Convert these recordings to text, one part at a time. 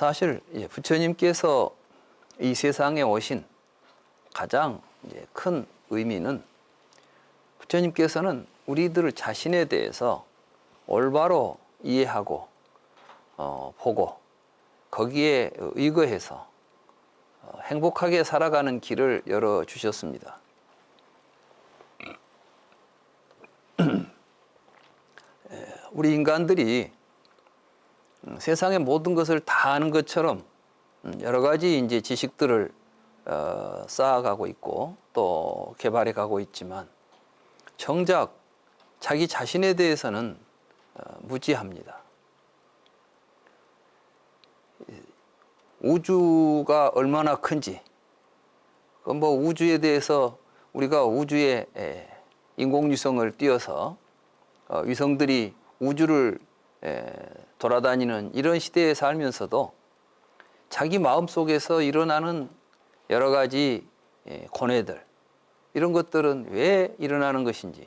사실 부처님께서 이 세상에 오신 가장 큰 의미는 부처님께서는 우리들 자신에 대해서 올바로 이해하고 보고 거기에 의거해서 행복하게 살아가는 길을 열어주셨습니다. 우리 인간들이 세상의 모든 것을 다 아는 것처럼 여러 가지 이제 지식들을 쌓아가고 있고 또 개발해 가고 있지만 정작 자기 자신에 대해서는 무지합니다. 우주가 얼마나 큰지, 뭐 우주에 대해서 우리가 우주에 인공위성을 띄워서 위성들이 우주를 돌아다니는 이런 시대에 살면서도 자기 마음속에서 일어나는 여러 가지 고뇌들, 이런 것들은 왜 일어나는 것인지,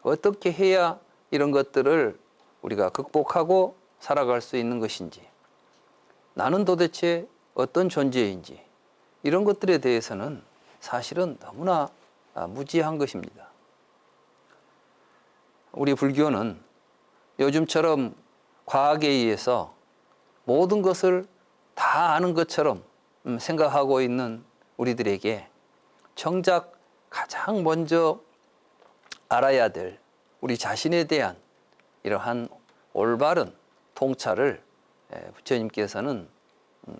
어떻게 해야 이런 것들을 우리가 극복하고 살아갈 수 있는 것인지, 나는 도대체 어떤 존재인지, 이런 것들에 대해서는 사실은 너무나 무지한 것입니다. 우리 불교는 요즘처럼 과학에 의해서 모든 것을 다 아는 것처럼 생각하고 있는 우리들에게 정작 가장 먼저 알아야 될 우리 자신에 대한 이러한 올바른 통찰을 부처님께서는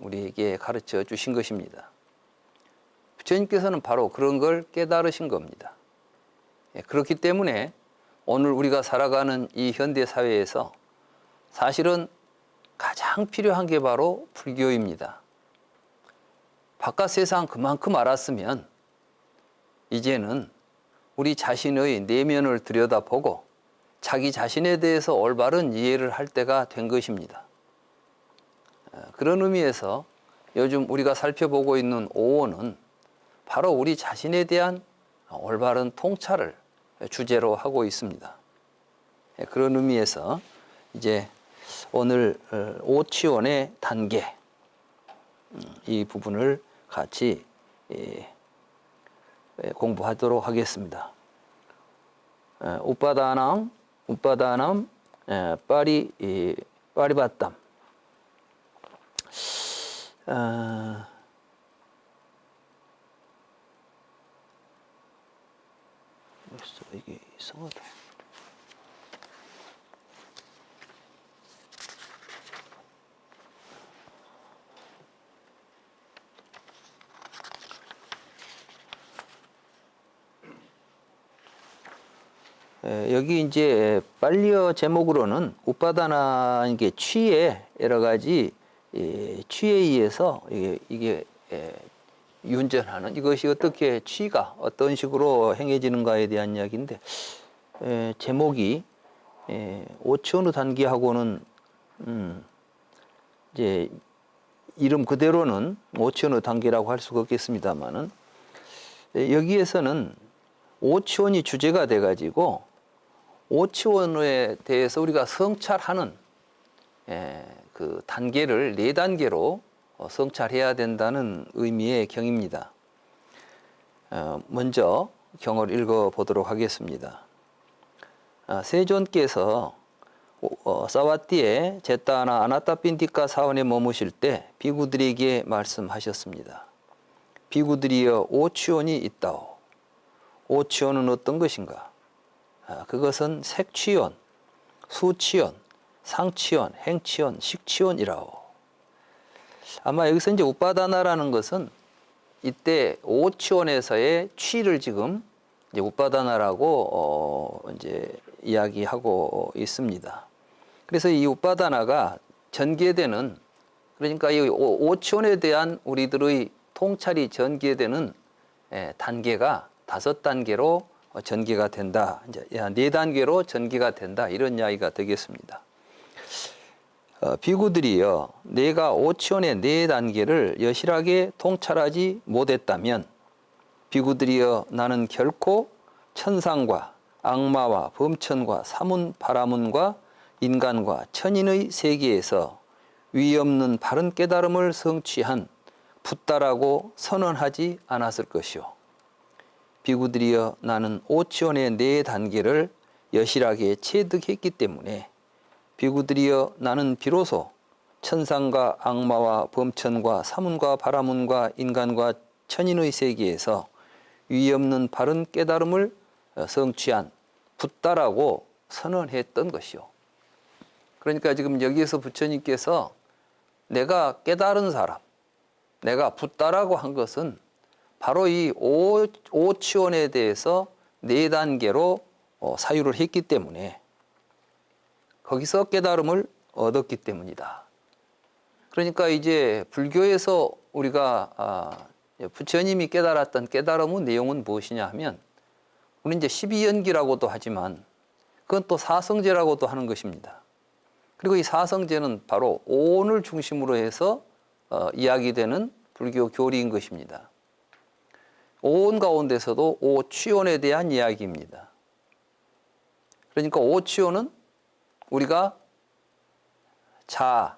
우리에게 가르쳐 주신 것입니다. 부처님께서는 바로 그런 걸 깨달으신 겁니다. 그렇기 때문에 오늘 우리가 살아가는 이 현대 사회에서 사실은 가장 필요한 게 바로 불교입니다. 바깥 세상 그만큼 알았으면 이제는 우리 자신의 내면을 들여다보고 자기 자신에 대해서 올바른 이해를 할 때가 된 것입니다. 그런 의미에서 요즘 우리가 살펴보고 있는 오원은 바로 우리 자신에 대한 올바른 통찰을 주제로 하고 있습니다. 그런 의미에서 이제 오늘 오치원의 단계, 이 부분을 같이 공부하도록 하겠습니다. 우빠다남 빠리바땀. 이게 이상하다. 여기 이제 빨리어 제목으로는 우빠다나는 게 취에 여러 가지 취에 의해서 이게 윤전하는, 이것이 어떻게 취가 어떤 식으로 행해지는가에 대한 이야기인데, 제목이 오치원의 단계하고는 이제 이름 그대로는 오치원의 단계라고 할 수가 없겠습니다만은, 여기에서는 오치원이 주제가 돼 가지고 오치원에 대해서 우리가 성찰하는 그 단계를 4단계로 성찰해야 된다는 의미의 경입니다. 먼저 경을 읽어보도록 하겠습니다. 세존께서 사와띠에 제타나 아나타핀티카 사원에 머무실 때 비구들에게 말씀하셨습니다. 비구들이여, 오치원이 있다오. 오치원은 어떤 것인가? 그것은 색치원, 수치원, 상치원, 행치원, 식치원이라오. 아마 여기서 이제 우빠다나라는 것은 이때 오치원에서의 취를 지금 이제 우빠다나라고 이제 이야기하고 있습니다. 그래서 이 우빠다나가 전개되는, 그러니까 이 오치원에 대한 우리들의 통찰이 전개되는 단계가 5단계로 전개가 된다. 이제 4단계로 전개가 된다. 이런 이야기가 되겠습니다. 비구들이여, 내가 오치원의 4단계를 여실하게 통찰하지 못했다면, 비구들이여, 나는 결코 천상과 악마와 범천과 사문, 바라문과 인간과 천인의 세계에서 위 없는 바른 깨달음을 성취한 붓다라고 선언하지 않았을 것이요. 비구들이여 나는 오치원의 네 단계를 여실하게 체득했기 때문에 비구들이여 나는 비로소 천상과 악마와 범천과 사문과 바라문과 인간과 천인의 세계에서 위 없는 바른 깨달음을 성취한 붓다라고 선언했던 것이요. 그러니까 지금 여기에서 부처님께서 내가 깨달은 사람, 내가 붓다라고 한 것은 바로 이 오치원에 대해서 네 단계로 사유를 했기 때문에 거기서 깨달음을 얻었기 때문이다. 그러니까 이제 불교에서 우리가 부처님이 깨달았던 깨달음의 내용은 무엇이냐 하면 우리 이제 12연기라고도 하지만 그건 또 사성제라고도 하는 것입니다. 그리고 이 사성제는 바로 오온을 중심으로 해서 이야기되는 불교 교리인 것입니다. 오온 가운데서도 오취온에 대한 이야기입니다. 그러니까 오취온은 우리가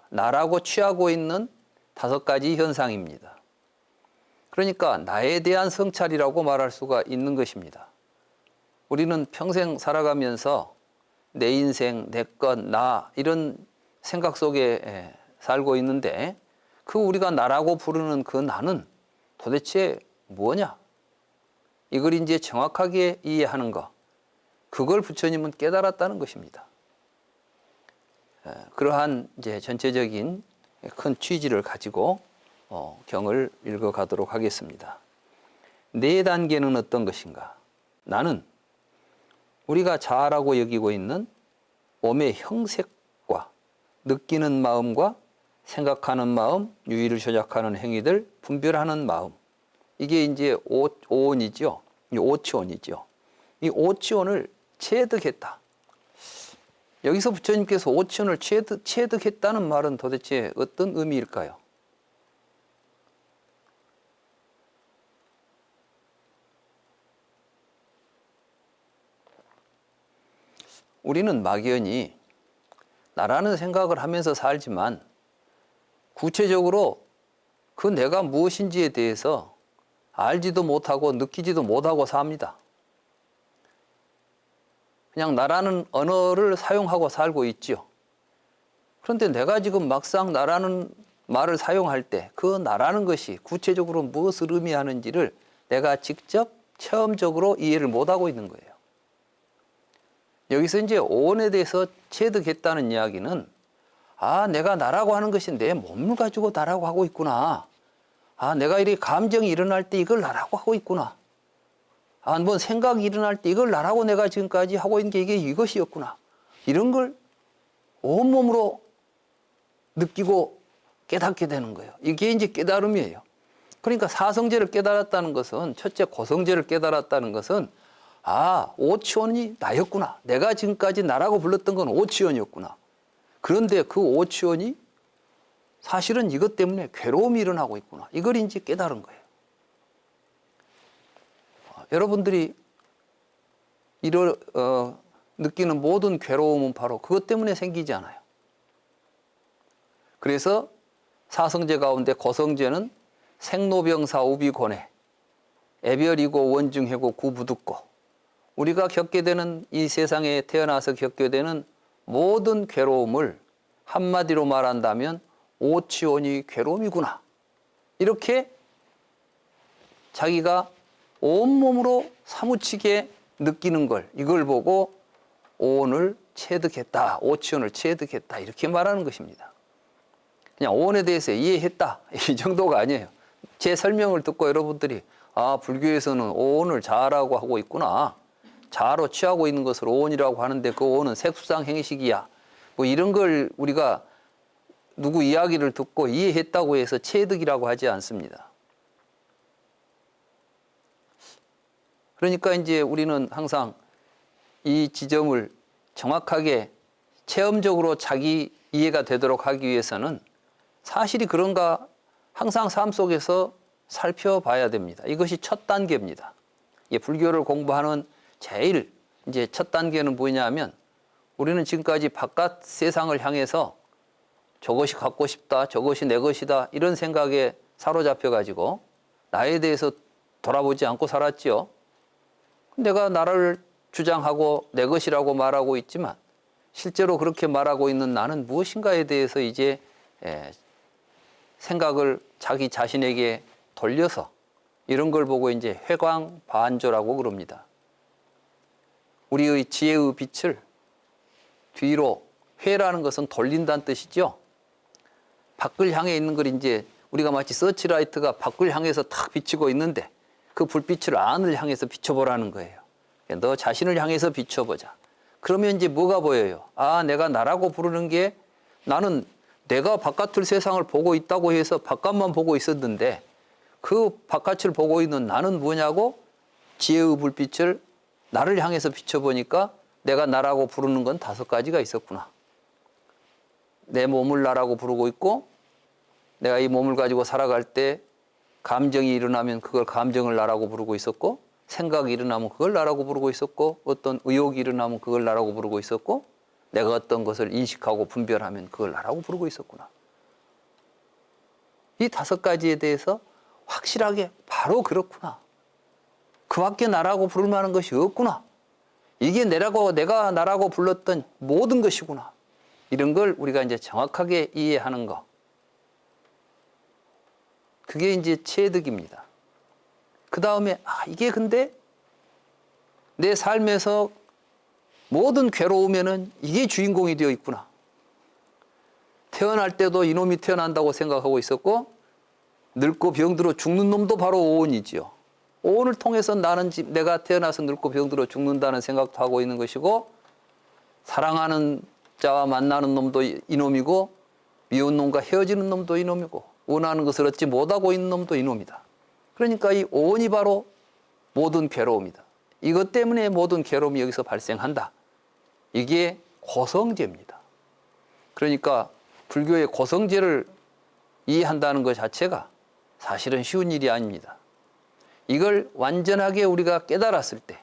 나라고 취하고 있는 5가지 현상입니다. 그러니까 나에 대한 성찰이라고 말할 수가 있는 것입니다. 우리는 평생 살아가면서 내 인생, 내 것, 나 이런 생각 속에 살고 있는데 그 우리가 나라고 부르는 그 나는 도대체 뭐냐? 이걸 이제 정확하게 이해하는 것, 그걸 부처님은 깨달았다는 것입니다. 그러한 이제 전체적인 큰 취지를 가지고 경을 읽어가도록 하겠습니다. 네 단계는 어떤 것인가? 나는 우리가 자아라고 여기고 있는 몸의 형색과 느끼는 마음과 생각하는 마음, 유의를 조작하는 행위들, 분별하는 마음, 이게 이제 오온이죠. 오치온이죠. 이 오치온을 체득했다. 여기서 부처님께서 오치온을 체득했다는 말은 도대체 어떤 의미일까요? 우리는 막연히 나라는 생각을 하면서 살지만 구체적으로 그 내가 무엇인지에 대해서 알지도 못하고 느끼지도 못하고 삽니다. 그냥 나라는 언어를 사용하고 살고 있죠. 그런데 내가 지금 막상 나라는 말을 사용할 때 그 나라는 것이 구체적으로 무엇을 의미하는지를 내가 직접 체험적으로 이해를 못하고 있는 거예요. 여기서 이제 오온에 대해서 체득했다는 이야기는 내가 나라고 하는 것이 내 몸을 가지고 나라고 하고 있구나. 내가 이렇게 감정이 일어날 때 이걸 나라고 하고 있구나. 한번 생각이 일어날 때 이걸 나라고 내가 지금까지 하고 있는 게 이것이었구나. 이런 걸 온몸으로 느끼고 깨닫게 되는 거예요. 이게 이제 깨달음이에요. 그러니까 사성제를 깨달았다는 것은, 첫째 고성제를 깨달았다는 것은 오치원이 나였구나. 내가 지금까지 나라고 불렀던 건 오치원이었구나. 그런데 그 오치원이 사실은 이것 때문에 괴로움이 일어나고 있구나. 이걸 이제 깨달은 거예요. 여러분들이 느끼는 모든 괴로움은 바로 그것 때문에 생기지 않아요. 그래서 사성제 가운데 고성제는 생로병사 우비곤해 애별이고 원중해고 구부듣고 우리가 겪게 되는 이 세상에 태어나서 겪게 되는 모든 괴로움을 한마디로 말한다면 오치온이 괴로움이구나. 이렇게 자기가 온몸으로 사무치게 느끼는 걸, 이걸 보고 오온을 체득했다, 오치온을 체득했다 이렇게 말하는 것입니다. 그냥 오온에 대해서 이해했다 이 정도가 아니에요. 제 설명을 듣고 여러분들이 불교에서는 오온을 자아라고 하고 있구나, 자아로 취하고 있는 것을 오온이라고 하는데 그 오온은 색수상 행식이야, 뭐 이런 걸 우리가 누구 이야기를 듣고 이해했다고 해서 체득이라고 하지 않습니다. 그러니까 이제 우리는 항상 이 지점을 정확하게 체험적으로 자기 이해가 되도록 하기 위해서는 사실이 그런가 항상 삶 속에서 살펴봐야 됩니다. 이것이 첫 단계입니다. 불교를 공부하는 제일 이제 첫 단계는 뭐냐면 우리는 지금까지 바깥 세상을 향해서 저것이 갖고 싶다, 저것이 내 것이다 이런 생각에 사로잡혀 가지고 나에 대해서 돌아보지 않고 살았지요. 내가 나를 주장하고 내 것이라고 말하고 있지만 실제로 그렇게 말하고 있는 나는 무엇인가에 대해서 이제 생각을 자기 자신에게 돌려서 이런 걸 보고 이제 회광반조라고 그럽니다. 우리의 지혜의 빛을 뒤로, 회라는 것은 돌린다는 뜻이죠. 밖을 향해 있는 걸 이제 우리가 마치 서치라이트가 밖을 향해서 탁 비치고 있는데 그 불빛을 안을 향해서 비춰보라는 거예요. 너 자신을 향해서 비춰보자. 그러면 이제 뭐가 보여요? 아, 내가 나라고 부르는 게 나는 내가 바깥을 세상을 보고 있다고 해서 바깥만 보고 있었는데 그 바깥을 보고 있는 나는 뭐냐고 지혜의 불빛을 나를 향해서 비춰보니까 내가 나라고 부르는 건 5가지가 있었구나. 내 몸을 나라고 부르고 있고 내가 이 몸을 가지고 살아갈 때 감정이 일어나면 그걸 감정을 나라고 부르고 있었고 생각이 일어나면 그걸 나라고 부르고 있었고 어떤 의욕이 일어나면 그걸 나라고 부르고 있었고 내가 어떤 것을 인식하고 분별하면 그걸 나라고 부르고 있었구나. 이 5가지에 대해서 확실하게 바로 그렇구나. 그 밖에 나라고 부를 만한 것이 없구나. 이게 내가 나라고 불렀던 모든 것이구나. 이런 걸 우리가 이제 정확하게 이해하는 거. 그게 이제 체득입니다. 그 다음에 이게 근데 내 삶에서 모든 괴로우면은 이게 주인공이 되어 있구나. 태어날 때도 이놈이 태어난다고 생각하고 있었고 늙고 병들어 죽는 놈도 바로 오온이지요. 오온을 통해서 나는 내가 태어나서 늙고 병들어 죽는다는 생각도 하고 있는 것이고 사랑하는 자와 만나는 놈도 이놈이고 미운 놈과 헤어지는 놈도 이놈이고 원하는 것을 얻지 못하고 있는 놈도 이놈이다. 그러니까 이 오온이 바로 모든 괴로움이다. 이것 때문에 모든 괴로움이 여기서 발생한다. 이게 고성제입니다. 그러니까 불교의 고성제를 이해한다는 것 자체가 사실은 쉬운 일이 아닙니다. 이걸 완전하게 우리가 깨달았을 때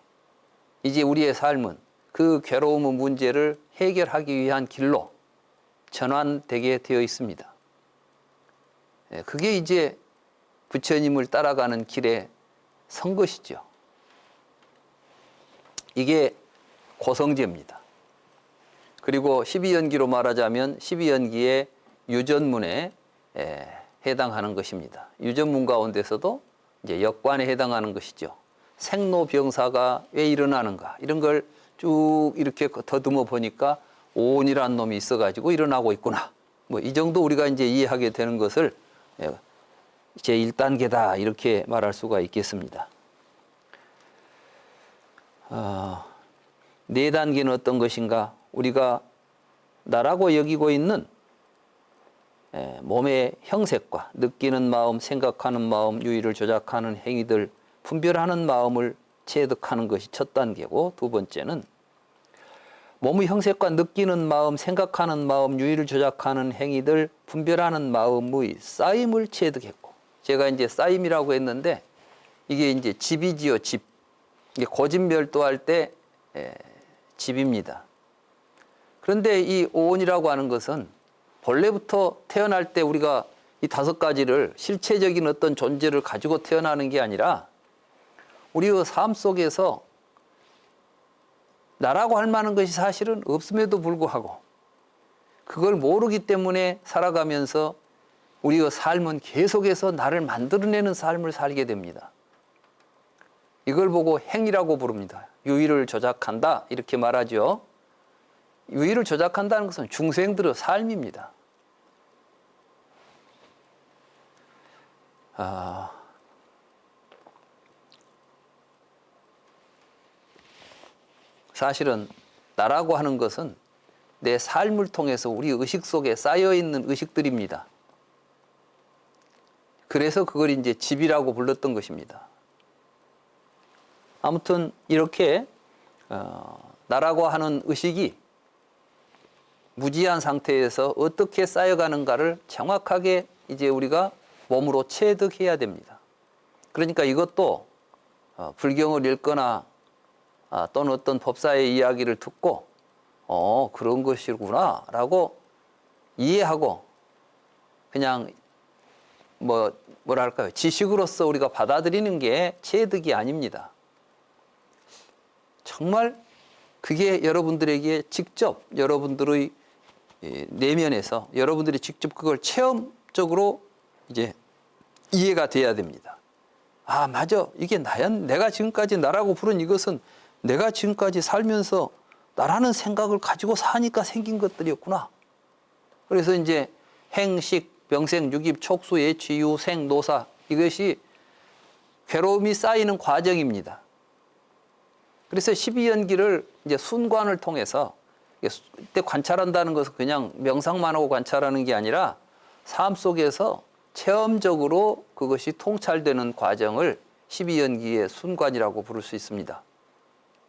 이제 우리의 삶은 그 괴로움의 문제를 해결하기 위한 길로 전환되게 되어 있습니다. 그게 이제 부처님을 따라가는 길에 선 것이죠. 이게 고성제입니다. 그리고 12연기로 말하자면 12연기의 유전문에 해당하는 것입니다. 유전문 가운데서도 이제 역관에 해당하는 것이죠. 생로병사가 왜 일어나는가 이런 걸 쭉 이렇게 더듬어 보니까 오온이라는 놈이 있어가지고 일어나고 있구나. 뭐 이 정도 우리가 이제 이해하게 되는 것을 제 1단계다 이렇게 말할 수가 있겠습니다. 4단계는 어떤 것인가? 우리가 나라고 여기고 있는 몸의 형색과 느끼는 마음, 생각하는 마음, 유의를 조작하는 행위들, 분별하는 마음을 체득하는 것이 첫 단계고 두 번째는 몸의 형색과 느끼는 마음, 생각하는 마음, 유의를 조작하는 행위들, 분별하는 마음의 쌓임을 체득했고 제가 이제 쌓임이라고 했는데 이게 이제 집이지요, 집. 이게 고집멸도할 때 집입니다. 그런데 이 오온이라고 하는 것은 본래부터 태어날 때 우리가 이 5가지를 실체적인 어떤 존재를 가지고 태어나는 게 아니라 우리의 삶 속에서 나라고 할 만한 것이 사실은 없음에도 불구하고 그걸 모르기 때문에 살아가면서 우리의 삶은 계속해서 나를 만들어내는 삶을 살게 됩니다. 이걸 보고 행위라고 부릅니다. 유의를 조작한다 이렇게 말하죠. 유의를 조작한다는 것은 중생들의 삶입니다. 사실은 나라고 하는 것은 내 삶을 통해서 우리 의식 속에 쌓여있는 의식들입니다. 그래서 그걸 이제 집이라고 불렀던 것입니다. 아무튼 이렇게 나라고 하는 의식이 무지한 상태에서 어떻게 쌓여가는가를 정확하게 이제 우리가 몸으로 체득해야 됩니다. 그러니까 이것도 불경을 읽거나 또는 어떤 법사의 이야기를 듣고 그런 것이구나 라고 이해하고 그냥 뭐랄까요? 지식으로서 우리가 받아들이는 게 체득이 아닙니다. 정말 그게 여러분들에게 직접 여러분들의 내면에서 여러분들이 직접 그걸 체험적으로 이제 이해가 돼야 됩니다. 아, 맞아. 이게 나야. 내가 지금까지 나라고 부른 이것은 내가 지금까지 살면서 나라는 생각을 가지고 사니까 생긴 것들이었구나. 그래서 이제 행식, 병생, 육입, 촉수, 예취, 유, 생, 노사 이것이 괴로움이 쌓이는 과정입니다. 그래서 12연기를 이제 순관을 통해서 이때 관찰한다는 것은 그냥 명상만 하고 관찰하는 게 아니라 삶 속에서 체험적으로 그것이 통찰되는 과정을 12연기의 순관이라고 부를 수 있습니다.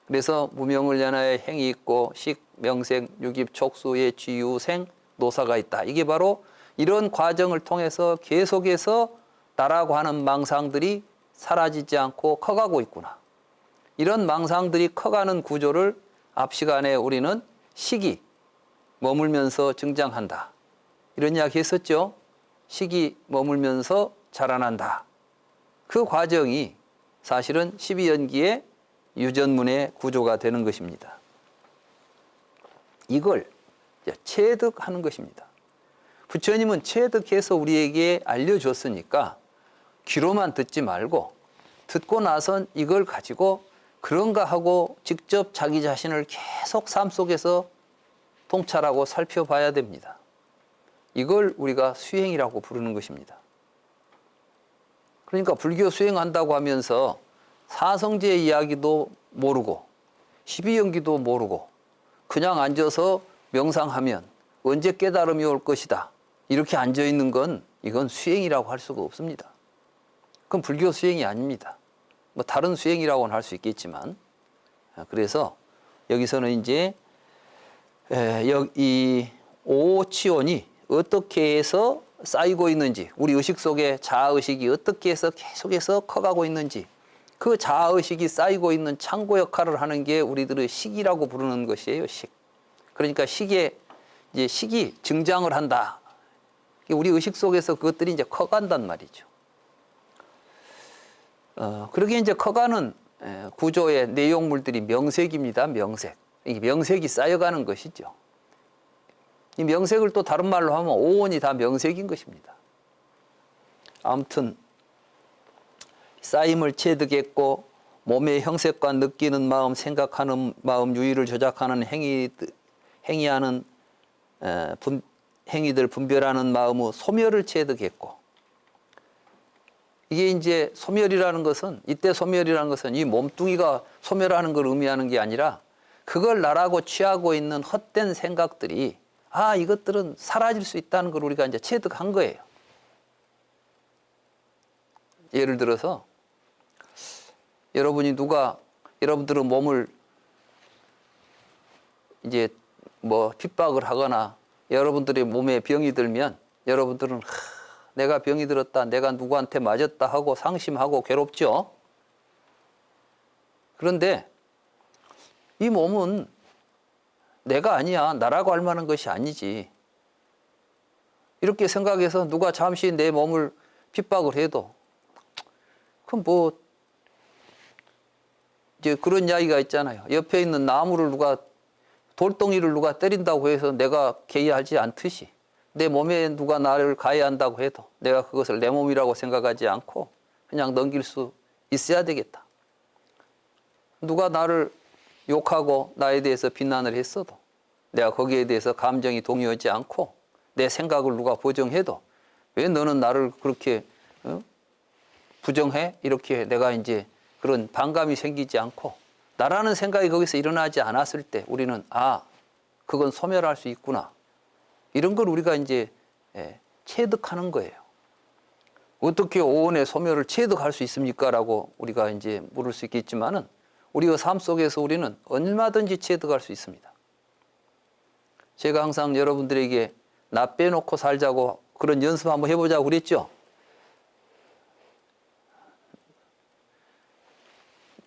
그래서 무명을 연하여 행이 있고 식, 명생, 육입, 촉수, 예취, 유, 생, 노사가 있다. 이게 바로 이런 과정을 통해서 계속해서 나라고 하는 망상들이 사라지지 않고 커가고 있구나. 이런 망상들이 커가는 구조를 앞 시간에 우리는 식이 머물면서 증장한다. 이런 이야기 했었죠. 식이 머물면서 자라난다. 그 과정이 사실은 12연기의 유전문의 구조가 되는 것입니다. 이걸 체득하는 것입니다. 부처님은 체득해서 우리에게 알려줬으니까 귀로만 듣지 말고 듣고 나선 이걸 가지고 그런가 하고 직접 자기 자신을 계속 삶 속에서 통찰하고 살펴봐야 됩니다. 이걸 우리가 수행이라고 부르는 것입니다. 그러니까 불교 수행한다고 하면서 사성제 이야기도 모르고 12연기도 모르고 그냥 앉아서 명상하면 언제 깨달음이 올 것이다. 이렇게 앉아있는 건 이건 수행이라고 할 수가 없습니다. 그건 불교 수행이 아닙니다. 뭐 다른 수행이라고는 할 수 있겠지만 그래서 여기서는 이제 이 오치원이 어떻게 해서 쌓이고 있는지 우리 의식 속에 자아의식이 어떻게 해서 계속해서 커가고 있는지 그 자아의식이 쌓이고 있는 창고 역할을 하는 게 우리들의 식이라고 부르는 것이에요. 식. 그러니까 식이 증장을 한다. 우리 의식 속에서 그것들이 이제 커간단 말이죠. 그러게 이제 커가는 구조의 내용물들이 명색입니다. 명색. 이 명색이 쌓여가는 것이죠. 이 명색을 또 다른 말로 하면 오온이 다 명색인 것입니다. 아무튼 쌓임을 체득했고 몸의 형색과 느끼는 마음, 생각하는 마음, 유의를 조작하는 행위하는 행위들 분별하는 마음의 소멸을 체득했고 이게 이제 소멸이라는 것은 이때 소멸이라는 것은 이 몸뚱이가 소멸하는 걸 의미하는 게 아니라 그걸 나라고 취하고 있는 헛된 생각들이 이것들은 사라질 수 있다는 걸 우리가 이제 체득한 거예요. 예를 들어서 여러분들은 몸을 이제 뭐 핍박을 하거나 여러분들의 몸에 병이 들면 여러분들은 내가 병이 들었다, 내가 누구한테 맞았다 하고 상심하고 괴롭죠. 그런데 이 몸은 내가 아니야, 나라고 할 만한 것이 아니지. 이렇게 생각해서 누가 잠시 내 몸을 핍박을 해도 그럼 뭐 이제 그런 이야기가 있잖아요. 옆에 있는 나무를 돌덩이를 누가 때린다고 해서 내가 개의하지 않듯이 내 몸에 누가 나를 가해한다고 해도 내가 그것을 내 몸이라고 생각하지 않고 그냥 넘길 수 있어야 되겠다. 누가 나를 욕하고 나에 대해서 비난을 했어도 내가 거기에 대해서 감정이 동요하지 않고 내 생각을 누가 부정해도 왜 너는 나를 그렇게 부정해? 이렇게 내가 이제 그런 반감이 생기지 않고 나라는 생각이 거기서 일어나지 않았을 때 우리는 그건 소멸할 수 있구나. 이런 걸 우리가 이제 체득하는 거예요. 어떻게 오온의 소멸을 체득할 수 있습니까? 라고 우리가 이제 물을 수 있겠지만은 우리의 삶 속에서 우리는 얼마든지 체득할 수 있습니다. 제가 항상 여러분들에게 나 빼놓고 살자고 그런 연습 한번 해보자고 그랬죠?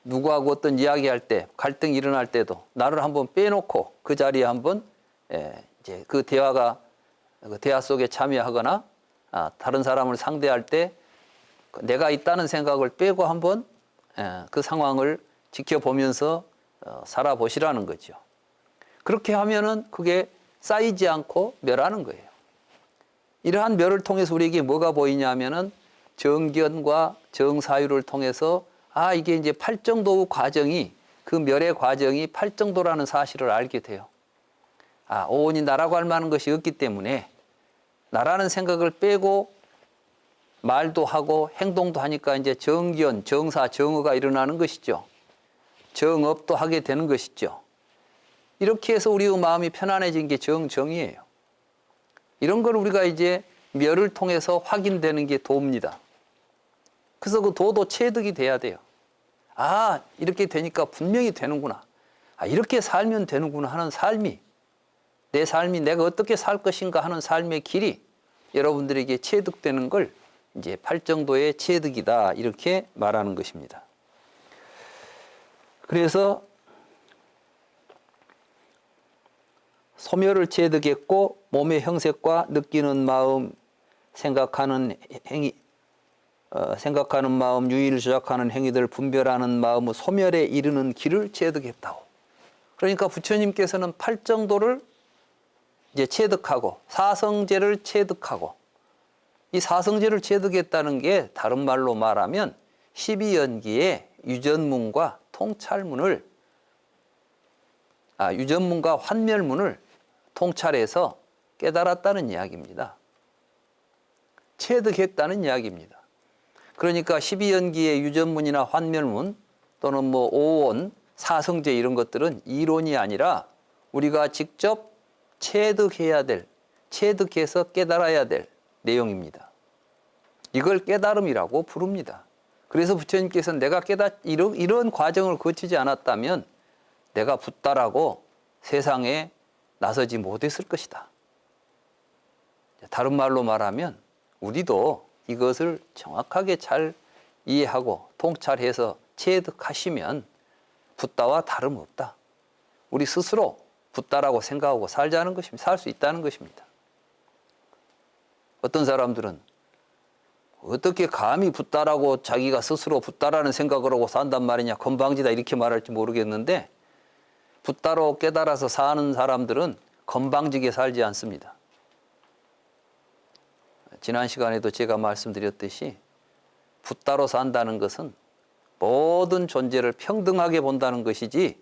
누구하고 어떤 이야기할 때, 갈등이 일어날 때도 나를 한번 빼놓고 그 자리에 한번 이제 그 대화 속에 참여하거나 다른 사람을 상대할 때 내가 있다는 생각을 빼고 한번 그 상황을 지켜보면서 살아보시라는 거죠. 그렇게 하면은 그게 쌓이지 않고 멸하는 거예요. 이러한 멸을 통해서 우리에게 뭐가 보이냐 하면은 정견과 정사유를 통해서 이게 이제 팔정도 과정이 그 멸의 과정이 팔정도라는 사실을 알게 돼요. 오온이 나라고 할 만한 것이 없기 때문에 나라는 생각을 빼고 말도 하고 행동도 하니까 이제 정견, 정사, 정의가 일어나는 것이죠. 정업도 하게 되는 것이죠. 이렇게 해서 우리의 마음이 편안해진 게 정정이에요. 이런 걸 우리가 이제 멸을 통해서 확인되는 게 도입니다. 그래서 그 도도 체득이 돼야 돼요. 이렇게 되니까 분명히 되는구나. 이렇게 살면 되는구나 하는 삶이, 내 삶이 내가 어떻게 살 것인가 하는 삶의 길이 여러분들에게 체득되는 걸 이제 팔정도의 체득이다 이렇게 말하는 것입니다. 그래서 소멸을 체득했고 몸의 형색과 느끼는 마음, 생각하는 행위, 생각하는 마음, 유의를 조작하는 행위들을 분별하는 마음의 소멸에 이르는 길을 체득했다고. 그러니까 부처님께서는 팔정도를 이제 체득하고 사성제를 체득하고, 이 사성제를 체득했다는 게 다른 말로 말하면 12연기의 유전문과 통찰문을 유전문과 환멸문을 통찰해서 깨달았다는 이야기입니다. 체득했다는 이야기입니다. 그러니까 12연기의 유전문이나 환멸문 또는 뭐 오온, 사성제 이런 것들은 이론이 아니라 우리가 직접 체득해야 될, 체득해서 깨달아야 될 내용입니다. 이걸 깨달음이라고 부릅니다. 그래서 부처님께서는 내가 이런 과정을 거치지 않았다면 내가 붓다라고 세상에 나서지 못했을 것이다. 다른 말로 말하면 우리도 이것을 정확하게 잘 이해하고 통찰해서 체득하시면 붓다와 다름없다. 우리 스스로 붓다라고 생각하고 살자는 것입니다. 살 수 있다는 것입니다. 어떤 사람들은 어떻게 감히 붓다라고 자기가 스스로 붓다라는 생각을 하고 산단 말이냐, 건방지다 이렇게 말할지 모르겠는데, 붓다로 깨달아서 사는 사람들은 건방지게 살지 않습니다. 지난 시간에도 제가 말씀드렸듯이 붓다로 산다는 것은 모든 존재를 평등하게 본다는 것이지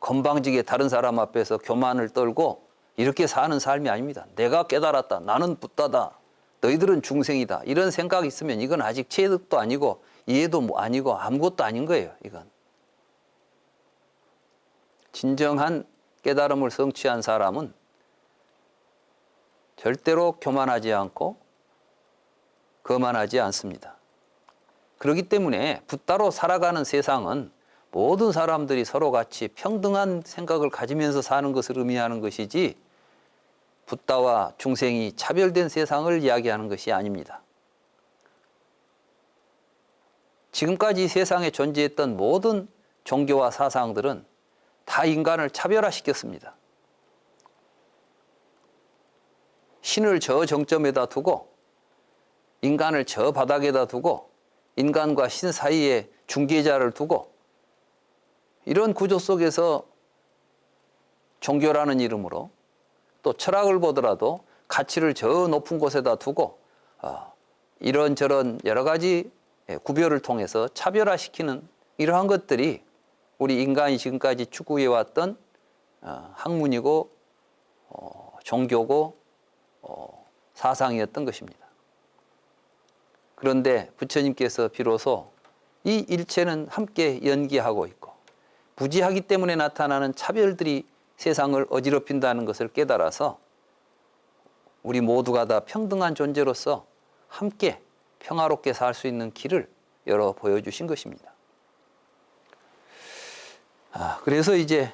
건방지게 다른 사람 앞에서 교만을 떨고 이렇게 사는 삶이 아닙니다. 내가 깨달았다. 나는 붓다다. 너희들은 중생이다. 이런 생각이 있으면 이건 아직 체득도 아니고 이해도 아니고 아무것도 아닌 거예요. 이건. 진정한 깨달음을 성취한 사람은 절대로 교만하지 않고 거만하지 않습니다. 그렇기 때문에 붓다로 살아가는 세상은 모든 사람들이 서로 같이 평등한 생각을 가지면서 사는 것을 의미하는 것이지 붓다와 중생이 차별된 세상을 이야기하는 것이 아닙니다. 지금까지 이 세상에 존재했던 모든 종교와 사상들은 다 인간을 차별화시켰습니다. 신을 저 정점에다 두고 인간을 저 바닥에다 두고 인간과 신 사이에 중개자를 두고 이런 구조 속에서 종교라는 이름으로 또 철학을 보더라도 가치를 저 높은 곳에다 두고 이런저런 여러 가지 구별을 통해서 차별화시키는 이러한 것들이 우리 인간이 지금까지 추구해왔던 학문이고 종교고 사상이었던 것입니다. 그런데 부처님께서 비로소 이 일체는 함께 연기하고 있고 무지하기 때문에 나타나는 차별들이 세상을 어지럽힌다는 것을 깨달아서 우리 모두가 다 평등한 존재로서 함께 평화롭게 살 수 있는 길을 열어 보여주신 것입니다. 그래서 이제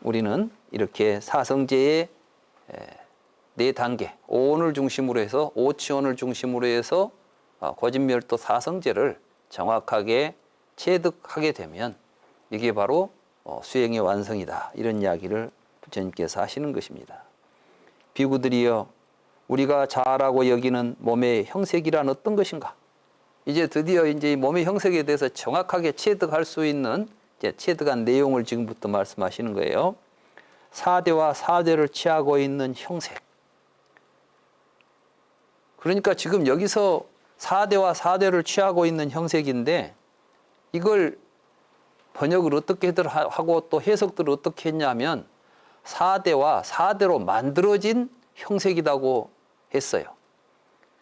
우리는 이렇게 사성제의 네 단계, 오온을 중심으로 해서 오치온을 중심으로 해서 고진멸도 사성제를 정확하게 체득하게 되면 이게 바로 수행의 완성이다. 이런 이야기를 부처님께서 하시는 것입니다. 비구들이여 우리가 자아라고 여기는 몸의 형색이란 어떤 것인가? 이제 드디어 이제 이 몸의 형색에 대해서 정확하게 체득할 수 있는 이제 체득한 내용을 지금부터 말씀하시는 거예요. 사대와 사대를 취하고 있는 형색. 그러니까 지금 여기서 사대와 사대를 취하고 있는 형색인데 이걸 번역을 어떻게들 하고 또 해석들을 어떻게 했냐면 사대와 사대로 만들어진 형색이라고 했어요.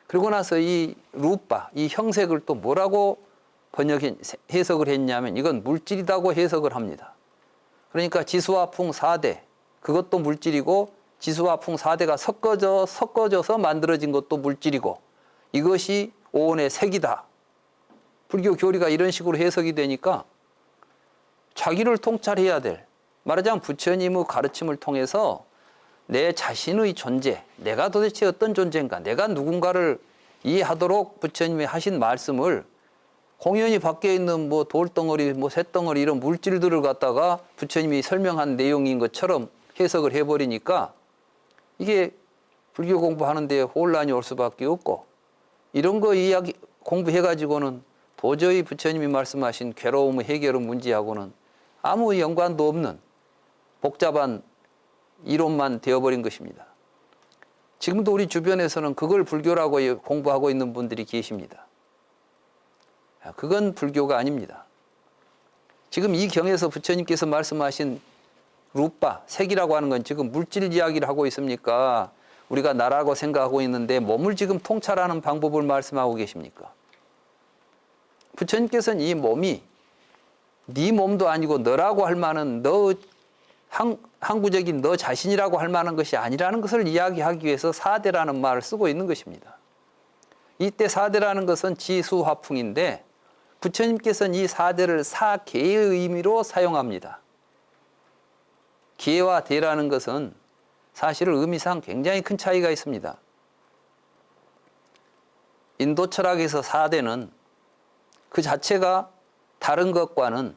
그리고 나서 이 루파, 이 형색을 또 뭐라고 해석을 했냐면 이건 물질이라고 해석을 합니다. 그러니까 지수와 풍 4대, 그것도 물질이고 지수와 풍 4대가 섞어져서 만들어진 것도 물질이고 이것이 오온의 색이다. 불교 교리가 이런 식으로 해석이 되니까 자기를 통찰해야 될, 말하자면 부처님의 가르침을 통해서 내 자신의 존재, 내가 도대체 어떤 존재인가, 내가 누군가를 이해하도록 부처님이 하신 말씀을 공연히 밖에 있는 뭐 돌덩어리, 뭐 쇳덩어리 이런 물질들을 갖다가 부처님이 설명한 내용인 것처럼 해석을 해버리니까 이게 불교 공부하는데 혼란이 올 수밖에 없고 이런 거 이야기 공부해가지고는 도저히 부처님이 말씀하신 괴로움의 해결의 문제하고는 아무 연관도 없는 복잡한 이론만 되어버린 것입니다. 지금도 우리 주변에서는 그걸 불교라고 공부하고 있는 분들이 계십니다. 그건 불교가 아닙니다. 지금 이 경에서 부처님께서 말씀하신 루파, 색이라고 하는 건 지금 물질 이야기를 하고 있습니까? 우리가 나라고 생각하고 있는데 몸을 지금 통찰하는 방법을 말씀하고 계십니까? 부처님께서는 이 몸이 네 몸도 아니고 너라고 할 만한 항구적인 너 자신이라고 할 만한 것이 아니라는 것을 이야기하기 위해서 사대라는 말을 쓰고 있는 것입니다. 이때 사대라는 것은 지수화풍인데 부처님께서는 이 사대를 사계의 의미로 사용합니다. 계와 대라는 것은 사실 의미상 굉장히 큰 차이가 있습니다. 인도 철학에서 사대는 그 자체가 다른 것과는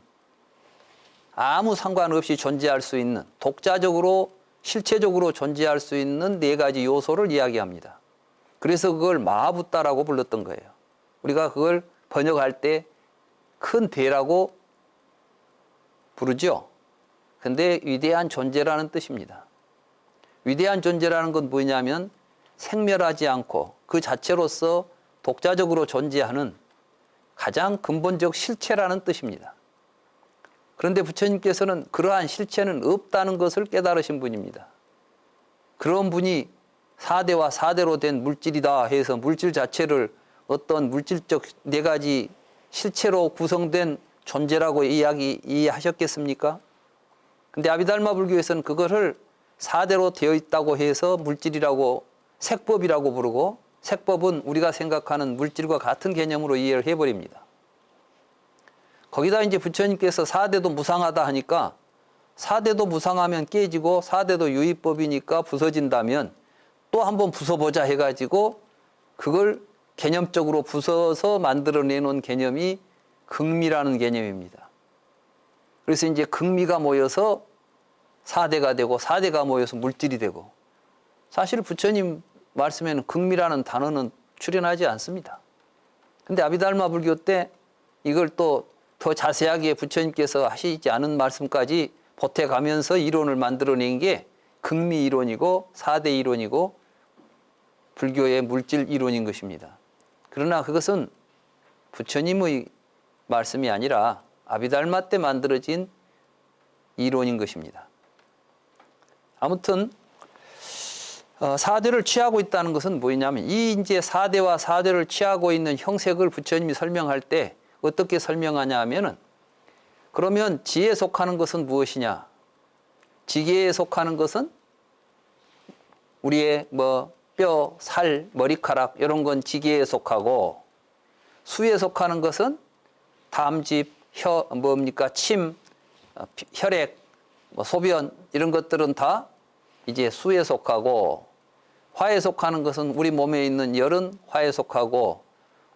아무 상관없이 존재할 수 있는, 독자적으로 실체적으로 존재할 수 있는 네 가지 요소를 이야기합니다. 그래서 그걸 마하붓다라고 불렀던 거예요. 우리가 그걸 번역할 때 큰 대라고 부르죠. 근데 위대한 존재라는 뜻입니다. 위대한 존재라는 건 뭐냐면 생멸하지 않고 그 자체로서 독자적으로 존재하는 가장 근본적 실체라는 뜻입니다. 그런데 부처님께서는 그러한 실체는 없다는 것을 깨달으신 분입니다. 그런 분이 사대와 사대로 된 물질이다 해서 물질 자체를 어떤 물질적 네 가지 실체로 구성된 존재라고 이해하셨겠습니까? 근데 아비달마 불교에서는 그거를 사대로 되어 있다고 해서 물질이라고 색법이라고 부르고 색법은 우리가 생각하는 물질과 같은 개념으로 이해를 해버립니다. 거기다 이제 부처님께서 사대도 무상하다 하니까 사대도 무상하면 깨지고 사대도 유의법이니까 부서진다면 또 한번 부숴보자 해가지고 그걸 개념적으로 부숴서 만들어내놓은 개념이 극미라는 개념입니다. 그래서 이제 극미가 모여서 사대가 되고 사대가 모여서 물질이 되고 사실 부처님 말씀에는 극미라는 단어는 출연하지 않습니다. 근데 아비달마 불교 때 이걸 또 더 자세하게 부처님께서 하시지 않은 말씀까지 보태가면서 이론을 만들어낸 게 극미 이론이고 사대 이론이고 불교의 물질 이론인 것입니다. 그러나 그것은 부처님의 말씀이 아니라 아비달마 때 만들어진 이론인 것입니다. 아무튼 사대를 취하고 있다는 것은 뭐냐면 이 이제 사대와 사대를 취하고 있는 형색을 부처님이 설명할 때 어떻게 설명하냐 하면은 그러면 지에 속하는 것은 무엇이냐? 지계에 속하는 것은 우리의 뭐 뼈, 살, 머리카락 이런 건 지계에 속하고 수에 속하는 것은 담즙, 침, 혈액, 뭐 소변 이런 것들은 다 이제 수에 속하고 화에 속하는 것은 우리 몸에 있는 열은 화에 속하고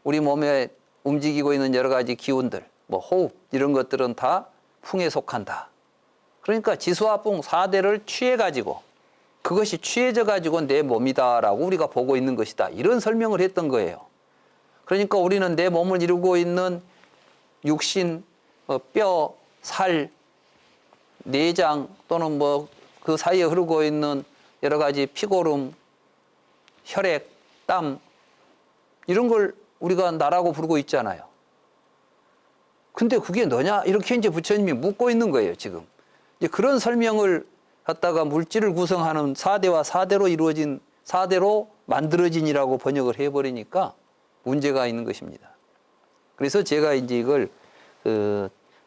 우리 몸에 움직이고 있는 여러 가지 기운들, 뭐 호흡 이런 것들은 다 풍에 속한다. 그러니까 지수와 풍 4대를 취해가지고 그것이 취해져 가지고 내 몸이다라고 우리가 보고 있는 것이다. 이런 설명을 했던 거예요. 그러니까 우리는 내 몸을 이루고 있는 육신, 뼈, 살, 내장 또는 뭐 그 사이에 흐르고 있는 여러 가지 피고름, 혈액, 땀 이런 걸 우리가 나라고 부르고 있잖아요. 근데 그게 너냐? 이렇게 이제 부처님이 묻고 있는 거예요, 지금. 이제 그런 설명을 갖다가 물질을 구성하는 사대와 사대로 이루어진, 사대로 만들어진이라고 번역을 해버리니까 문제가 있는 것입니다. 그래서 제가 이제 이걸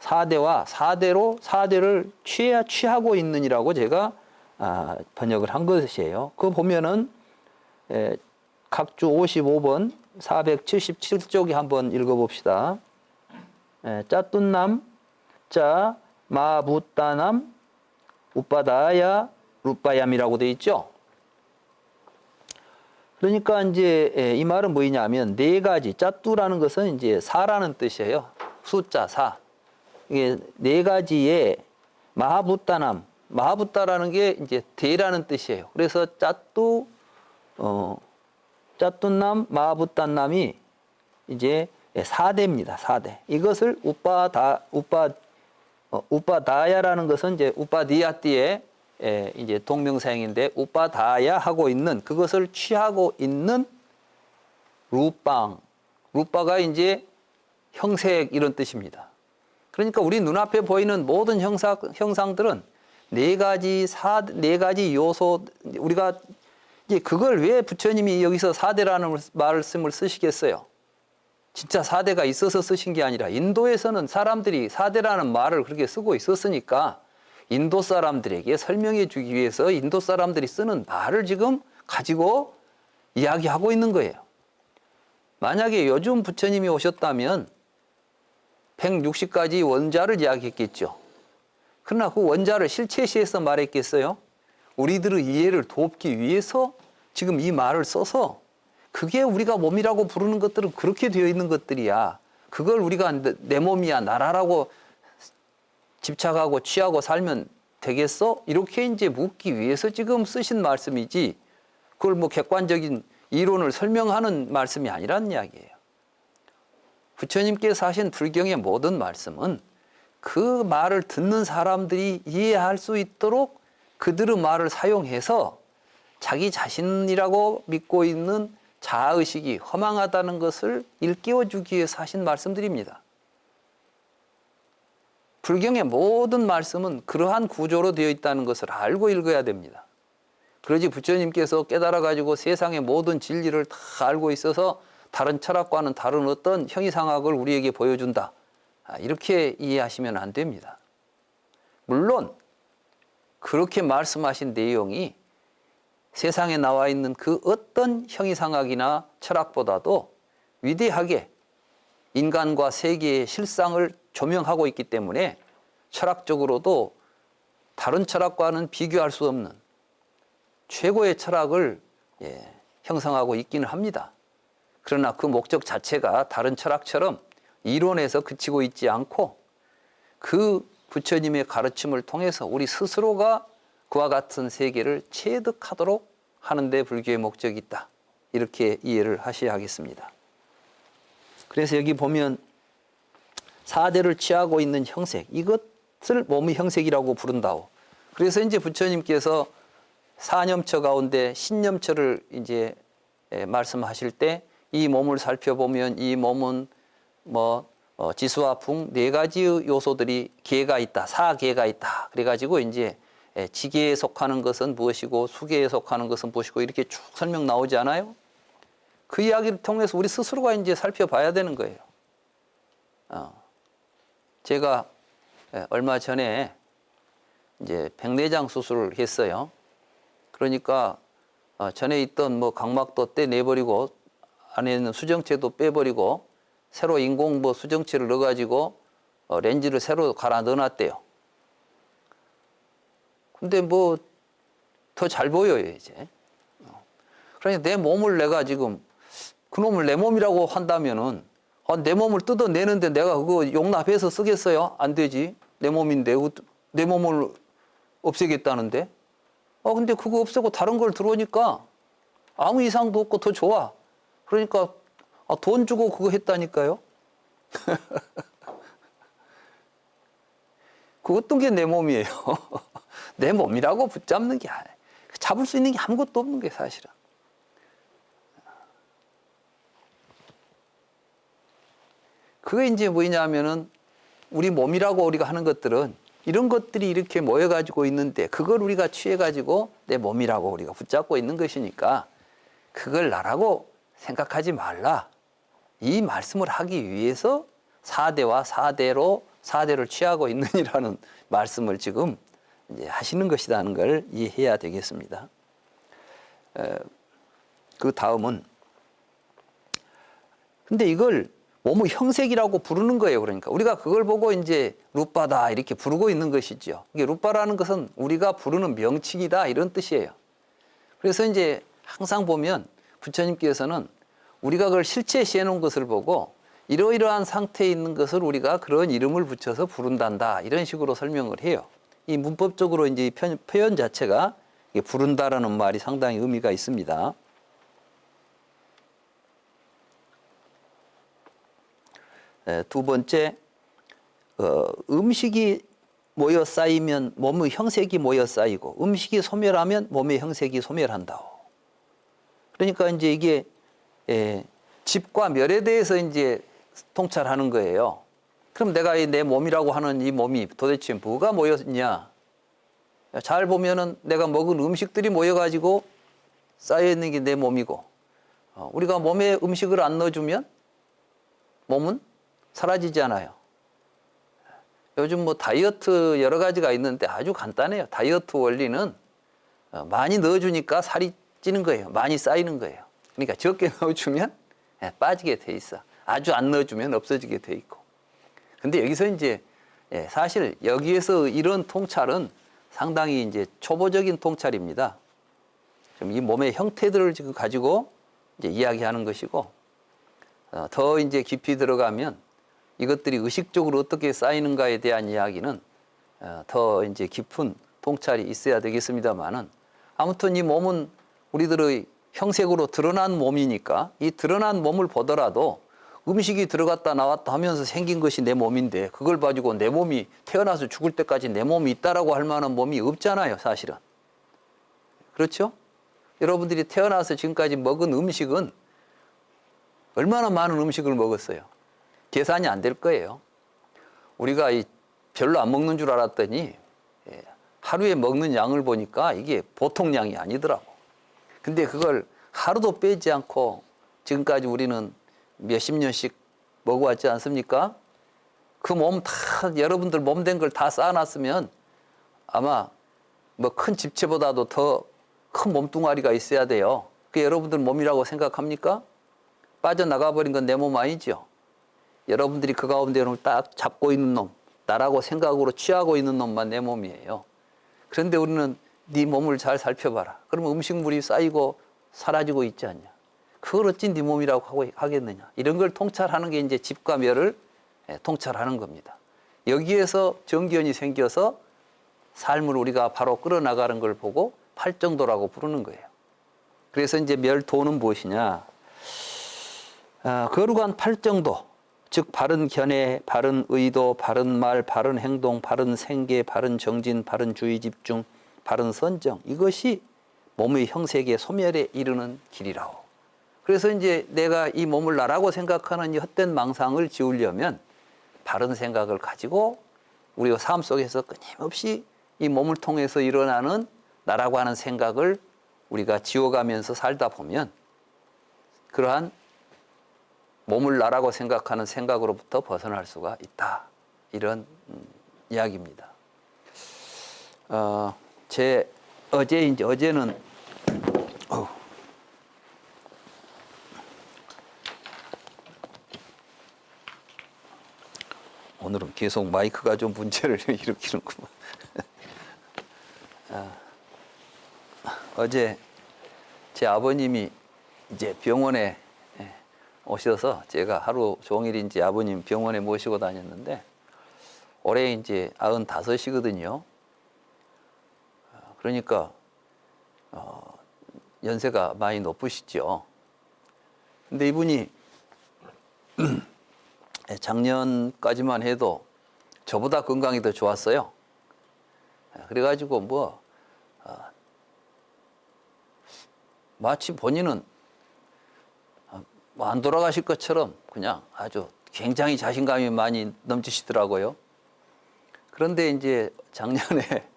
사대와 사대로 사대를 취하고 있는이라고 제가 번역을 한 것이에요. 그거 보면은 각주 55번 477쪽에 한번 읽어봅시다. 짜뚠남 짜 마부따남 우빠다야 루빠얌이라고 돼 있죠. 그러니까 이제 이 말은 뭐냐면 네 가지 짜뚜라는 것은 이제 사라는 뜻이에요. 숫자 4. 이게 네 가지의 마하부따남, 마하부따라는 게 이제 대라는 뜻이에요. 그래서 짜뚜남 마하부따남이 이제 4대입니다. 4대. 이것을 우빠다야라는 것은 이제 우빠디야띠의 이제 동명사형인데 우빠다야 하고 있는 그것을 취하고 있는 루빵. 루빠가 이제 형색 이런 뜻입니다. 그러니까 우리 눈앞에 보이는 모든 형상들은 네 가지 요소, 우리가 이제 그걸 왜 부처님이 여기서 4대라는 말씀을 쓰시겠어요? 진짜 4대가 있어서 쓰신 게 아니라 인도에서는 사람들이 4대라는 말을 그렇게 쓰고 있었으니까 인도 사람들에게 설명해 주기 위해서 인도 사람들이 쓰는 말을 지금 가지고 이야기하고 있는 거예요. 만약에 요즘 부처님이 오셨다면 160가지 원자를 이야기했겠죠. 그러나 그 원자를 실체시해서 말했겠어요? 우리들의 이해를 돕기 위해서 지금 이 말을 써서 그게 우리가 몸이라고 부르는 것들은 그렇게 되어 있는 것들이야. 그걸 우리가 내 몸이야, 나라라고 집착하고 취하고 살면 되겠어? 이렇게 이제 묻기 위해서 지금 쓰신 말씀이지, 그걸 뭐 객관적인 이론을 설명하는 말씀이 아니란 이야기예요. 부처님께서 하신 불경의 모든 말씀은 그 말을 듣는 사람들이 이해할 수 있도록 그들의 말을 사용해서 자기 자신이라고 믿고 있는 자아의식이 허망하다는 것을 일깨워주기 위해서 하신 말씀들입니다. 불경의 모든 말씀은 그러한 구조로 되어 있다는 것을 알고 읽어야 됩니다. 그러지 부처님께서 깨달아가지고 세상의 모든 진리를 다 알고 있어서 다른 철학과는 다른 어떤 형이상학을 우리에게 보여준다. 이렇게 이해하시면 안 됩니다. 물론 그렇게 말씀하신 내용이 세상에 나와 있는 그 어떤 형이상학이나 철학보다도 위대하게 인간과 세계의 실상을 조명하고 있기 때문에 철학적으로도 다른 철학과는 비교할 수 없는 최고의 철학을 형성하고 있기는 합니다. 그러나 그 목적 자체가 다른 철학처럼 이론에서 그치고 있지 않고 그 부처님의 가르침을 통해서 우리 스스로가 그와 같은 세계를 체득하도록 하는 데 불교의 목적이 있다. 이렇게 이해를 하셔야겠습니다. 그래서 여기 보면 4대를 취하고 있는 형색, 이것을 몸의 형색이라고 부른다고. 그래서 이제 부처님께서 사념처 가운데 신념처를 이제 말씀하실 때 이 몸을 살펴보면 이 몸은 지수와 풍 네 가지의 요소들이 계가 있다, 사계가 있다. 그래가지고 이제 지계에 속하는 것은 무엇이고 수계에 속하는 것은 무엇이고 이렇게 쭉 설명 나오지 않아요? 그 이야기를 통해서 우리 스스로가 이제 살펴봐야 되는 거예요. 제가 얼마 전에 이제 백내장 수술을 했어요. 그러니까 전에 있던 각막도 떼내버리고 안에 있는 수정체도 빼버리고 새로 인공 수정체를 넣어가지고 렌즈를 새로 갈아 넣어놨대요. 근데 더 잘 보여요, 이제. 그러니까 내 몸을 내가 지금 그놈을 내 몸이라고 한다면은 내 몸을 뜯어내는데 내가 그거 용납해서 쓰겠어요? 안 되지. 내 몸인데 내 몸을 없애겠다는데. 근데 그거 없애고 다른 걸 들어오니까 아무 이상도 없고 더 좋아. 그러니까 돈 주고 그거 했다니까요. 그 어떤 게 내 몸이에요. 내 몸이라고 붙잡는 게 잡을 수 있는 게 아무것도 없는 게 사실은. 그게 이제 뭐냐면은 우리 몸이라고 우리가 하는 것들은 이런 것들이 이렇게 모여가지고 있는데 그걸 우리가 취해가지고 내 몸이라고 우리가 붙잡고 있는 것이니까 그걸 나라고 생각하지 말라. 이 말씀을 하기 위해서 4대와 4대를 취하고 있느니라는 말씀을 지금 이제 하시는 것이라는 걸 이해해야 되겠습니다. 그 다음은 근데 이걸 몸의 형색이라고 부르는 거예요. 그러니까 우리가 그걸 보고 이제 룻바다 이렇게 부르고 있는 것이죠. 이게 룻바라는 것은 우리가 부르는 명칭이다 이런 뜻이에요. 그래서 이제 항상 보면 부처님께서는 우리가 그걸 실체시해 놓은 것을 보고 이러이러한 상태에 있는 것을 우리가 그런 이름을 붙여서 부른단다 이런 식으로 설명을 해요. 이 문법적으로 이제 이 표현 자체가 부른다라는 말이 상당히 의미가 있습니다. 두 번째, 음식이 모여 쌓이면 몸의 형색이 모여 쌓이고 음식이 소멸하면 몸의 형색이 소멸한다. 그러니까 이제 이게 집과 멸에 대해서 이제 통찰하는 거예요. 그럼 내가 내 몸이라고 하는 이 몸이 도대체 뭐가 모였냐? 잘 보면은 내가 먹은 음식들이 모여가지고 쌓여 있는 게 내 몸이고, 우리가 몸에 음식을 안 넣어주면 몸은 사라지지 않아요. 요즘 뭐 다이어트 여러 가지가 있는데 아주 간단해요. 다이어트 원리는 많이 넣어주니까 살이 찌는 거예요. 많이 쌓이는 거예요. 그러니까 적게 넣어주면 빠지게 돼 있어. 아주 안 넣어주면 없어지게 돼 있고. 근데 여기서 이제 사실 여기에서 이런 통찰은 상당히 이제 초보적인 통찰입니다. 이 몸의 형태들을 지금 가지고 이제 이야기하는 것이고, 더 이제 깊이 들어가면 이것들이 의식적으로 어떻게 쌓이는가에 대한 이야기는 더 이제 깊은 통찰이 있어야 되겠습니다만은, 아무튼 이 몸은 우리들의 형색으로 드러난 몸이니까 이 드러난 몸을 보더라도 음식이 들어갔다 나왔다 하면서 생긴 것이 내 몸인데 그걸 가지고 내 몸이 태어나서 죽을 때까지 내 몸이 있다라고 할 만한 몸이 없잖아요, 사실은. 그렇죠? 여러분들이 태어나서 지금까지 먹은 음식은 얼마나 많은 음식을 먹었어요. 계산이 안 될 거예요. 우리가 별로 안 먹는 줄 알았더니 하루에 먹는 양을 보니까 이게 보통 양이 아니더라고. 근데 그걸 하루도 빼지 않고 지금까지 우리는 몇십 년씩 먹어왔지 않습니까? 그 몸 다 여러분들 몸 된 걸 다 쌓아놨으면 아마 뭐 큰 집채보다도 더 큰 몸뚱아리가 있어야 돼요. 그게 여러분들 몸이라고 생각합니까? 빠져나가 버린 건 내 몸 아니죠. 여러분들이 그 가운데 딱 잡고 있는 놈, 나라고 생각으로 취하고 있는 놈만 내 몸이에요. 그런데 우리는 네 몸을 잘 살펴봐라. 그러면 음식물이 쌓이고 사라지고 있지 않냐. 그걸 어찌 네 몸이라고 하겠느냐. 이런 걸 통찰하는 게 이제 집과 멸을 통찰하는 겁니다. 여기에서 정견이 생겨서 삶을 우리가 바로 끌어나가는 걸 보고 팔정도라고 부르는 거예요. 그래서 이제 멸도는 무엇이냐. 거룩한 팔정도, 즉 바른 견해, 바른 의도, 바른 말, 바른 행동, 바른 생계, 바른 정진, 바른 주의 집중, 바른 선정, 이것이 몸의 형색의 소멸에 이르는 길이라고. 그래서 이제 내가 이 몸을 나라고 생각하는 이 헛된 망상을 지우려면 바른 생각을 가지고 우리가 삶 속에서 끊임없이 이 몸을 통해서 일어나는 나라고 하는 생각을 우리가 지워가면서 살다 보면 그러한 몸을 나라고 생각하는 생각으로부터 벗어날 수가 있다. 이런 이야기입니다. 어제는 오늘은 계속 마이크가 좀 문제를 일으키는구만. 어제 제 아버님이 이제 병원에 오셔서 제가 하루 종일 이제 아버님 병원에 모시고 다녔는데 올해 이제 95이거든요. 그러니까 연세가 많이 높으시죠. 근데 이분이 작년까지만 해도 저보다 건강이 더 좋았어요. 그래가지고 마치 본인은 안 돌아가실 것처럼 그냥 아주 굉장히 자신감이 많이 넘치시더라고요. 그런데 이제 작년에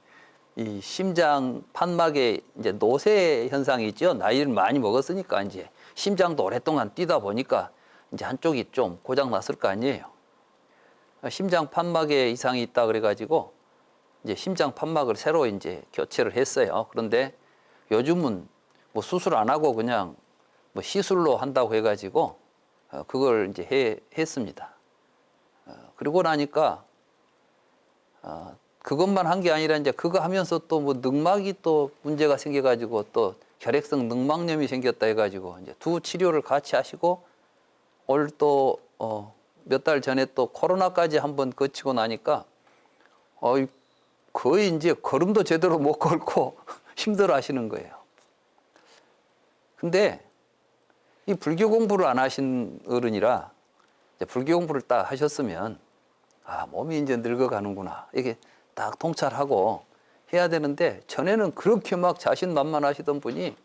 이 심장 판막에 이제 노쇠 현상이 있죠. 나이를 많이 먹었으니까 이제 심장도 오랫동안 뛰다 보니까 이제 한쪽이 좀 고장 났을 거 아니에요. 심장 판막에 이상이 있다 그래가지고 이제 심장 판막을 새로 이제 교체를 했어요. 그런데 요즘은 뭐 수술 안 하고 그냥 뭐 시술로 한다고 해가지고 그걸 이제 했습니다. 그리고 나니까 그것만 한 게 아니라 이제 그거 하면서 또 뭐 늑막이 또 문제가 생겨가지고 또 결핵성 늑막염이 생겼다 해가지고 이제 두 치료를 같이 하시고 올 또 몇 달 전에 또 코로나까지 한번 거치고 나니까 거의 이제 걸음도 제대로 못 걸고 힘들어 하시는 거예요. 근데 이 불교 공부를 안 하신 어른이라 이제 불교 공부를 딱 하셨으면 몸이 이제 늙어가는구나 이게 딱 통찰하고 해야 되는데 전에는 그렇게 막 자신만만하시던 분이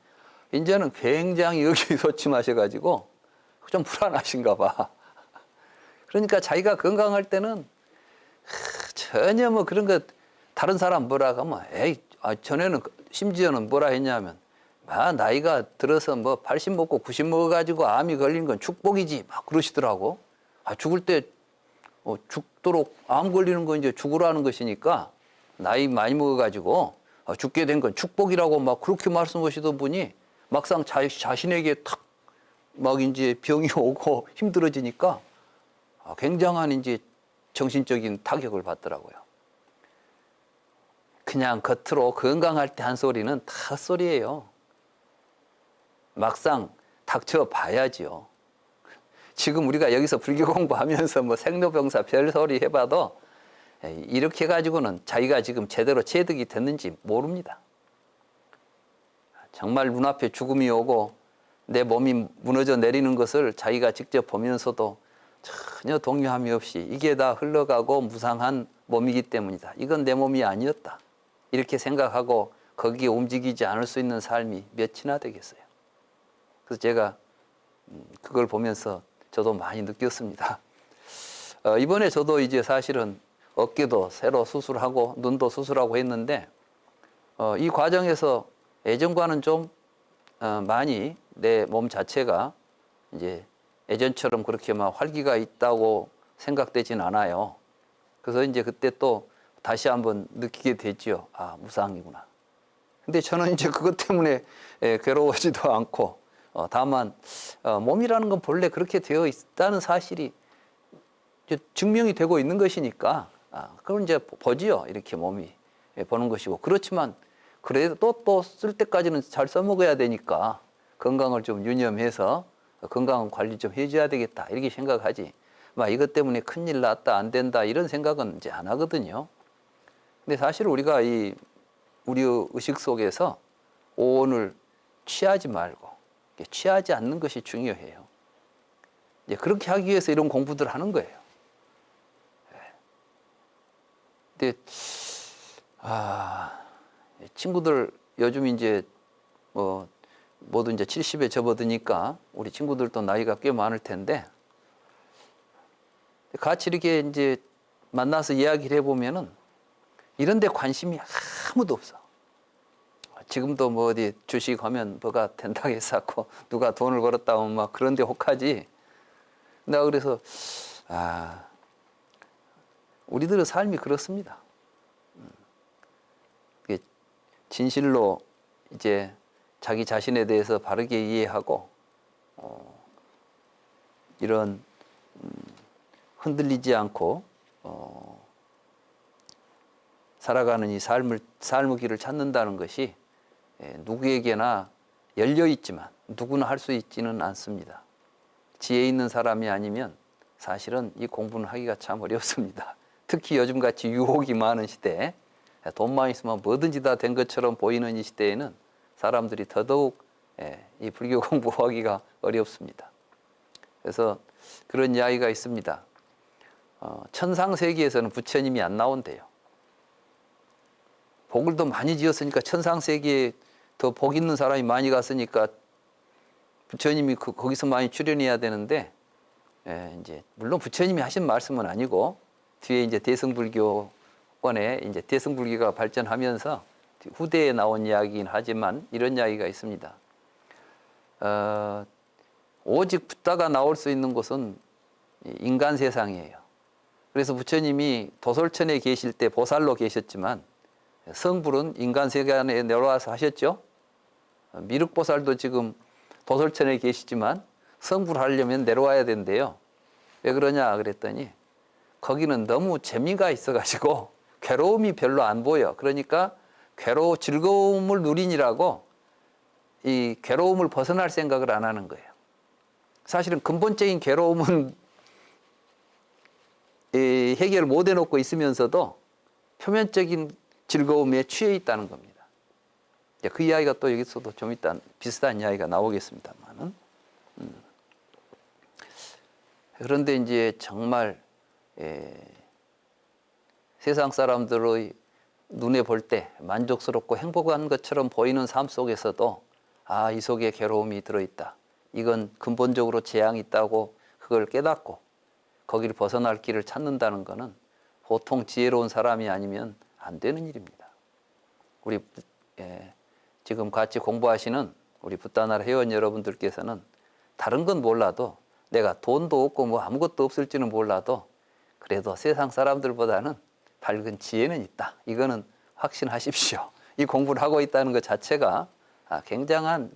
이제는 굉장히 의기소침하셔가지고 좀 불안하신가 봐. 그러니까 자기가 건강할 때는 전혀 뭐 그런 거 다른 사람 뭐라 하면 전에는 심지어는 뭐라 했냐면 나이가 들어서 뭐 80 먹고 90 먹어가지고 암이 걸린 건 축복이지 막 그러시더라고. 죽을 때 죽도록 암 걸리는 건 이제 죽으라는 것이니까 나이 많이 먹어가지고 죽게 된 건 축복이라고 막 그렇게 말씀하시던 분이 막상 자신에게 탁 막 이제 병이 오고 힘들어지니까 굉장한 이제 정신적인 타격을 받더라고요. 그냥 겉으로 건강할 때 한 소리는 다 헛소리예요. 막상 닥쳐 봐야지요. 지금 우리가 여기서 불교 공부하면서 뭐 생로병사 별소리 해봐도 이렇게 가지고는 자기가 지금 제대로 체득이 됐는지 모릅니다. 정말 눈앞에 죽음이 오고 내 몸이 무너져 내리는 것을 자기가 직접 보면서도 전혀 동요함이 없이 이게 다 흘러가고 무상한 몸이기 때문이다. 이건 내 몸이 아니었다. 이렇게 생각하고 거기에 움직이지 않을 수 있는 삶이 몇이나 되겠어요. 그래서 제가 그걸 보면서 저도 많이 느꼈습니다. 이번에 저도 이제 사실은 어깨도 새로 수술하고 눈도 수술하고 했는데 이 과정에서 예전과는 좀 많이 내 몸 자체가 이제 예전처럼 그렇게 막 활기가 있다고 생각되진 않아요. 그래서 이제 그때 또 다시 한번 느끼게 됐죠. 무상이구나. 근데 저는 이제 그것 때문에 괴로워지도 않고 다만 몸이라는 건 본래 그렇게 되어 있다는 사실이 이제 증명이 되고 있는 것이니까 그걸 이제 보지요. 이렇게 몸이 보는 것이고 그렇지만 그래도 또 쓸 때까지는 잘 써먹어야 되니까 건강을 좀 유념해서 건강 관리 좀 해줘야 되겠다 이렇게 생각하지 막 이것 때문에 큰일 났다 안 된다 이런 생각은 이제 안 하거든요. 근데 사실 우리가 우리 의식 속에서 오온을 취하지 말고 취하지 않는 것이 중요해요. 이제 그렇게 하기 위해서 이런 공부들을 하는 거예요. 근데 친구들 요즘 이제 모두 이제 70에 접어드니까 우리 친구들도 나이가 꽤 많을 텐데 같이 이렇게 이제 만나서 이야기를 해보면은 이런 데 관심이 아무도 없어. 지금도 뭐 어디 주식 하면 뭐가 된다고 해서 누가 돈을 벌었다 하면 막 그런 데 혹하지. 내가 그래서 우리들의 삶이 그렇습니다. 진실로 이제 자기 자신에 대해서 바르게 이해하고 이런 흔들리지 않고 살아가는 이 삶의 길을 찾는다는 것이 누구에게나 열려 있지만 누구나 할 수 있지는 않습니다. 지혜 있는 사람이 아니면 사실은 이 공부는 하기가 참 어렵습니다. 특히 요즘같이 유혹이 많은 시대에 돈만 있으면 뭐든지 다 된 것처럼 보이는 이 시대에는 사람들이 더더욱 이 불교 공부하기가 어렵습니다. 그래서 그런 이야기가 있습니다. 천상세계에서는 부처님이 안 나온대요. 복을 더 많이 지었으니까 천상세계에 더 복 있는 사람이 많이 갔으니까 부처님이 거기서 많이 출연해야 되는데, 이제 물론 부처님이 하신 말씀은 아니고 뒤에 이제 대승불교권에 이제 대승불교가 발전하면서 후대에 나온 이야기긴 하지만 이런 이야기가 있습니다. 오직 붓다가 나올 수 있는 곳은 인간 세상이에요. 그래서 부처님이 도솔천에 계실 때 보살로 계셨지만 성불은 인간 세계에 내려와서 하셨죠. 미륵보살도 지금 도솔천에 계시지만 성불하려면 내려와야 된대요. 왜 그러냐 그랬더니 거기는 너무 재미가 있어가지고 괴로움이 별로 안 보여. 그러니까 즐거움을 누리니라고 이 괴로움을 벗어날 생각을 안 하는 거예요. 사실은 근본적인 괴로움은 해결 못 해놓고 있으면서도 표면적인 즐거움에 취해 있다는 겁니다. 그 이야기가 또 여기서도 좀 이따 비슷한 이야기가 나오겠습니다만은. 그런데 이제 정말 세상 사람들의 눈에 볼 때 만족스럽고 행복한 것처럼 보이는 삶 속에서도 이 속에 괴로움이 들어있다. 이건 근본적으로 재앙이 있다고 그걸 깨닫고 거기를 벗어날 길을 찾는다는 것은 보통 지혜로운 사람이 아니면 안 되는 일입니다. 우리 지금 같이 공부하시는 우리 붓다나라 회원 여러분들께서는 다른 건 몰라도 내가 돈도 없고 뭐 아무것도 없을지는 몰라도 그래도 세상 사람들보다는 밝은 지혜는 있다. 이거는 확신하십시오. 이 공부를 하고 있다는 것 자체가 굉장한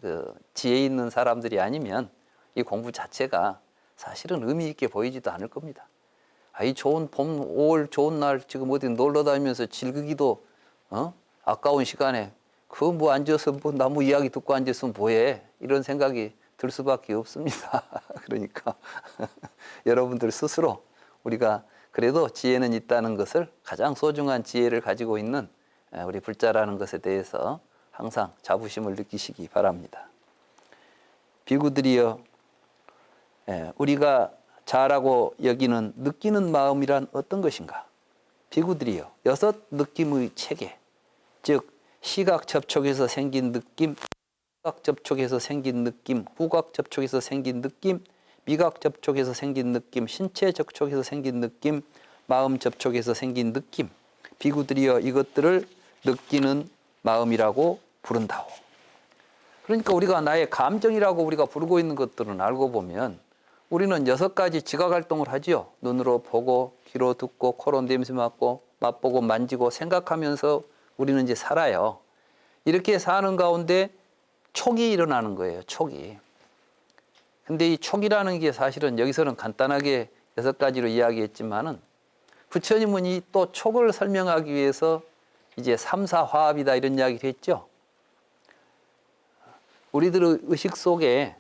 지혜 있는 사람들이 아니면 이 공부 자체가 사실은 의미 있게 보이지도 않을 겁니다. 이 좋은 봄, 5월 좋은 날 지금 어디 놀러 다니면서 즐기기도 아까운 시간에 그 뭐 앉아서 뭐 나무 이야기 듣고 앉았으면 뭐해 이런 생각이 들 수밖에 없습니다. 그러니까 여러분들 스스로 우리가 그래도 지혜는 있다는 것을 가장 소중한 지혜를 가지고 있는 우리 불자라는 것에 대해서 항상 자부심을 느끼시기 바랍니다. 비구들이여, 우리가 자라고 여기는 느끼는 마음이란 어떤 것인가? 비구들이여, 6 느낌의 체계, 즉 시각 접촉에서 생긴 느낌, 시각 접촉에서 생긴 느낌, 후각 접촉에서 생긴 느낌, 미각 접촉에서 생긴 느낌, 신체 접촉에서 생긴 느낌, 마음 접촉에서 생긴 느낌, 비구들이여 이것들을 느끼는 마음이라고 부른다오. 그러니까 우리가 나의 감정이라고 우리가 부르고 있는 것들은 알고 보면 우리는 6가지 지각활동을 하지요. 눈으로 보고, 귀로 듣고, 코로 냄새 맡고, 맛보고, 만지고, 생각하면서 우리는 이제 살아요. 이렇게 사는 가운데 촉이 일어나는 거예요. 촉이. 근데 이 촉이라는 게 사실은 여기서는 간단하게 6가지로 이야기했지만은 부처님은 이 또 촉을 설명하기 위해서 이제 3사화합이다 이런 이야기를 했죠. 우리들의 의식 속에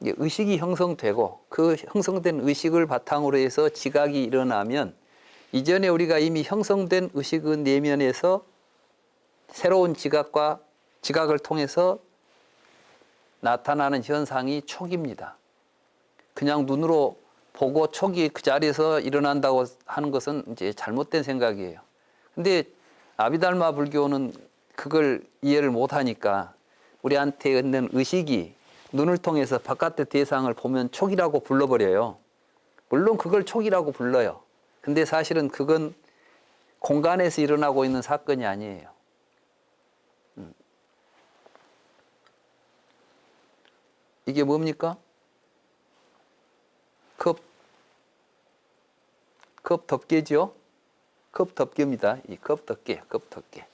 의식이 형성되고 그 형성된 의식을 바탕으로 해서 지각이 일어나면 이전에 우리가 이미 형성된 의식의 내면에서 새로운 지각을 통해서 나타나는 현상이 촉입니다. 그냥 눈으로 보고 촉이 그 자리에서 일어난다고 하는 것은 이제 잘못된 생각이에요. 근데 아비달마 불교는 그걸 이해를 못하니까 우리한테 있는 의식이 눈을 통해서 바깥의 대상을 보면 촉이라고 불러버려요. 물론 그걸 촉이라고 불러요. 근데 사실은 그건 공간에서 일어나고 있는 사건이 아니에요. 이게 뭡니까? 컵 덮개죠? 컵 덮개입니다. 이 컵 덮개, 컵 덮개.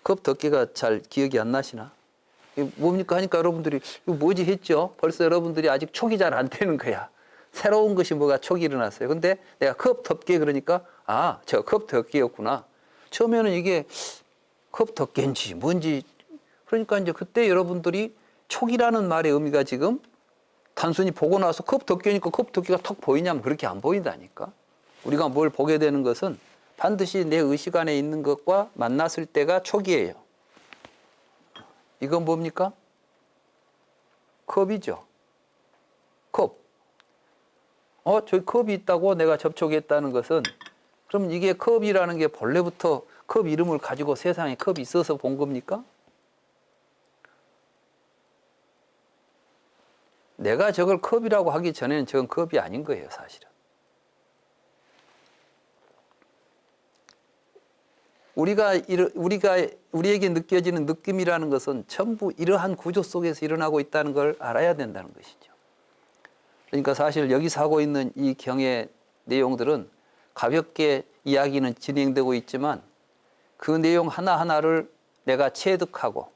컵 덮개가 잘 기억이 안 나시나? 이게 뭡니까 하니까 여러분들이 이거 뭐지 했죠? 벌써 여러분들이 아직 촉이 잘 안 되는 거야. 새로운 것이 뭐가 촉이 일어났어요. 근데 내가 컵 덮개 그러니까 저 컵 덮개였구나. 처음에는 이게 컵 덮개인지 뭔지 그러니까 이제 그때 여러분들이 촉이라는 말의 의미가 지금 단순히 보고 나서 컵 덮개니까 컵 덮개가 턱 보이냐면 그렇게 안 보인다니까. 우리가 뭘 보게 되는 것은 반드시 내 의식 안에 있는 것과 만났을 때가 촉이에요. 이건 뭡니까? 컵이죠. 컵. 저기 컵이 있다고 내가 접촉했다는 것은 그럼 이게 컵이라는 게 본래부터 컵 이름을 가지고 세상에 컵이 있어서 본 겁니까? 내가 저걸 컵이라고 하기 전에는 저건 컵이 아닌 거예요, 사실은. 우리에게 느껴지는 느낌이라는 것은 전부 이러한 구조 속에서 일어나고 있다는 걸 알아야 된다는 것이죠. 그러니까 사실 여기서 하고 있는 이 경의 내용들은 가볍게 이야기는 진행되고 있지만 그 내용 하나하나를 내가 체득하고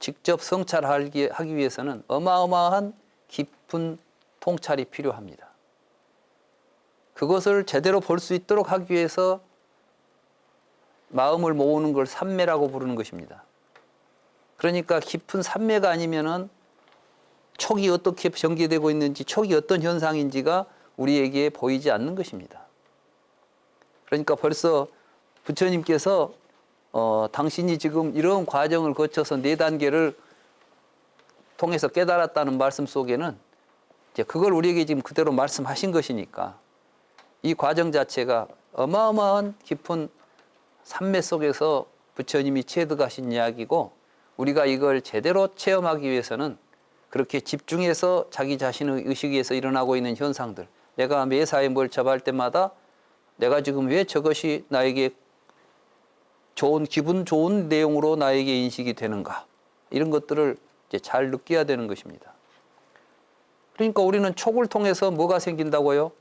직접 성찰하기 위해서는 어마어마한 깊은 통찰이 필요합니다. 그것을 제대로 볼 수 있도록 하기 위해서 마음을 모으는 걸 삼매라고 부르는 것입니다. 그러니까 깊은 삼매가 아니면은 촉이 어떻게 전개되고 있는지, 촉이 어떤 현상인지가 우리에게 보이지 않는 것입니다. 그러니까 벌써 부처님께서 당신이 지금 이런 과정을 거쳐서 4단계를 통해서 깨달았다는 말씀 속에는 이제 그걸 우리에게 지금 그대로 말씀하신 것이니까 이 과정 자체가 어마어마한 깊은 삼매 속에서 부처님이 체득하신 이야기고 우리가 이걸 제대로 체험하기 위해서는 그렇게 집중해서 자기 자신의 의식에서 일어나고 있는 현상들, 내가 매사에 뭘 접할 때마다 내가 지금 왜 저것이 나에게 기분 좋은 내용으로 나에게 인식이 되는가, 이런 것들을 이제 잘 느껴야 되는 것입니다. 그러니까 우리는 촉을 통해서 뭐가 생긴다고요?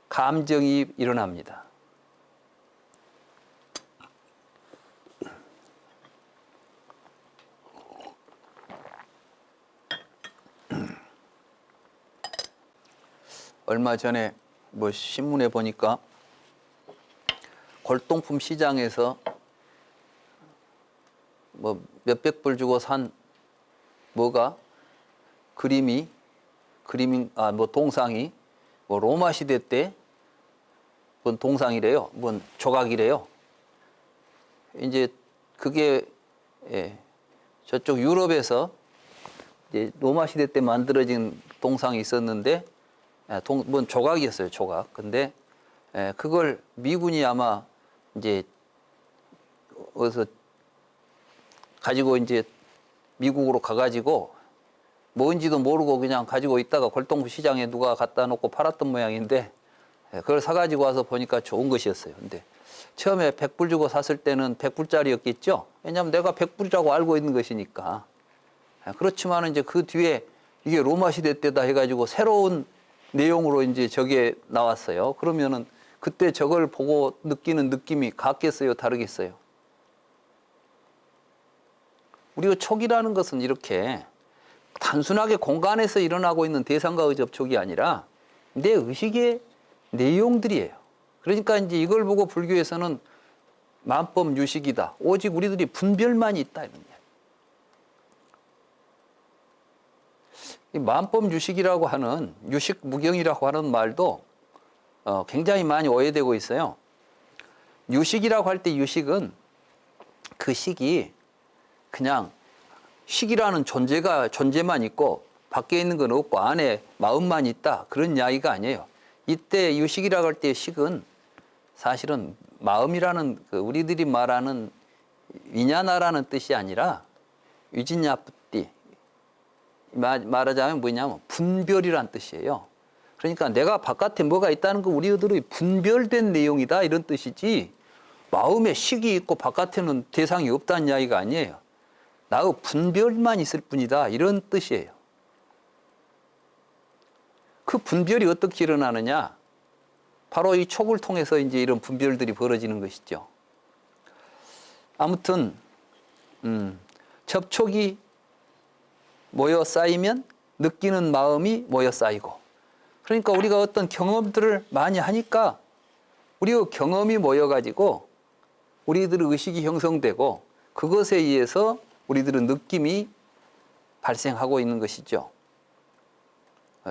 감정이 일어납니다. 얼마 전에 뭐 신문에 보니까 골동품 시장에서 뭐 몇백 불 주고 산 뭐가 동상이 뭐 로마 시대 때 뭔 동상이래요. 뭔 조각이래요. 이제 그게 저쪽 유럽에서 이제 로마 시대 때 만들어진 동상이 있었는데 뭔 조각이었어요, 조각. 근데 그걸 미군이 아마 이제 어디서 가지고 이제 미국으로 가가지고 뭔지도 모르고 그냥 가지고 있다가 골동품 시장에 누가 갖다 놓고 팔았던 모양인데 그걸 사가지고 와서 보니까 좋은 것이었어요. 근데 처음에 100불 주고 샀을 때는 100불짜리였겠죠? 왜냐하면 내가 100불이라고 알고 있는 것이니까. 그렇지만 이제 그 뒤에 이게 로마 시대 때다 해가지고 새로운 내용으로 이제 저게 나왔어요. 그러면은 그때 저걸 보고 느끼는 느낌이 같겠어요? 다르겠어요? 우리가 촉이라는 것은 이렇게 단순하게 공간에서 일어나고 있는 대상과의 접촉이 아니라 내 의식의 내용들이에요. 그러니까 이제 이걸 보고 불교에서는 만법 유식이다. 오직 우리들이 분별만이 있다. 이런 이야기. 이 만법 유식이라고 하는 유식 무경이라고 하는 말도 굉장히 많이 오해되고 있어요. 유식이라고 할 때 유식은 그 식이 그냥 식이라는 존재만 있고 밖에 있는 건 없고 안에 마음만 있다, 그런 이야기가 아니에요. 이때 유식이라고 할 때 식은 사실은 마음이라는 우리들이 말하는 위냐나라는 뜻이 아니라 위진야뿌띠, 말하자면 뭐냐면 분별이란 뜻이에요. 그러니까 내가 바깥에 뭐가 있다는 거 우리들의 분별된 내용이다, 이런 뜻이지 마음에 식이 있고 바깥에는 대상이 없다는 이야기가 아니에요. 나의 분별만 있을 뿐이다, 이런 뜻이에요. 그 분별이 어떻게 일어나느냐? 바로 이 촉을 통해서 이제 이런 분별들이 벌어지는 것이죠. 아무튼 접촉이 모여 쌓이면 느끼는 마음이 모여 쌓이고, 그러니까 우리가 어떤 경험들을 많이 하니까 우리의 경험이 모여가지고 우리들의 의식이 형성되고 그것에 의해서 우리들은 느낌이 발생하고 있는 것이죠.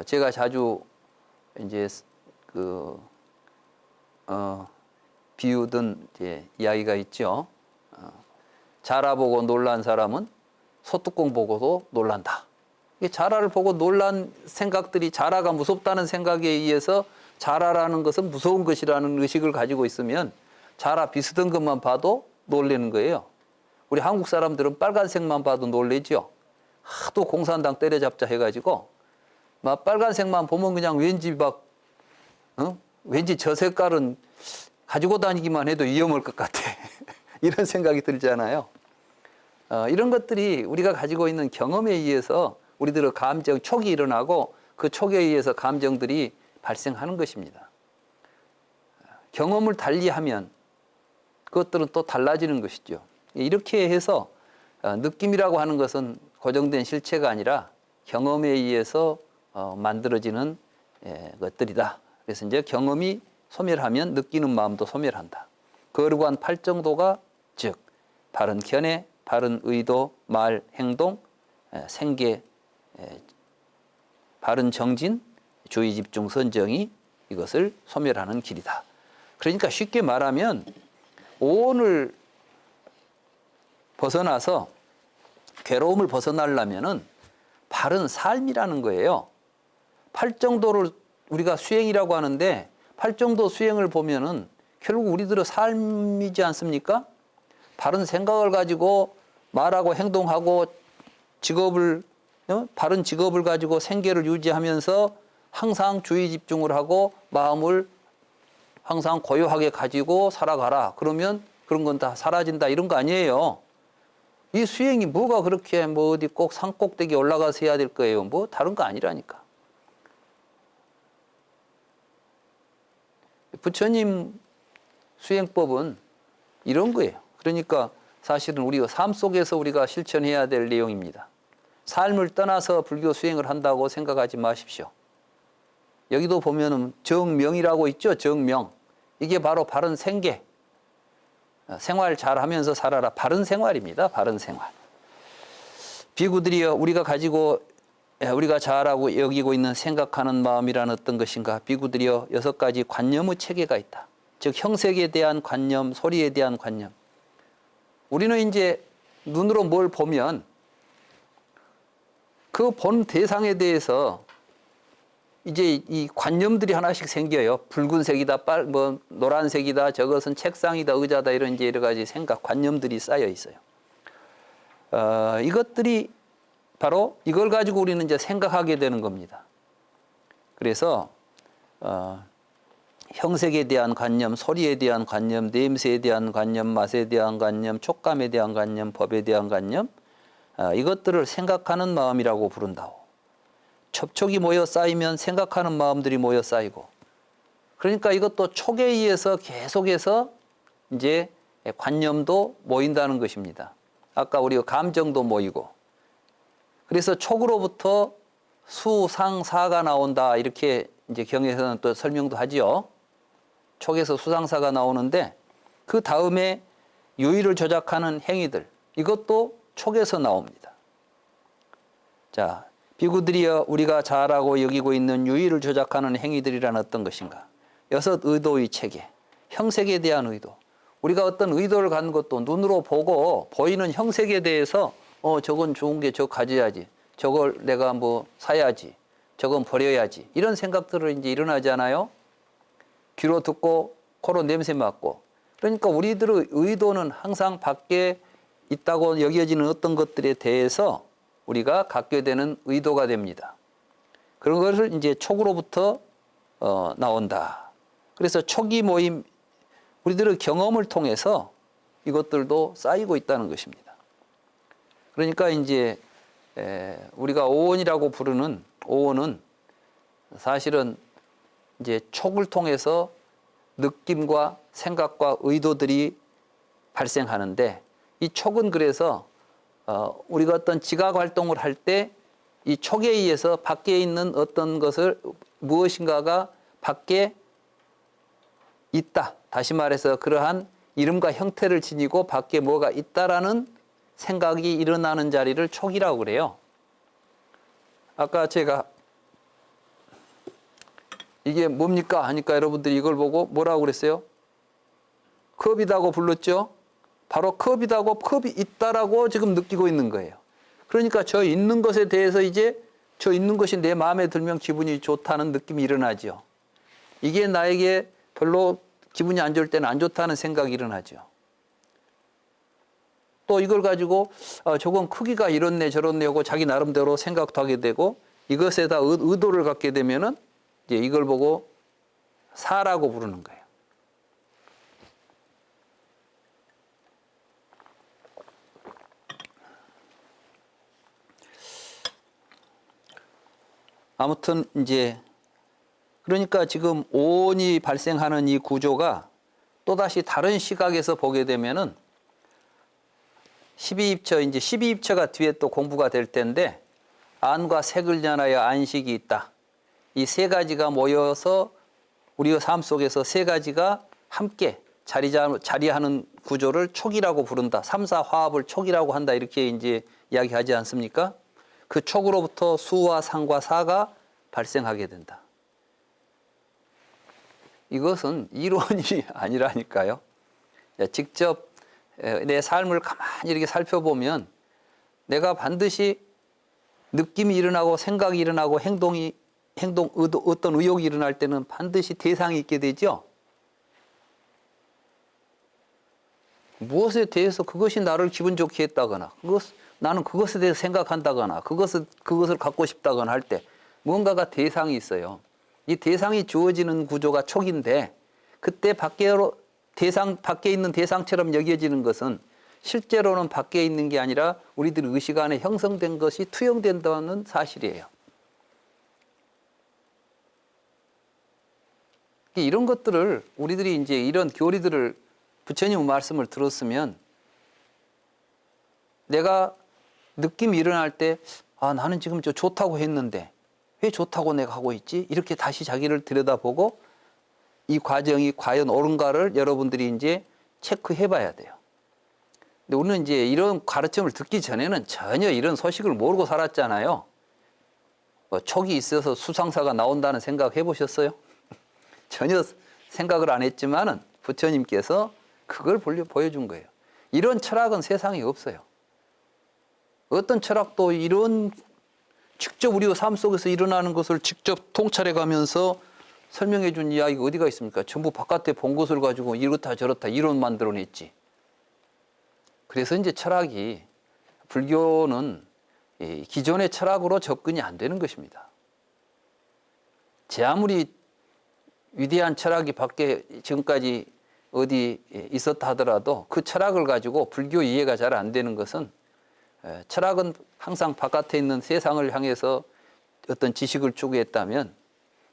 제가 자주 이제 비유던 이제 이야기가 있죠. 자라보고 놀란 사람은 소뚜껑 보고도 놀란다. 이게 자라를 보고 놀란 생각들이 자라가 무섭다는 생각에 의해서 자라라는 것은 무서운 것이라는 의식을 가지고 있으면 자라 비슷한 것만 봐도 놀라는 거예요. 우리 한국 사람들은 빨간색만 봐도 놀래죠. 하도 공산당 때려잡자 해가지고 막 빨간색만 보면 그냥 왠지 막 왠지 저 색깔은 가지고 다니기만 해도 위험할 것 같아. 이런 생각이 들잖아요. 이런 것들이 우리가 가지고 있는 경험에 의해서 우리들의 감정, 촉이 일어나고 그 촉에 의해서 감정들이 발생하는 것입니다. 경험을 달리하면 그것들은 또 달라지는 것이죠. 이렇게 해서 느낌이라고 하는 것은 고정된 실체가 아니라 경험에 의해서 만들어지는 것들이다. 그래서 이제 경험이 소멸하면 느끼는 마음도 소멸한다. 거룩한 팔정도가 즉 바른 견해, 바른 의도, 말, 행동, 생계, 바른 정진, 주의 집중 선정이 이것을 소멸하는 길이다. 그러니까 쉽게 말하면 오온을 벗어나서 괴로움을 벗어나려면은 바른 삶이라는 거예요. 팔정도를 우리가 수행이라고 하는데 팔정도 수행을 보면은 결국 우리들의 삶이지 않습니까? 바른 생각을 가지고 말하고 행동하고 직업을 바른 직업을 가지고 생계를 유지하면서 항상 주의 집중을 하고 마음을 항상 고요하게 가지고 살아가라. 그러면 그런 건 다 사라진다. 이런 거 아니에요. 이 수행이 뭐가 그렇게 뭐 어디 꼭 산꼭대기에 올라가서 해야 될 거예요. 뭐 다른 거 아니라니까. 부처님 수행법은 이런 거예요. 그러니까 사실은 우리가 삶 속에서 우리가 실천해야 될 내용입니다. 삶을 떠나서 불교 수행을 한다고 생각하지 마십시오. 여기도 보면은 정명이라고 있죠. 정명. 이게 바로 바른 생계. 생활 잘하면서 살아라. 바른 생활입니다. 바른 생활. 비구들이여 우리가 잘하고 여기고 있는 생각하는 마음이란 어떤 것인가. 비구들이여 6가지 관념의 체계가 있다. 즉 형색에 대한 관념, 소리에 대한 관념. 우리는 이제 눈으로 뭘 보면 그 본 대상에 대해서 이제 이 관념들이 하나씩 생겨요. 붉은색이다, 노란색이다, 저것은 책상이다, 의자다 이런 이제 여러 가지 생각, 관념들이 쌓여 있어요. 이것들이 바로 이걸 가지고 우리는 이제 생각하게 되는 겁니다. 그래서 형색에 대한 관념, 소리에 대한 관념, 냄새에 대한 관념, 맛에 대한 관념, 촉감에 대한 관념, 법에 대한 관념, 이것들을 생각하는 마음이라고 부른다고. 첩촉이 모여 쌓이면 생각하는 마음들이 모여 쌓이고, 그러니까 이것도 촉에 의해서 계속해서 이제 관념도 모인다는 것입니다. 아까 우리가 감정도 모이고, 그래서 촉으로부터 수, 상, 사가 나온다 이렇게 이제 경에서는 또 설명도 하지요. 촉에서 수상사가 나오는데 그 다음에 유의를 조작하는 행위들, 이것도 촉에서 나옵니다. 자, 비구들이여 우리가 잘하고 여기고 있는 유의를 조작하는 행위들이란 어떤 것인가? 6 의도의 체계, 형색에 대한 의도. 우리가 어떤 의도를 갖는 것도 눈으로 보고 보이는 형색에 대해서 저건 좋은 게 저 가져야지, 저걸 내가 뭐 사야지, 저건 버려야지, 이런 생각들을 이제 일어나잖아요. 귀로 듣고 코로 냄새 맡고. 그러니까 우리들의 의도는 항상 밖에 있다고 여겨지는 어떤 것들에 대해서 우리가 갖게 되는 의도가 됩니다. 그런 것을 이제 촉으로부터 나온다. 그래서 촉이 모임, 우리들의 경험을 통해서 이것들도 쌓이고 있다는 것입니다. 그러니까 이제 우리가 오온이라고 부르는 오온은 사실은 이제 촉을 통해서 느낌과 생각과 의도들이 발생하는데, 이 촉은 그래서 우리가 어떤 지각 활동을 할 때 이 촉에 의해서 밖에 있는 어떤 것을 무엇인가가 밖에 있다. 다시 말해서 그러한 이름과 형태를 지니고 밖에 뭐가 있다라는 생각이 일어나는 자리를 촉이라고 그래요. 아까 제가 이게 뭡니까 하니까 여러분들이 이걸 보고 뭐라고 그랬어요? 컵이다고 불렀죠? 바로 컵이다고, 컵이 있다라고 지금 느끼고 있는 거예요. 그러니까 저 있는 것에 대해서 이제 저 있는 것이 내 마음에 들면 기분이 좋다는 느낌이 일어나죠. 이게 나에게 별로 기분이 안 좋을 때는 안 좋다는 생각이 일어나죠. 또 이걸 가지고 저건 크기가 이렇네 저렇네 하고 자기 나름대로 생각도 하게 되고 이것에다 의도를 갖게 되면은 이제 이걸 보고 사라고 부르는 거예요. 아무튼 이제 그러니까 지금 오온이 발생하는 이 구조가 또다시 다른 시각에서 보게 되면은 12입처 이제 12입처가 뒤에 또 공부가 될 텐데 안과 색을 연하여 안식이 있다. 이 세 가지가 모여서 우리의 삶 속에서 세 가지가 함께 자리하는 구조를 촉이라고 부른다. 삼사 화합을 촉이라고 한다. 이렇게 이제 이야기하지 않습니까? 그 촉으로부터 수와 상과 사가 발생하게 된다. 이것은 이론이 아니라니까요. 직접 내 삶을 가만히 이렇게 살펴보면 내가 반드시 느낌이 일어나고 생각이 일어나고 어떤 의욕이 일어날 때는 반드시 대상이 있게 되죠. 무엇에 대해서 그것이 나를 기분 좋게 했다거나 나는 그것에 대해서 생각한다거나 그것을 갖고 싶다거나 할 때 무언가가 대상이 있어요. 이 대상이 주어지는 구조가 촉인데 그때 대상 밖에 있는 대상처럼 여겨지는 것은 실제로는 밖에 있는 게 아니라 우리들 의식 안에 형성된 것이 투영된다는 사실이에요. 이런 것들을 우리들이 이제 이런 교리들을 부처님 말씀을 들었으면 내가 느낌이 일어날 때 나는 지금 저 좋다고 했는데 왜 좋다고 내가 하고 있지? 이렇게 다시 자기를 들여다보고 이 과정이 과연 옳은가를 여러분들이 이제 체크해 봐야 돼요. 근데 우리는 이제 이런 가르침을 듣기 전에는 전혀 이런 소식을 모르고 살았잖아요. 촉이 있어서 수상사가 나온다는 생각 해보셨어요? 전혀 생각을 안 했지만은 부처님께서 그걸 보여준 거예요. 이런 철학은 세상에 없어요. 어떤 철학도 이런 직접 우리 삶 속에서 일어나는 것을 직접 통찰해 가면서 설명해 준 이야기가 어디가 있습니까? 전부 바깥에 본 것을 가지고 이렇다 저렇다 이론 만들어냈지. 그래서 이제 철학이 불교는 기존의 철학으로 접근이 안 되는 것입니다. 제 아무리 위대한 철학이 밖에 지금까지 어디 있었다 하더라도 그 철학을 가지고 불교 이해가 잘 안 되는 것은 철학은 항상 바깥에 있는 세상을 향해서 어떤 지식을 추구했다면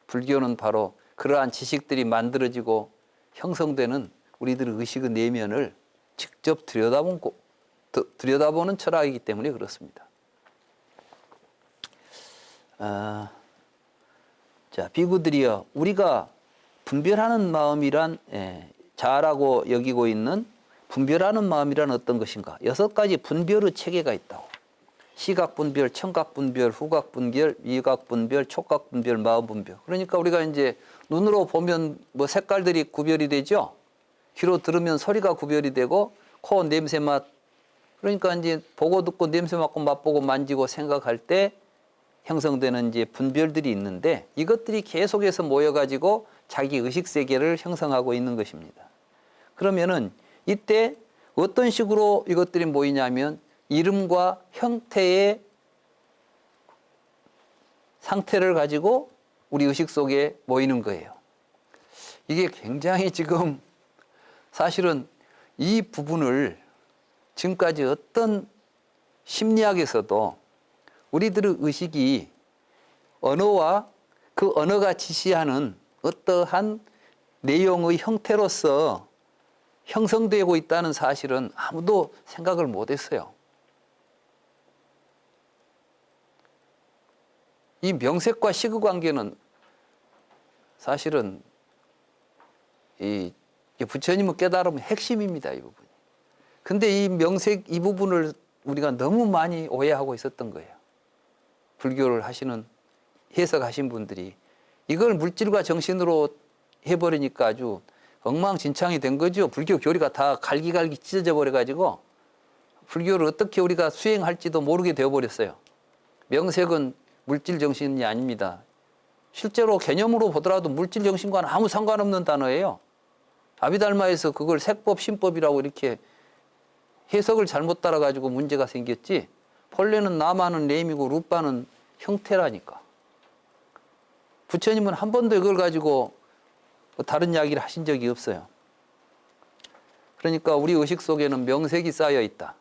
불교는 바로 그러한 지식들이 만들어지고 형성되는 우리들의 의식의 내면을 직접 들여다보는 철학이기 때문에 그렇습니다. 자, 비구들이여, 우리가 분별하는 마음이란 자아라고 여기고 있는 분별하는 마음이란 어떤 것인가? 6가지 분별의 체계가 있다고. 시각 분별, 청각 분별, 후각 분별, 미각 분별, 촉각 분별, 마음 분별. 그러니까 우리가 이제 눈으로 보면 뭐 색깔들이 구별이 되죠. 귀로 들으면 소리가 구별이 되고 코 냄새 맛. 그러니까 이제 보고 듣고 냄새 맡고 맛보고 만지고 생각할 때 형성되는 이제 분별들이 있는데 이것들이 계속해서 모여가지고 자기 의식 세계를 형성하고 있는 것입니다. 그러면은 이때 어떤 식으로 이것들이 모이냐면 이름과 형태의 상태를 가지고 우리 의식 속에 모이는 거예요. 이게 굉장히 지금 사실은 이 부분을 지금까지 어떤 심리학에서도 우리들의 의식이 언어와 그 언어가 지시하는 어떠한 내용의 형태로서 형성되고 있다는 사실은 아무도 생각을 못했어요. 이 명색과 시그 관계는 사실은 이 부처님의 깨달음의 핵심입니다. 이 부분이. 근데 이 명색 이 부분을 우리가 너무 많이 오해하고 있었던 거예요. 불교를 하시는 해석하신 분들이 이걸 물질과 정신으로 해버리니까 아주 엉망진창이 된 거죠. 불교 교리가 다 갈기갈기 찢어져 버려가지고 불교를 어떻게 우리가 수행할지도 모르게 되어버렸어요. 명색은 물질 정신이 아닙니다. 실제로 개념으로 보더라도 물질 정신과는 아무 상관없는 단어예요. 아비달마에서 그걸 색법, 신법이라고 이렇게 해석을 잘못 따라가지고 문제가 생겼지, 본래는 나마는 램이고 루빠는 형태라니까. 부처님은 한 번도 이걸 가지고 다른 이야기를 하신 적이 없어요. 그러니까 우리 의식 속에는 명색이 쌓여 있다.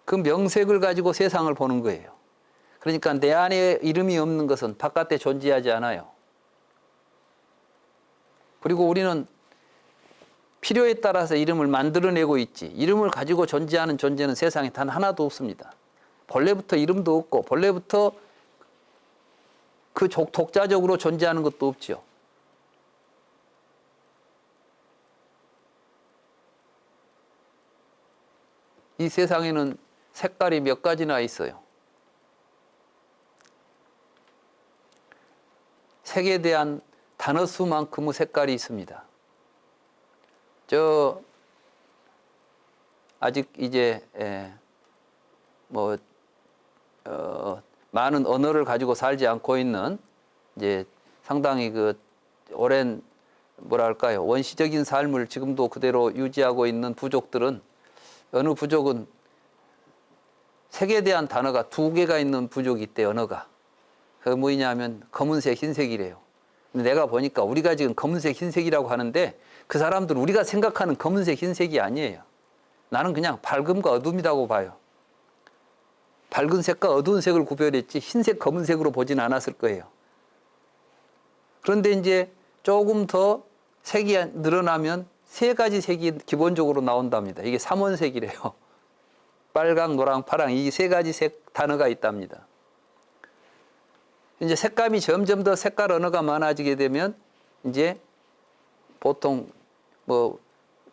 그 명색을 가지고 세상을 보는 거예요. 그러니까 내 안에 이름이 없는 것은 바깥에 존재하지 않아요. 그리고 우리는 필요에 따라서 이름을 만들어내고 있지, 이름을 가지고 존재하는 존재는 세상에 단 하나도 없습니다. 본래부터 이름도 없고 본래부터 그 독자적으로 존재하는 것도 없죠. 이 세상에는 색깔이 몇 가지나 있어요. 색에 대한 단어 수만큼의 색깔이 있습니다. 아직 이제 많은 언어를 가지고 살지 않고 있는, 이제 상당히 그 오랜 뭐랄까요, 원시적인 삶을 지금도 그대로 유지하고 있는 부족들은, 어느 부족은 색에 대한 단어가 2개가 있는 부족이 있대, 언어가. 그게 뭐냐면 검은색, 흰색이래요. 근데 내가 보니까 우리가 지금 검은색, 흰색이라고 하는데 그 사람들은 우리가 생각하는 검은색, 흰색이 아니에요. 나는 그냥 밝음과 어둠이라고 봐요. 밝은 색과 어두운 색을 구별했지 흰색, 검은색으로 보진 않았을 거예요. 그런데 이제 조금 더 색이 늘어나면 3가지 색이 기본적으로 나온답니다. 이게 삼원색이래요. 빨강, 노랑, 파랑, 이 3가지 색 단어가 있답니다. 이제 색감이 점점 더 색깔 언어가 많아지게 되면 이제 보통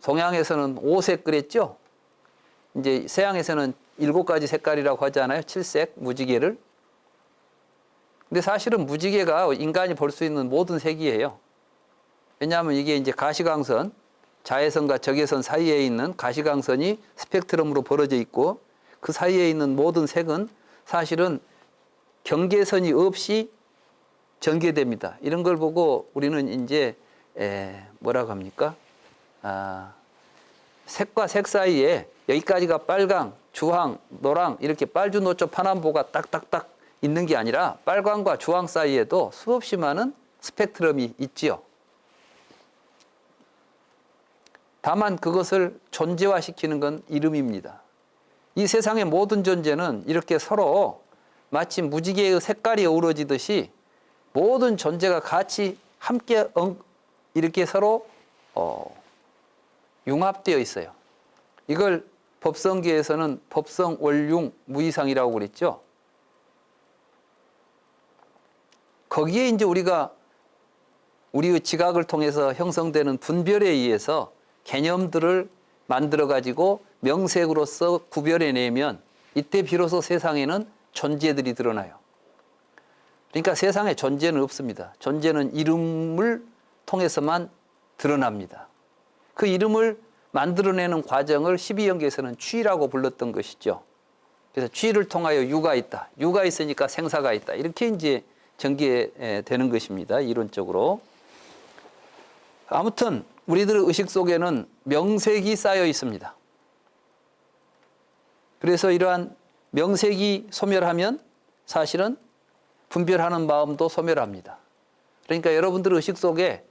동양에서는 5색 그랬죠. 이제 서양에서는 7가지 색깔이라고 하잖아요. 7색, 무지개를. 근데 사실은 무지개가 인간이 볼 수 있는 모든 색이에요. 왜냐하면 이게 이제 가시광선, 자외선과 적외선 사이에 있는 가시광선이 스펙트럼으로 벌어져 있고, 그 사이에 있는 모든 색은 사실은 경계선이 없이 전개됩니다. 이런 걸 보고 우리는 이제 뭐라고 합니까? 색과 색 사이에 여기까지가 빨강, 주황, 노랑, 이렇게 빨주노초 파남보가 딱딱딱 있는 게 아니라 빨강과 주황 사이에도 수없이 많은 스펙트럼이 있지요. 다만 그것을 존재화시키는 건 이름입니다. 이 세상의 모든 존재는 이렇게 서로 마치 무지개의 색깔이 어우러지듯이 모든 존재가 같이 함께 이렇게 서로 융합되어 있어요. 이걸 법성계에서는 법성월융 무이상이라고 그랬죠. 거기에 이제 우리가 우리의 지각을 통해서 형성되는 분별에 의해서 개념들을 만들어 가지고 명색으로서 구별해내면 이때 비로소 세상에는 존재들이 드러나요. 그러니까 세상에 존재는 없습니다. 존재는 이름을 통해서만 드러납니다. 그 이름을 만들어내는 과정을 12연계에서는 취라고 불렀던 것이죠. 그래서 취를 통하여 유가 있다. 유가 있으니까 생사가 있다. 이렇게 이제 전개되는 것입니다. 이론적으로. 아무튼 우리들의 의식 속에는 명색이 쌓여 있습니다. 그래서 이러한 명색이 소멸하면 사실은 분별하는 마음도 소멸합니다. 그러니까 여러분들의 의식 속에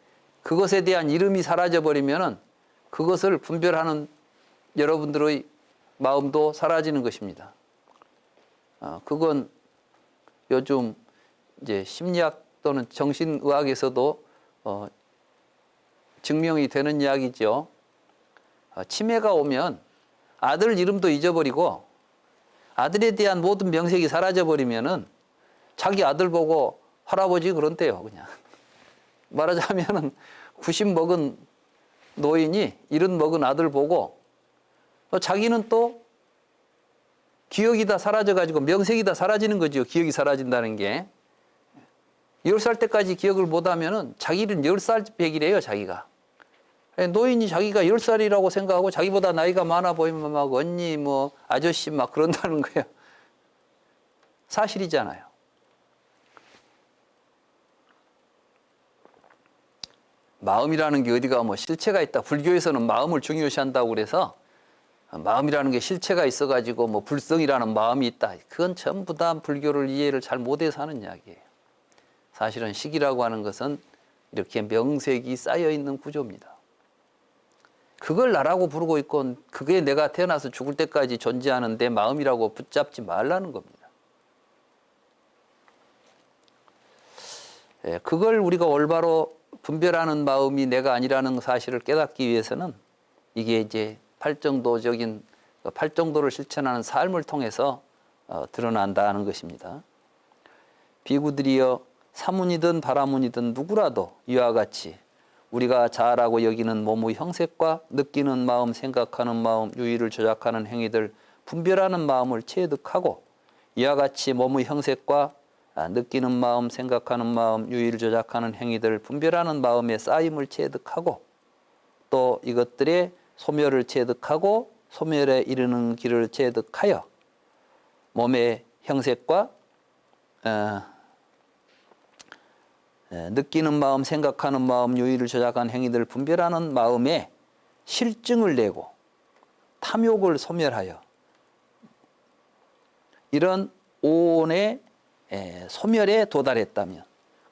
그것에 대한 이름이 사라져버리면 그것을 분별하는 여러분들의 마음도 사라지는 것입니다. 그건 요즘 이제 심리학 또는 정신의학에서도 증명이 되는 이야기죠. 치매가 오면 아들 이름도 잊어버리고 아들에 대한 모든 명색이 사라져버리면은 자기 아들 보고 할아버지 그런대요, 그냥. 말하자면은 90 먹은 노인이 70 먹은 아들 보고 자기는 또 기억이 다 사라져가지고 명색이 다 사라지는 거죠. 기억이 사라진다는 게. 10살 때까지 기억을 못하면은 자기는 10살 백이래요, 자기가. 노인이 자기가 10살이라고 생각하고 자기보다 나이가 많아 보이면 막 언니 뭐 아저씨 막 그런다는 거예요. 사실이잖아요. 마음이라는 게 어디가 뭐 실체가 있다. 불교에서는 마음을 중요시한다고 그래서 마음이라는 게 실체가 있어가지고 뭐 불성이라는 마음이 있다. 그건 전부 다 불교를 이해를 잘 못해서 하는 이야기예요. 사실은 식이라고 하는 것은 이렇게 명색이 쌓여 있는 구조입니다. 그걸 나라고 부르고 있고 그게 내가 태어나서 죽을 때까지 존재하는 내 마음이라고 붙잡지 말라는 겁니다. 그걸 우리가 올바로 분별하는 마음이 내가 아니라는 사실을 깨닫기 위해서는 이게 이제 팔정도적인 팔정도를 실천하는 삶을 통해서 드러난다는 것입니다. 비구들이여 사문이든 바라문이든 누구라도 이와 같이 우리가 자아라고 여기는 몸의 형색과 느끼는 마음, 생각하는 마음, 유의를 조작하는 행위들, 분별하는 마음을 체득하고 이와 같이 몸의 형색과 느끼는 마음, 생각하는 마음, 유의를 조작하는 행위들, 분별하는 마음의 쌓임을 체득하고 또 이것들의 소멸을 체득하고 소멸에 이르는 길을 체득하여 몸의 형색과 느끼는 마음, 생각하는 마음, 유의를 조작하는 행위들을 분별하는 마음에 실증을 내고 탐욕을 소멸하여 이런 오온의 소멸에 도달했다면,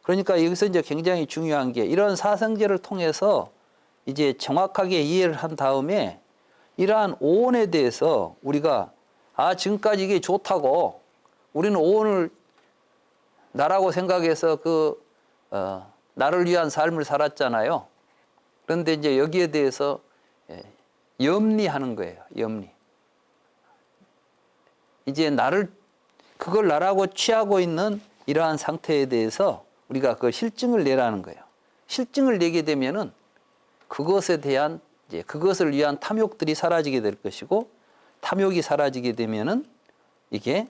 그러니까 여기서 이제 굉장히 중요한 게 이런 사성제를 통해서 이제 정확하게 이해를 한 다음에 이러한 오온에 대해서 우리가 지금까지 이게 좋다고 우리는 오온을 나라고 생각해서 나를 위한 삶을 살았잖아요. 그런데 이제 여기에 대해서 염리하는 거예요. 염리. 이제 그걸 나라고 취하고 있는 이러한 상태에 대해서 우리가 그 실증을 내라는 거예요. 실증을 내게 되면은 그것에 대한 이제 그것을 위한 탐욕들이 사라지게 될 것이고, 탐욕이 사라지게 되면은 이게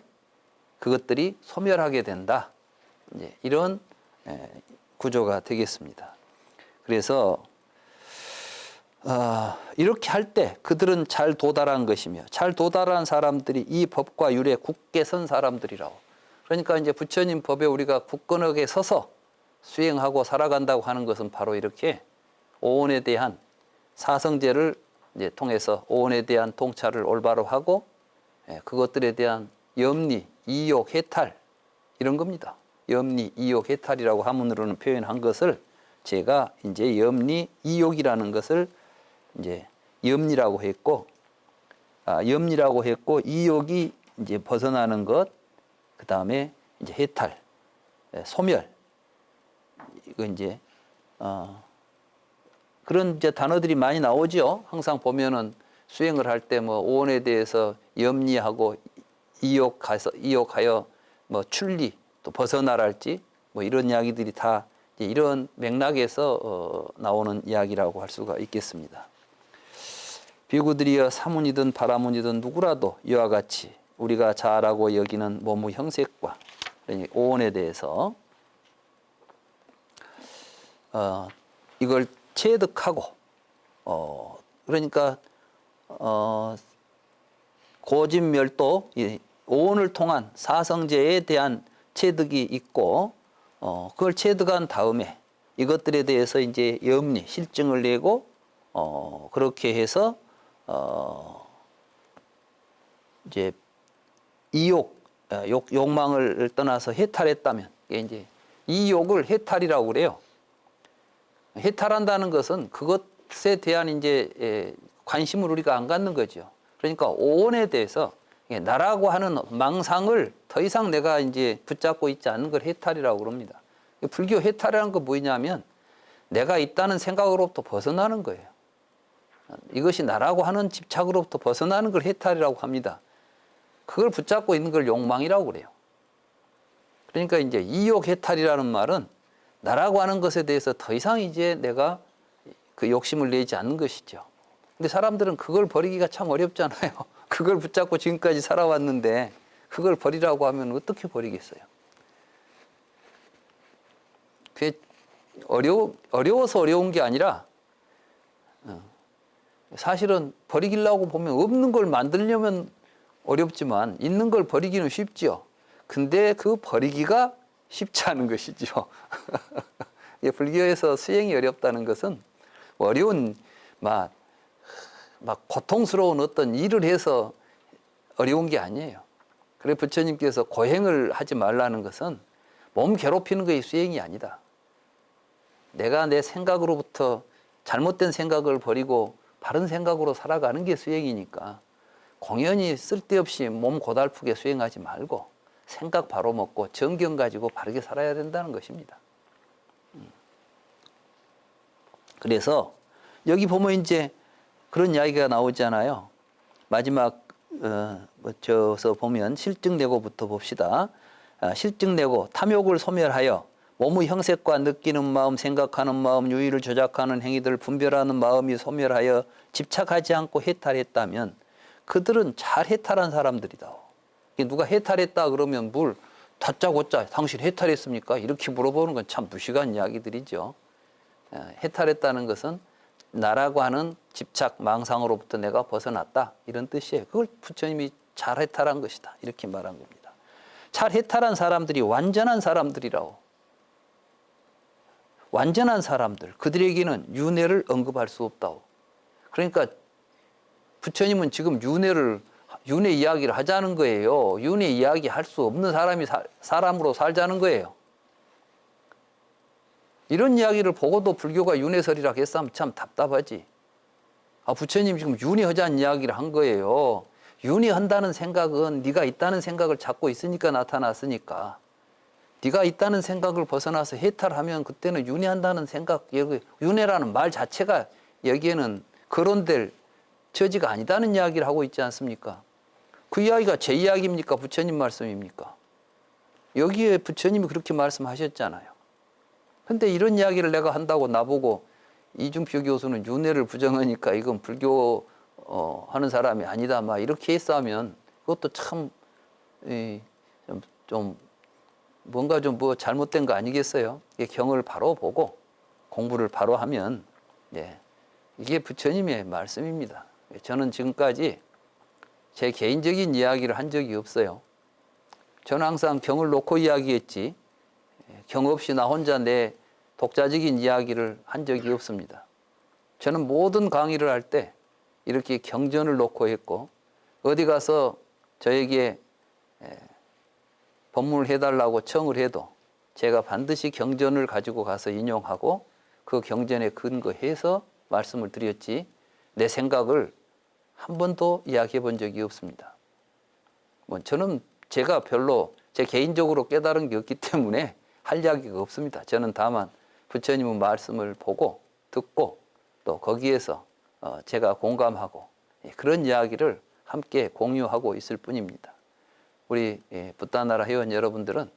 그것들이 소멸하게 된다. 이제 이런 구조가 되겠습니다. 그래서 이렇게 할 때 그들은 잘 도달한 것이며 잘 도달한 사람들이 이 법과 율에 굳게 선 사람들이라고. 그러니까 이제 부처님 법에 우리가 굳건하게 서서 수행하고 살아간다고 하는 것은 바로 이렇게 오온에 대한 사성제를 이제 통해서 오온에 대한 통찰을 올바로 하고 그것들에 대한 염리, 이욕, 해탈 이런 겁니다. 염리, 이욕, 해탈이라고 한문으로는 표현한 것을 제가 이제 염리, 이욕이라는 것을 이제 염리라고 했고, 염리라고 했고 이욕이 이제 벗어나는 것, 그 다음에 이제 해탈, 소멸, 이거 이제 그런 이제 단어들이 많이 나오죠. 항상 보면은 수행을 할 때 뭐 오온에 대해서 염리하고 이욕하여 뭐 출리 또 벗어나랄지 뭐 이런 이야기들이 다 이런 맥락에서 나오는 이야기라고 할 수가 있겠습니다. 비구들이여 사문이든 바라문이든 누구라도 이와 같이 우리가 자아라고 여기는 몸의 형색과 오온에 대해서 이걸 체득하고 그러니까 고진멸도 오온을 통한 사성제에 대한 체득이 있고 그걸 체득한 다음에 이것들에 대해서 이제 염리, 실증을 내고 그렇게 해서 이제 욕망을 떠나서 해탈했다면 이제 이 욕을 해탈이라고 그래요. 해탈한다는 것은 그것에 대한 이제 관심을 우리가 안 갖는 거죠. 그러니까 오온에 대해서 나라고 하는 망상을 더 이상 내가 이제 붙잡고 있지 않는 걸 해탈이라고 그럽니다. 불교 해탈이라는 건 뭐냐면 내가 있다는 생각으로부터 벗어나는 거예요. 이것이 나라고 하는 집착으로부터 벗어나는 걸 해탈이라고 합니다. 그걸 붙잡고 있는 걸 욕망이라고 그래요. 그러니까 이제 이욕 해탈이라는 말은 나라고 하는 것에 대해서 더 이상 이제 내가 그 욕심을 내지 않는 것이죠. 근데 사람들은 그걸 버리기가 참 어렵잖아요. 그걸 붙잡고 지금까지 살아왔는데 그걸 버리라고 하면 어떻게 버리겠어요? 그게 어려워서 어려운 게 아니라 사실은 버리기려고 보면 없는 걸 만들려면 어렵지만 있는 걸 버리기는 쉽죠. 근데 그 버리기가 쉽지 않은 것이죠. 불교에서 수행이 어렵다는 것은 어려운 막 고통스러운 어떤 일을 해서 어려운 게 아니에요. 그래 부처님께서 고행을 하지 말라는 것은 몸 괴롭히는 것이 수행이 아니다. 내가 내 생각으로부터 잘못된 생각을 버리고 바른 생각으로 살아가는 게 수행이니까 공연히 쓸데없이 몸 고달프게 수행하지 말고 생각 바로 먹고 정경 가지고 바르게 살아야 된다는 것입니다. 그래서 여기 보면 이제 그런 이야기가 나오잖아요. 마지막 저서 보면 실증내고부터 봅시다. 실증내고 탐욕을 소멸하여 몸의 형색과 느끼는 마음, 생각하는 마음, 유의를 조작하는 행위들을 분별하는 마음이 소멸하여 집착하지 않고 해탈했다면 그들은 잘 해탈한 사람들이다. 누가 해탈했다 그러면 뭘 다짜고짜 당신 해탈했습니까? 이렇게 물어보는 건 참 무식한 이야기들이죠. 해탈했다는 것은 나라고 하는 집착, 망상으로부터 내가 벗어났다 이런 뜻이에요. 그걸 부처님이 잘 해탈한 것이다 이렇게 말한 겁니다. 잘 해탈한 사람들이 완전한 사람들이라고. 완전한 사람들, 그들에게는 윤회를 언급할 수 없다고. 그러니까 부처님은 지금 윤회 이야기를 하자는 거예요. 윤회 이야기 할 수 없는 사람이 사람으로 살자는 거예요. 이런 이야기를 보고도 불교가 윤회설이라고 했으면 참 답답하지. 부처님 지금 윤회하자는 이야기를 한 거예요. 윤회한다는 생각은 네가 있다는 생각을 찾고 있으니까 나타났으니까. 네가 있다는 생각을 벗어나서 해탈하면 그때는 윤회한다는 생각, 윤회라는 말 자체가 여기에는 거론될 처지가 아니다는 이야기를 하고 있지 않습니까? 그 이야기가 제 이야기입니까? 부처님 말씀입니까? 여기에 부처님이 그렇게 말씀하셨잖아요. 근데 이런 이야기를 내가 한다고 나보고 이중표 교수는 윤회를 부정하니까 이건 불교 하는 사람이 아니다 막 이렇게 했으면 그것도 참 좀 뭔가 좀 뭐 잘못된 거 아니겠어요? 경을 바로 보고 공부를 바로 하면 이게 부처님의 말씀입니다. 저는 지금까지 제 개인적인 이야기를 한 적이 없어요. 저는 항상 경을 놓고 이야기했지 경 없이 나 혼자 내 독자적인 이야기를 한 적이 없습니다. 저는 모든 강의를 할 때 이렇게 경전을 놓고 했고 어디 가서 저에게 법문을 해달라고 청을 해도 제가 반드시 경전을 가지고 가서 인용하고 그 경전에 근거해서 말씀을 드렸지 내 생각을 한 번도 이야기해 본 적이 없습니다. 저는 제가 별로 제 개인적으로 깨달은 게 없기 때문에 할 이야기가 없습니다. 저는 다만 부처님의 말씀을 보고 듣고 또 거기에서 제가 공감하고 그런 이야기를 함께 공유하고 있을 뿐입니다. 우리 붓다나라 회원 여러분들은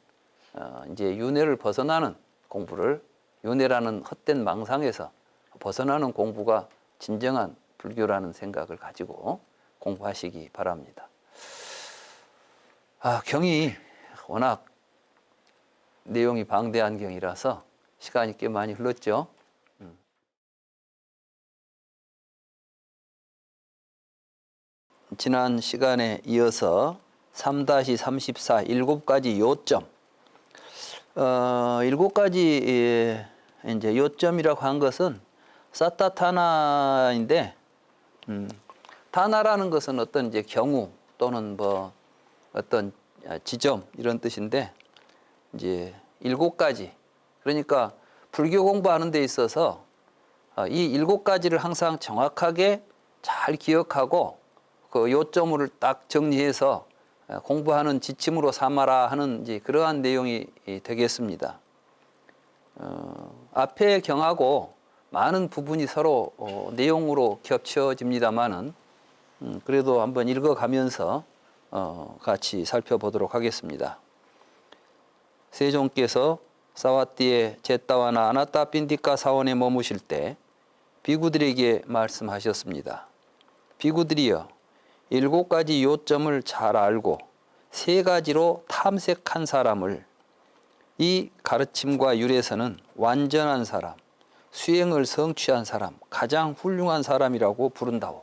이제 윤회를 벗어나는 공부를 윤회라는 헛된 망상에서 벗어나는 공부가 진정한 불교라는 생각을 가지고 공부하시기 바랍니다. 경이 워낙 내용이 방대한 경이라서 시간이 꽤 많이 흘렀죠. 지난 시간에 이어서 3-34 7가지 요점 7가지 이제 요점이라고 한 것은 사타타나인데 타나라는 것은 어떤 이제 경우 또는 뭐 어떤 지점 이런 뜻인데 이제 7가지 그러니까 불교 공부하는 데 있어서 이 7가지를 항상 정확하게 잘 기억하고 그 요점을 딱 정리해서 공부하는 지침으로 삼아라 하는 이제 그러한 내용이 되겠습니다. 앞에 경하고 많은 부분이 서로 내용으로 겹쳐집니다만은 그래도 한번 읽어가면서 같이 살펴보도록 하겠습니다. 세종께서 사와띠에 제따와나 아나따 빈디카 사원에 머무실 때 비구들에게 말씀하셨습니다. 비구들이여 7가지 요점을 잘 알고 3가지로 탐색한 사람을 이 가르침과 율에서는 완전한 사람, 수행을 성취한 사람, 가장 훌륭한 사람이라고 부른다오.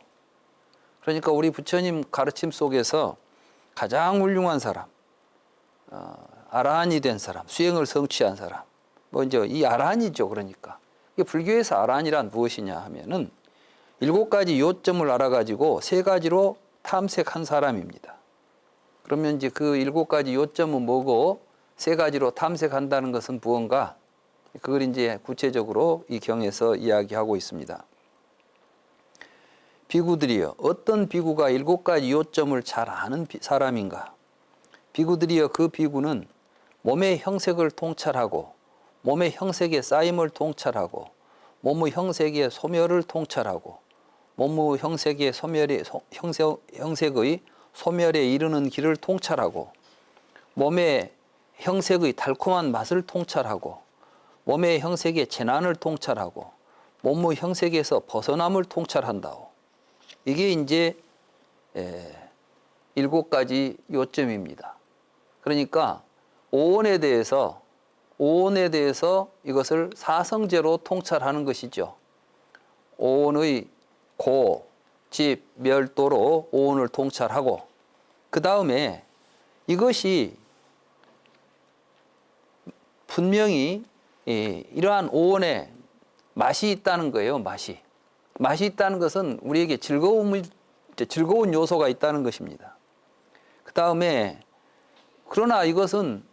그러니까 우리 부처님 가르침 속에서 가장 훌륭한 사람, 아라한이 된 사람, 수행을 성취한 사람, 먼저 이 아라한이죠. 그러니까 이게 불교에서 아라한이란 무엇이냐 하면은 7가지 요점을 알아가지고 3가지로 탐색한 사람입니다. 그러면 이제 그 7가지 요점은 뭐고 3가지로 탐색한다는 것은 무언가? 그걸 이제 구체적으로 이 경에서 이야기하고 있습니다. 비구들이여, 어떤 비구가 7가지 요점을 잘 아는 사람인가? 비구들이여, 그 비구는 몸의 형색을 통찰하고 몸의 형색의 쌓임을 통찰하고 몸의 형색의 소멸을 통찰하고 몸의 형색의 형색의 소멸에 이르는 길을 통찰하고 몸의 형색의 달콤한 맛을 통찰하고 몸의 형색의 재난을 통찰하고 몸의 형색에서 벗어남을 통찰한다오. 이게 이제 7가지 요점입니다. 그러니까 오온에 대해서 이것을 사성제로 통찰하는 것이죠. 오온의 고, 집, 멸도로 오온을 통찰하고 그 다음에 이것이 분명히 이러한 오온에 맛이 있다는 거예요. 맛이 있다는 것은 우리에게 즐거운 요소가 있다는 것입니다. 그 다음에 그러나 이것은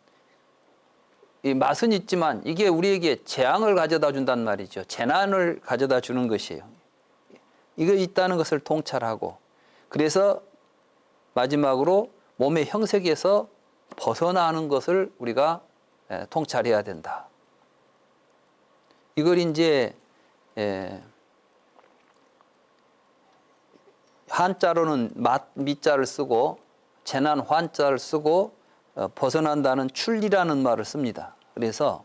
이 맛은 있지만 이게 우리에게 재앙을 가져다 준단 말이죠. 재난을 가져다 주는 것이에요. 이거 있다는 것을 통찰하고 그래서 마지막으로 몸의 형색에서 벗어나는 것을 우리가 통찰해야 된다. 이걸 이제 한자로는 미자를 쓰고 재난 환자를 쓰고 벗어난다는 출리라는 말을 씁니다. 그래서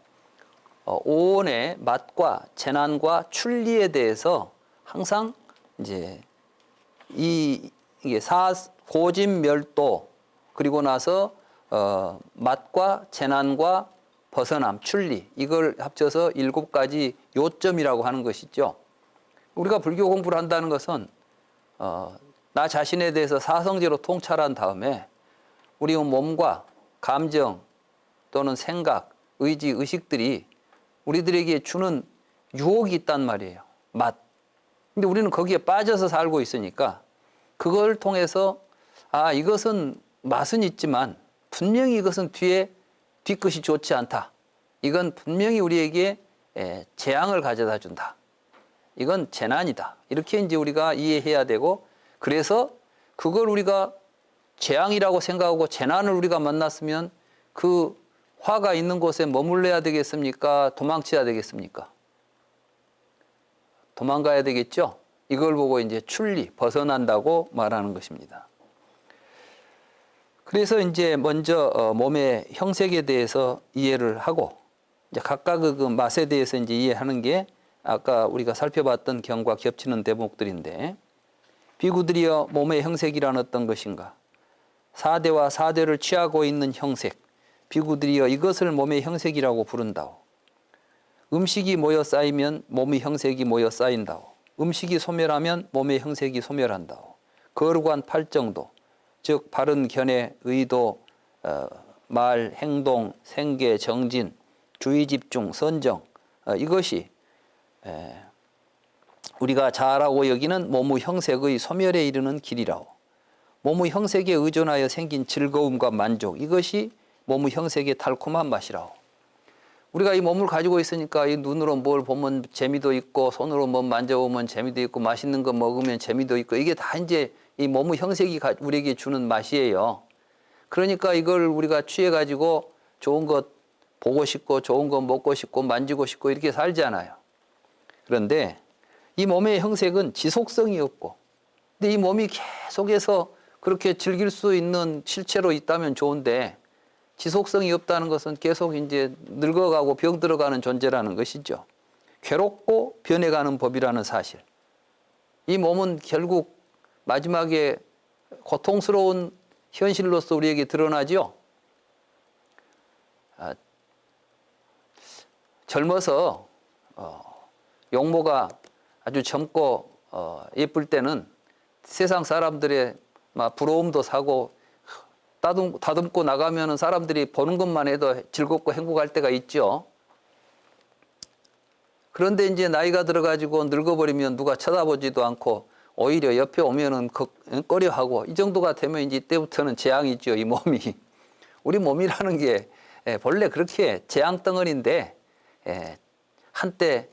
오온의 맛과 재난과 출리에 대해서 항상 이제 이게 고진멸도 그리고 나서 맛과 재난과 벗어남, 출리 이걸 합쳐서 7가지 요점이라고 하는 것이죠. 우리가 불교 공부를 한다는 것은 나 자신에 대해서 사성제로 통찰한 다음에 우리 몸과 감정 또는 생각, 의지, 의식들이 우리들에게 주는 유혹이 있단 말이에요. 맛. 근데 우리는 거기에 빠져서 살고 있으니까 그걸 통해서 이것은 맛은 있지만 분명히 이것은 뒤끝이 좋지 않다. 이건 분명히 우리에게 재앙을 가져다 준다. 이건 재난이다. 이렇게 이제 우리가 이해해야 되고 그래서 그걸 우리가 재앙이라고 생각하고 재난을 우리가 만났으면 그 화가 있는 곳에 머물러야 되겠습니까? 도망쳐야 되겠습니까? 도망가야 되겠죠? 이걸 보고 이제 출리, 벗어난다고 말하는 것입니다. 그래서 이제 먼저 몸의 형색에 대해서 이해를 하고 이제 각각의 그 맛에 대해서 이제 이해하는 게 아까 우리가 살펴봤던 경과 겹치는 대목들인데 비구들이여 몸의 형색이란 어떤 것인가? 4대와 4대를 취하고 있는 형색, 비구들이여 이것을 몸의 형색이라고 부른다오. 음식이 모여 쌓이면 몸의 형색이 모여 쌓인다오. 음식이 소멸하면 몸의 형색이 소멸한다오. 거룩한 팔정도, 즉 바른 견해, 의도, 말, 행동, 생계, 정진, 주의 집중, 선정 이것이 우리가 잘하고 여기는 몸의 형색의 소멸에 이르는 길이라오. 몸의 형색에 의존하여 생긴 즐거움과 만족 이것이 몸의 형색의 달콤한 맛이라오. 우리가 이 몸을 가지고 있으니까 이 눈으로 뭘 보면 재미도 있고 손으로 뭐 만져보면 재미도 있고 맛있는 거 먹으면 재미도 있고 이게 다 이제 이 몸의 형색이 우리에게 주는 맛이에요. 그러니까 이걸 우리가 취해가지고 좋은 것 보고 싶고 좋은 것 먹고 싶고 만지고 싶고 이렇게 살잖아요. 그런데 이 몸의 형색은 지속성이 없고 근데 이 몸이 계속해서 그렇게 즐길 수 있는 실체로 있다면 좋은데 지속성이 없다는 것은 계속 이제 늙어가고 병들어가는 존재라는 것이죠. 괴롭고 변해가는 법이라는 사실. 이 몸은 결국 마지막에 고통스러운 현실로서 우리에게 드러나죠. 젊어서 용모가 아주 젊고 예쁠 때는 세상 사람들의 막 부러움도 사고 다듬고 나가면은 사람들이 보는 것만 해도 즐겁고 행복할 때가 있죠. 그런데 이제 나이가 들어가지고 늙어버리면 누가 쳐다보지도 않고 오히려 옆에 오면은 꺼려하고 이 정도가 되면 이제 이때부터는 재앙이죠, 이 몸이. 우리 몸이라는 게 본래 그렇게 재앙 덩어리인데 한때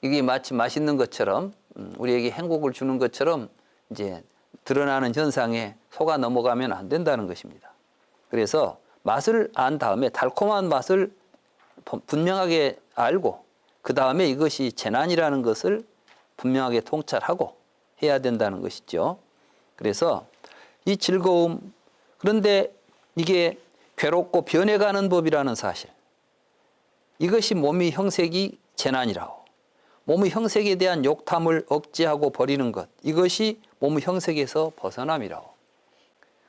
이게 마치 맛있는 것처럼 우리에게 행복을 주는 것처럼 이제 드러나는 현상에 속아 넘어가면 안 된다는 것입니다. 그래서 맛을 안 다음에 달콤한 맛을 분명하게 알고 그 다음에 이것이 재난이라는 것을 분명하게 통찰하고 해야 된다는 것이죠. 그래서 이 즐거움, 그런데 이게 괴롭고 변해가는 법이라는 사실, 이것이 몸의 형색이 재난이라고. 몸의 형색에 대한 욕탐을 억제하고 버리는 것, 이것이 몸의 형색에서 벗어남이라고.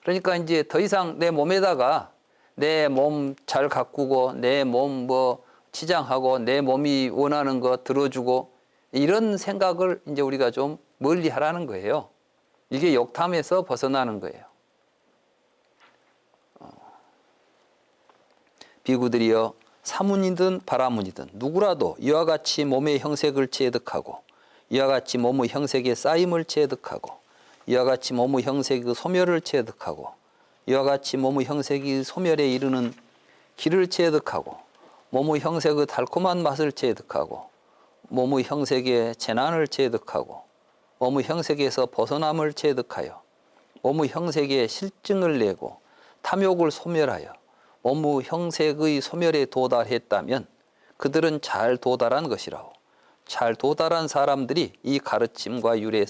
그러니까 이제 더 이상 내 몸에다가 내 몸 잘 가꾸고 내 몸 치장하고 내 몸이 원하는 거 들어주고 이런 생각을 이제 우리가 좀 멀리 하라는 거예요. 이게 욕탐에서 벗어나는 거예요. 비구들이여 사문이든 바라문이든 누구라도 이와 같이 몸의 형색을 체득하고 이와 같이 몸의 형색의 쌓임을 체득하고 이와 같이 몸의 형색의 소멸을 체득하고 이와 같이 몸의 형색이 소멸에 이르는 길을 체득하고 몸의 형색의 달콤한 맛을 체득하고 몸의 형색의 재난을 체득하고 몸의 형색에서 벗어남을 체득하여 몸의 형색의 실증을 내고 탐욕을 소멸하여 몸의 형색의 소멸에 도달했다면 그들은 잘 도달한 것이라고. 잘 도달한 사람들이 이 가르침과 유래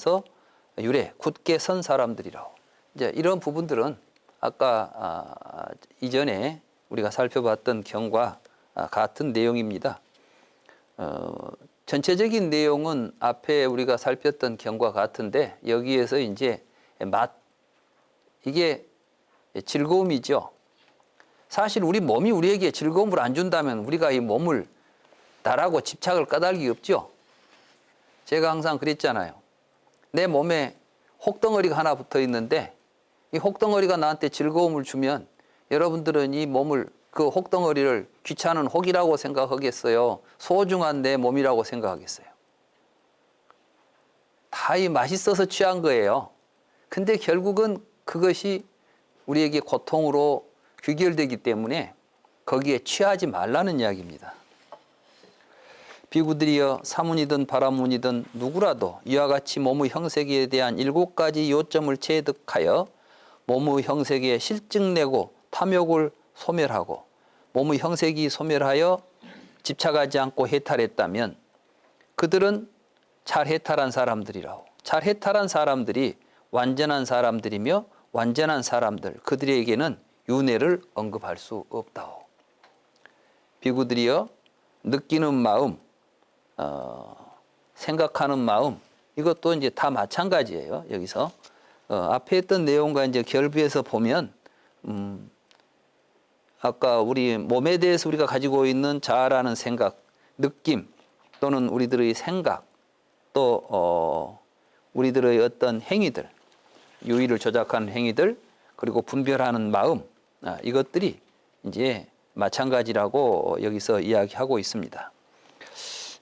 굳게 선 사람들이라고. 이제 이런 부분들은 아까 이전에 우리가 살펴봤던 경과 같은 내용입니다. 전체적인 내용은 앞에 우리가 살폈던 경과 같은데 여기에서 이제 이게 즐거움이죠. 사실 우리 몸이 우리에게 즐거움을 안 준다면 우리가 이 몸을 나라고 집착을 까닭이 없죠. 제가 항상 그랬잖아요. 내 몸에 혹덩어리가 하나 붙어 있는데 이 혹덩어리가 나한테 즐거움을 주면 여러분들은 이 몸을 그 혹덩어리를 귀찮은 혹이라고 생각하겠어요? 소중한 내 몸이라고 생각하겠어요? 다 이 맛있어서 취한 거예요. 근데 결국은 그것이 우리에게 고통으로 귀결되기 때문에 거기에 취하지 말라는 이야기입니다. 비구들이여 사문이든 바라문이든 누구라도 이와 같이 몸의 형색에 대한 7가지 요점을 체득하여 몸의 형색에 실증내고 탐욕을 소멸하고 몸의 형색이 소멸하여 집착하지 않고 해탈했다면 그들은 잘 해탈한 사람들이라고. 잘 해탈한 사람들이 완전한 사람들이며 완전한 사람들, 그들에게는 윤회를 언급할 수 없다오. 비구들이여 느끼는 마음, 생각하는 마음, 이것도 이제 다 마찬가지예요. 여기서 앞에 했던 내용과 이제 결부해서 보면 아까 우리 몸에 대해서 우리가 가지고 있는 자아라는 생각, 느낌 또는 우리들의 생각 또 우리들의 어떤 행위들, 유의를 조작하는 행위들 그리고 분별하는 마음, 이것들이 이제 마찬가지라고 여기서 이야기하고 있습니다.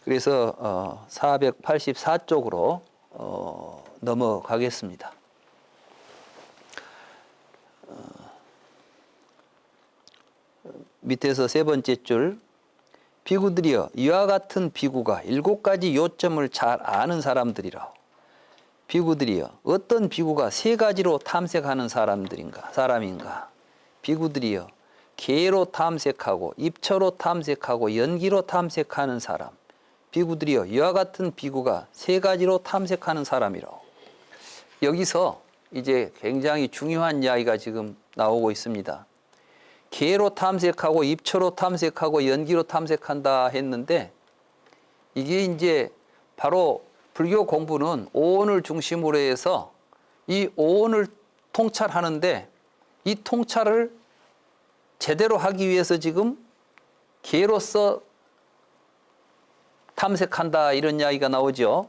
그래서 484쪽으로 넘어가겠습니다. 밑에서 세 번째 줄, 비구들이여 이와 같은 비구가 7가지 요점을 잘 아는 사람들이라. 비구들이여 어떤 비구가 3가지로 탐색하는 사람인가? 비구들이여 계로 탐색하고 입처로 탐색하고 연기로 탐색하는 사람. 비구들이여 이와 같은 비구가 3가지로 탐색하는 사람이라. 여기서 이제 굉장히 중요한 이야기가 지금 나오고 있습니다. 계로 탐색하고 입처로 탐색하고 연기로 탐색한다 했는데 이게 이제 바로 불교 공부는 오온을 중심으로 해서 이 오온을 통찰하는데 이 통찰을 제대로 하기 위해서 지금 계로서 탐색한다 이런 이야기가 나오죠.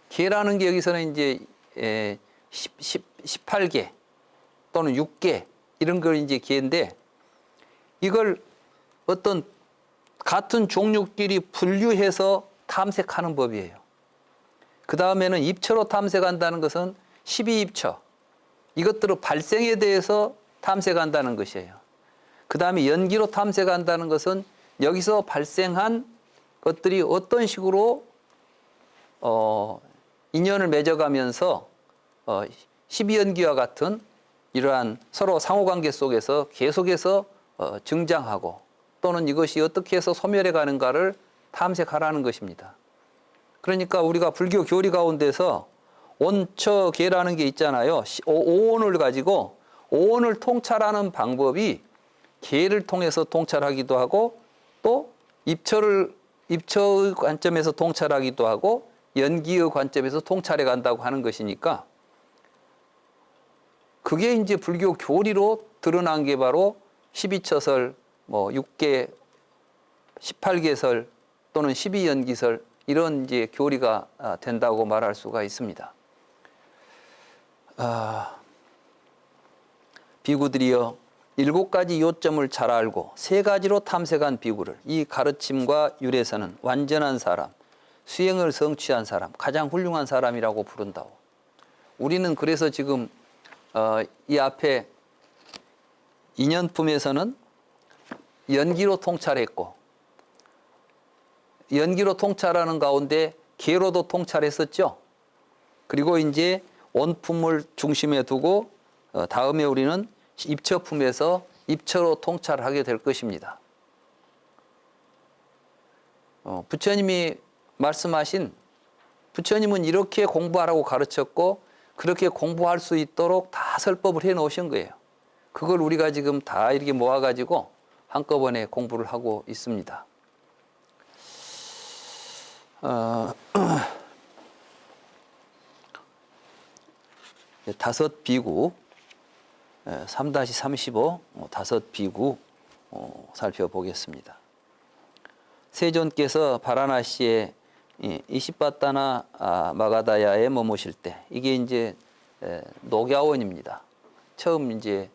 개라는 게 여기서는 이제 18개 또는 6개 이런 걸 이제 개인데 이걸 어떤 같은 종류끼리 분류해서 탐색하는 법이에요. 그 다음에는 입처로 탐색한다는 것은 12입처. 이것들의 발생에 대해서 탐색한다는 것이에요. 그 다음에 연기로 탐색한다는 것은 여기서 발생한 것들이 어떤 식으로 인연을 맺어가면서 12연기와 같은 이러한 서로 상호관계 속에서 계속해서 증장하고 또는 이것이 어떻게 해서 소멸해 가는가를 탐색하라는 것입니다. 그러니까 우리가 불교 교리 가운데서 온처계라는 게 있잖아요. 오온을 가지고 오온을 통찰하는 방법이 계를 통해서 통찰하기도 하고 또 입처의 관점에서 통찰하기도 하고 연기의 관점에서 통찰해 간다고 하는 것이니까 그게 이제 불교 교리로 드러난 게 바로 12처설, 6개, 18개설 또는 12연기설 이런 이제 교리가 된다고 말할 수가 있습니다. 비구들이여 7가지 요점을 잘 알고 3가지로 탐색한 비구를 이 가르침과 율에서는 완전한 사람, 수행을 성취한 사람, 가장 훌륭한 사람이라고 부른다고. 우리는 그래서 지금 이 앞에 인연품에서는 연기로 통찰했고 연기로 통찰하는 가운데 계로도 통찰했었죠. 그리고 이제 온품을 중심에 두고 다음에 우리는 입처품에서 입처로 통찰하게 될 것입니다. 부처님이 말씀하신 부처님은 이렇게 공부하라고 가르쳤고 그렇게 공부할 수 있도록 다 설법을 해 놓으신 거예요. 그걸 우리가 지금 다 이렇게 모아가지고 한꺼번에 공부를 하고 있습니다. 다섯 비구 3-35 다섯 비구 살펴보겠습니다. 세존께서 바라나시에 이시바타나 마가다야에 머무실 때 이게 이제 녹야원입니다. 처음 이제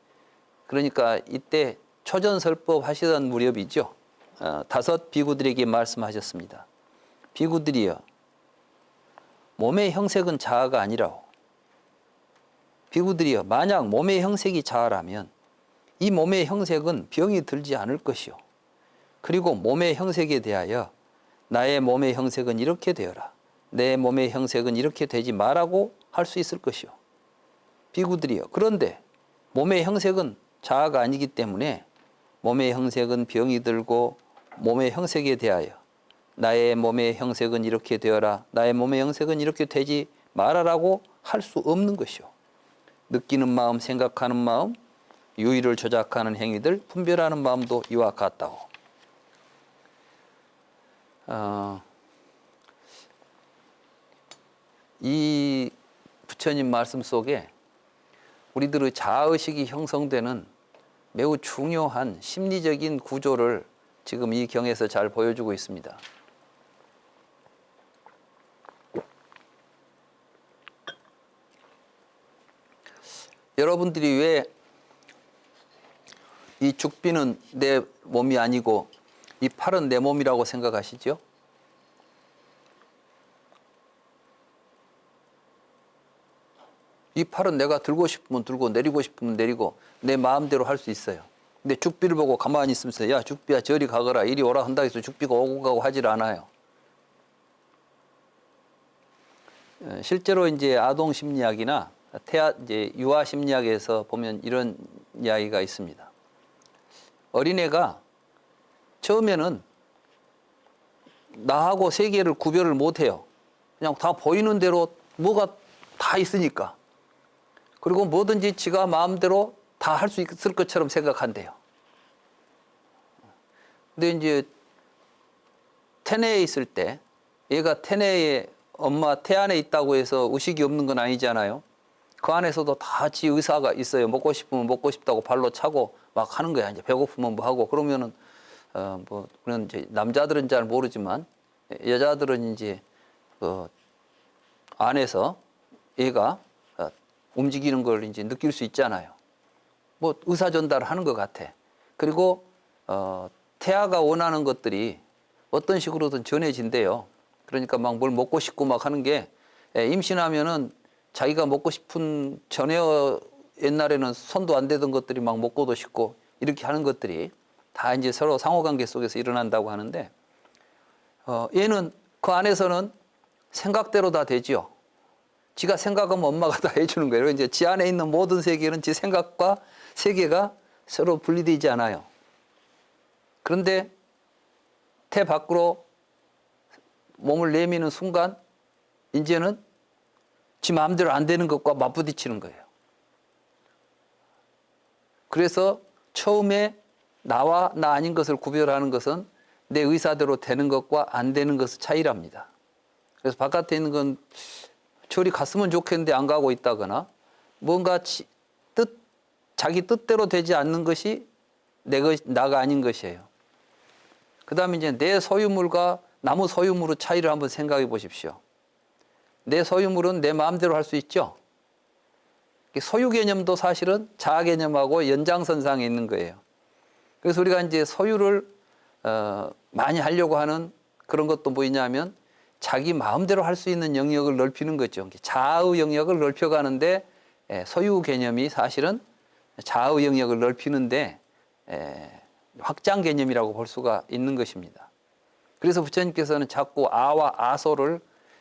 그러니까 이때 초전설법 하시던 무렵이죠. 다섯 비구들에게 말씀하셨습니다. 비구들이여 몸의 형색은 자아가 아니라오. 비구들이여 만약 몸의 형색이 자아라면 이 몸의 형색은 병이 들지 않을 것이요. 그리고 몸의 형색에 대하여 나의 몸의 형색은 이렇게 되어라. 내 몸의 형색은 이렇게 되지 마라고 할 수 있을 것이요. 비구들이여 그런데 몸의 형색은 자아가 아니기 때문에 몸의 형색은 병이 들고 몸의 형색에 대하여 나의 몸의 형색은 이렇게 되어라. 나의 몸의 형색은 이렇게 되지 말아라고 할 수 없는 것이요. 느끼는 마음, 생각하는 마음, 유의를 조작하는 행위들, 분별하는 마음도 이와 같다고. 이 부처님 말씀 속에 우리들의 자아의식이 형성되는 매우 중요한 심리적인 구조를 지금 이 경에서 잘 보여주고 있습니다. 여러분들이 왜 이 죽비는 내 몸이 아니고 이 팔은 내 몸이라고 생각하시죠? 이 팔은 내가 들고 싶으면 들고 내리고 싶으면 내리고 내 마음대로 할 수 있어요. 근데 죽비를 보고 가만히 있으면서 야 죽비야 저리 가거라 이리 오라 한다 해서 죽비가 오고 가고 하질 않아요. 실제로 이제 아동 심리학이나 이제 유아 심리학에서 보면 이런 이야기가 있습니다. 어린애가 처음에는 나하고 세계를 구별을 못해요. 그냥 다 보이는 대로 뭐가 다 있으니까. 그리고 뭐든지 지가 마음대로 다 할 수 있을 것처럼 생각한대요. 근데 이제 태내에 있을 때 얘가 태내에 엄마 태 안에 있다고 해서 의식이 없는 건 아니잖아요. 그 안에서도 다 지 의사가 있어요. 먹고 싶으면 먹고 싶다고 발로 차고 막 하는 거야. 이제 배고프면 뭐 하고 그러면은 그런 이제 남자들은 잘 모르지만 여자들은 이제 안에서 애가 움직이는 걸 이제 느낄 수 있잖아요. 뭐 의사 전달하는 것 같아. 그리고 태아가 원하는 것들이 어떤 식으로든 전해진대요. 그러니까 막 뭘 먹고 싶고 막 하는 게 임신하면은 자기가 먹고 싶은 전에 옛날에는 손도 안 대던 것들이 막 먹고도 싶고 이렇게 하는 것들이 다 이제 서로 상호관계 속에서 일어난다고 하는데 얘는 그 안에서는 생각대로 다 되지요. 지가 생각하면 엄마가 다 해주는 거예요. 이제 지 안에 있는 모든 세계는 지 생각과 세계가 서로 분리되지 않아요. 그런데 태 밖으로 몸을 내미는 순간 이제는 지 마음대로 안 되는 것과 맞부딪히는 거예요. 그래서 처음에 나와 나 아닌 것을 구별하는 것은 내 의사대로 되는 것과 안 되는 것의 차이랍니다. 그래서 바깥에 있는 건 저리 갔으면 좋겠는데 안 가고 있다거나 뭔가 자기 뜻대로 되지 않는 것이 나가 아닌 것이에요. 그 다음에 이제 내 소유물과 남의 소유물의 차이를 한번 생각해 보십시오. 내 소유물은 내 마음대로 할 수 있죠. 소유 개념도 사실은 자아 개념하고 연장선상에 있는 거예요. 그래서 우리가 이제 소유를 많이 하려고 하는 그런 것도 뭐냐면 자기 마음대로 할 수 있는 영역을 넓히는 거죠. 자아의 영역을 넓혀가는데 소유 개념이 사실은 자아의 영역을 넓히는데 확장 개념이라고 볼 수가 있는 것입니다. 그래서 부처님께서는 자꾸 아와 아소를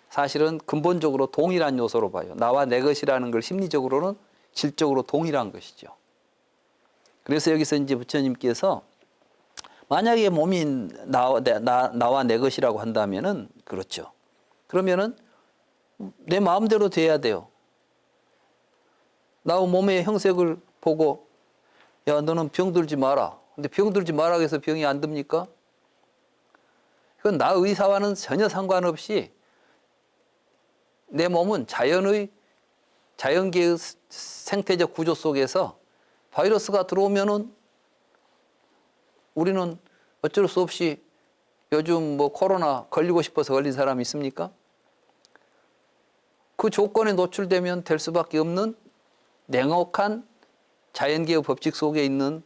사실은 근본적으로 동일한 요소로 봐요. 나와 내 것이라는 걸 심리적으로는 질적으로 동일한 것이죠. 그래서 여기서 이제 부처님께서 만약에 몸이 나와 내 것이라고 한다면은 그렇죠. 그러면은 내 마음대로 돼야 돼요. 나의 몸의 형색을 보고 야 너는 병들지 마라. 근데 병들지 마라 해서 병이 안 듭니까? 그건 나 의사와는 전혀 상관없이 내 몸은 자연계의 생태적 구조 속에서 바이러스가 들어오면은 우리는 어쩔 수 없이 요즘 뭐 코로나 걸리고 싶어서 걸린 사람이 있습니까? 그 조건에 노출되면 될 수밖에 없는 냉혹한 자연계의 법칙 속에 있는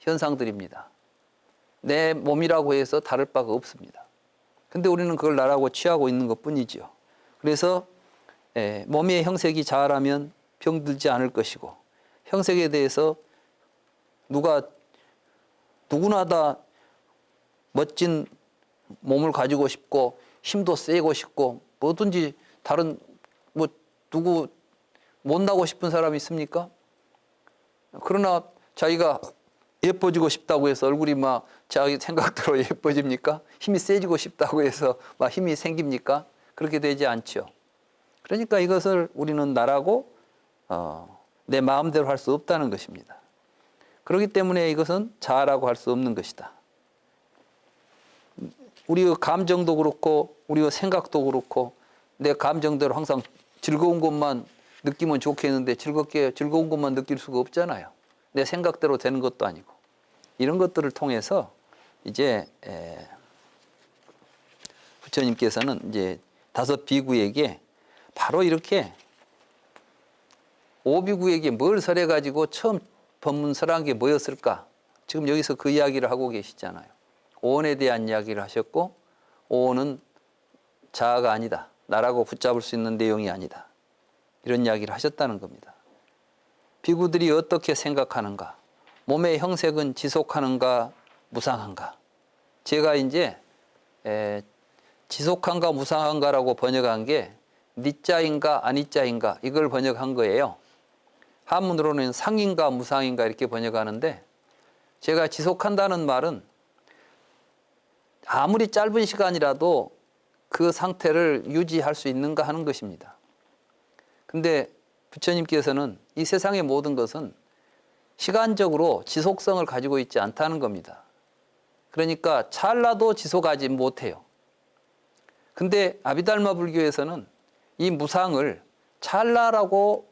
현상들입니다. 내 몸이라고 해서 다를 바가 없습니다. 근데 우리는 그걸 나라고 취하고 있는 것 뿐이죠. 그래서 몸의 형색이 자라면 병들지 않을 것이고 형색에 대해서 누구나 다 멋진 몸을 가지고 싶고 힘도 세고 싶고 뭐든지 다른 누구 못나고 싶은 사람이 있습니까? 그러나 자기가 예뻐지고 싶다고 해서 얼굴이 막 자기 생각대로 예뻐집니까? 힘이 세지고 싶다고 해서 막 힘이 생깁니까? 그렇게 되지 않죠. 그러니까 이것을 우리는 나라고 내 마음대로 할 수 없다는 것입니다. 그렇기 때문에 이것은 자아라고 할 수 없는 것이다. 우리의 감정도 그렇고 우리의 생각도 그렇고 내 감정대로 항상 즐거운 것만 느끼면 좋겠는데 즐거운 것만 느낄 수가 없잖아요. 내 생각대로 되는 것도 아니고 이런 것들을 통해서 이제 부처님께서는 이제 5 비구에게 바로 이렇게 오비구에게 뭘 설해 가지고 처음 법문설한 게 뭐였을까? 지금 여기서 그 이야기를 하고 계시잖아요. 오온에 대한 이야기를 하셨고 오온은 자아가 아니다. 나라고 붙잡을 수 있는 내용이 아니다. 이런 이야기를 하셨다는 겁니다. 비구들이 어떻게 생각하는가? 몸의 형색은 지속하는가 무상한가? 제가 이제 지속한가 무상한가라고 번역한 게 니자인가 아니자인가 이걸 번역한 거예요. 한문으로는 상인가 무상인가 이렇게 번역하는데 제가 지속한다는 말은 아무리 짧은 시간이라도 그 상태를 유지할 수 있는가 하는 것입니다. 근데 부처님께서는 이 세상의 모든 것은 시간적으로 지속성을 가지고 있지 않다는 겁니다. 그러니까 찰나도 지속하지 못해요. 근데 아비달마 불교에서는 이 무상을 찰나라고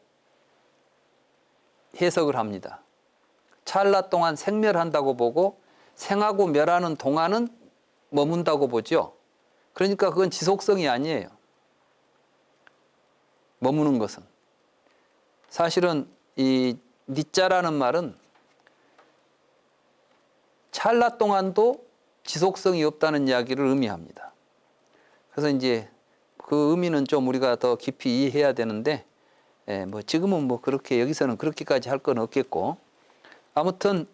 해석을 합니다. 찰나 동안 생멸한다고 보고 생하고 멸하는 동안은 머문다고 보죠. 그러니까 그건 지속성이 아니에요. 머무는 것은. 사실은 이 니자라는 말은 찰나 동안도 지속성이 없다는 이야기를 의미합니다. 그래서 이제 그 의미는 좀 우리가 더 깊이 이해해야 되는데, 뭐 지금은 뭐 그렇게 여기서는 그렇게까지 할 건 없겠고, 아무튼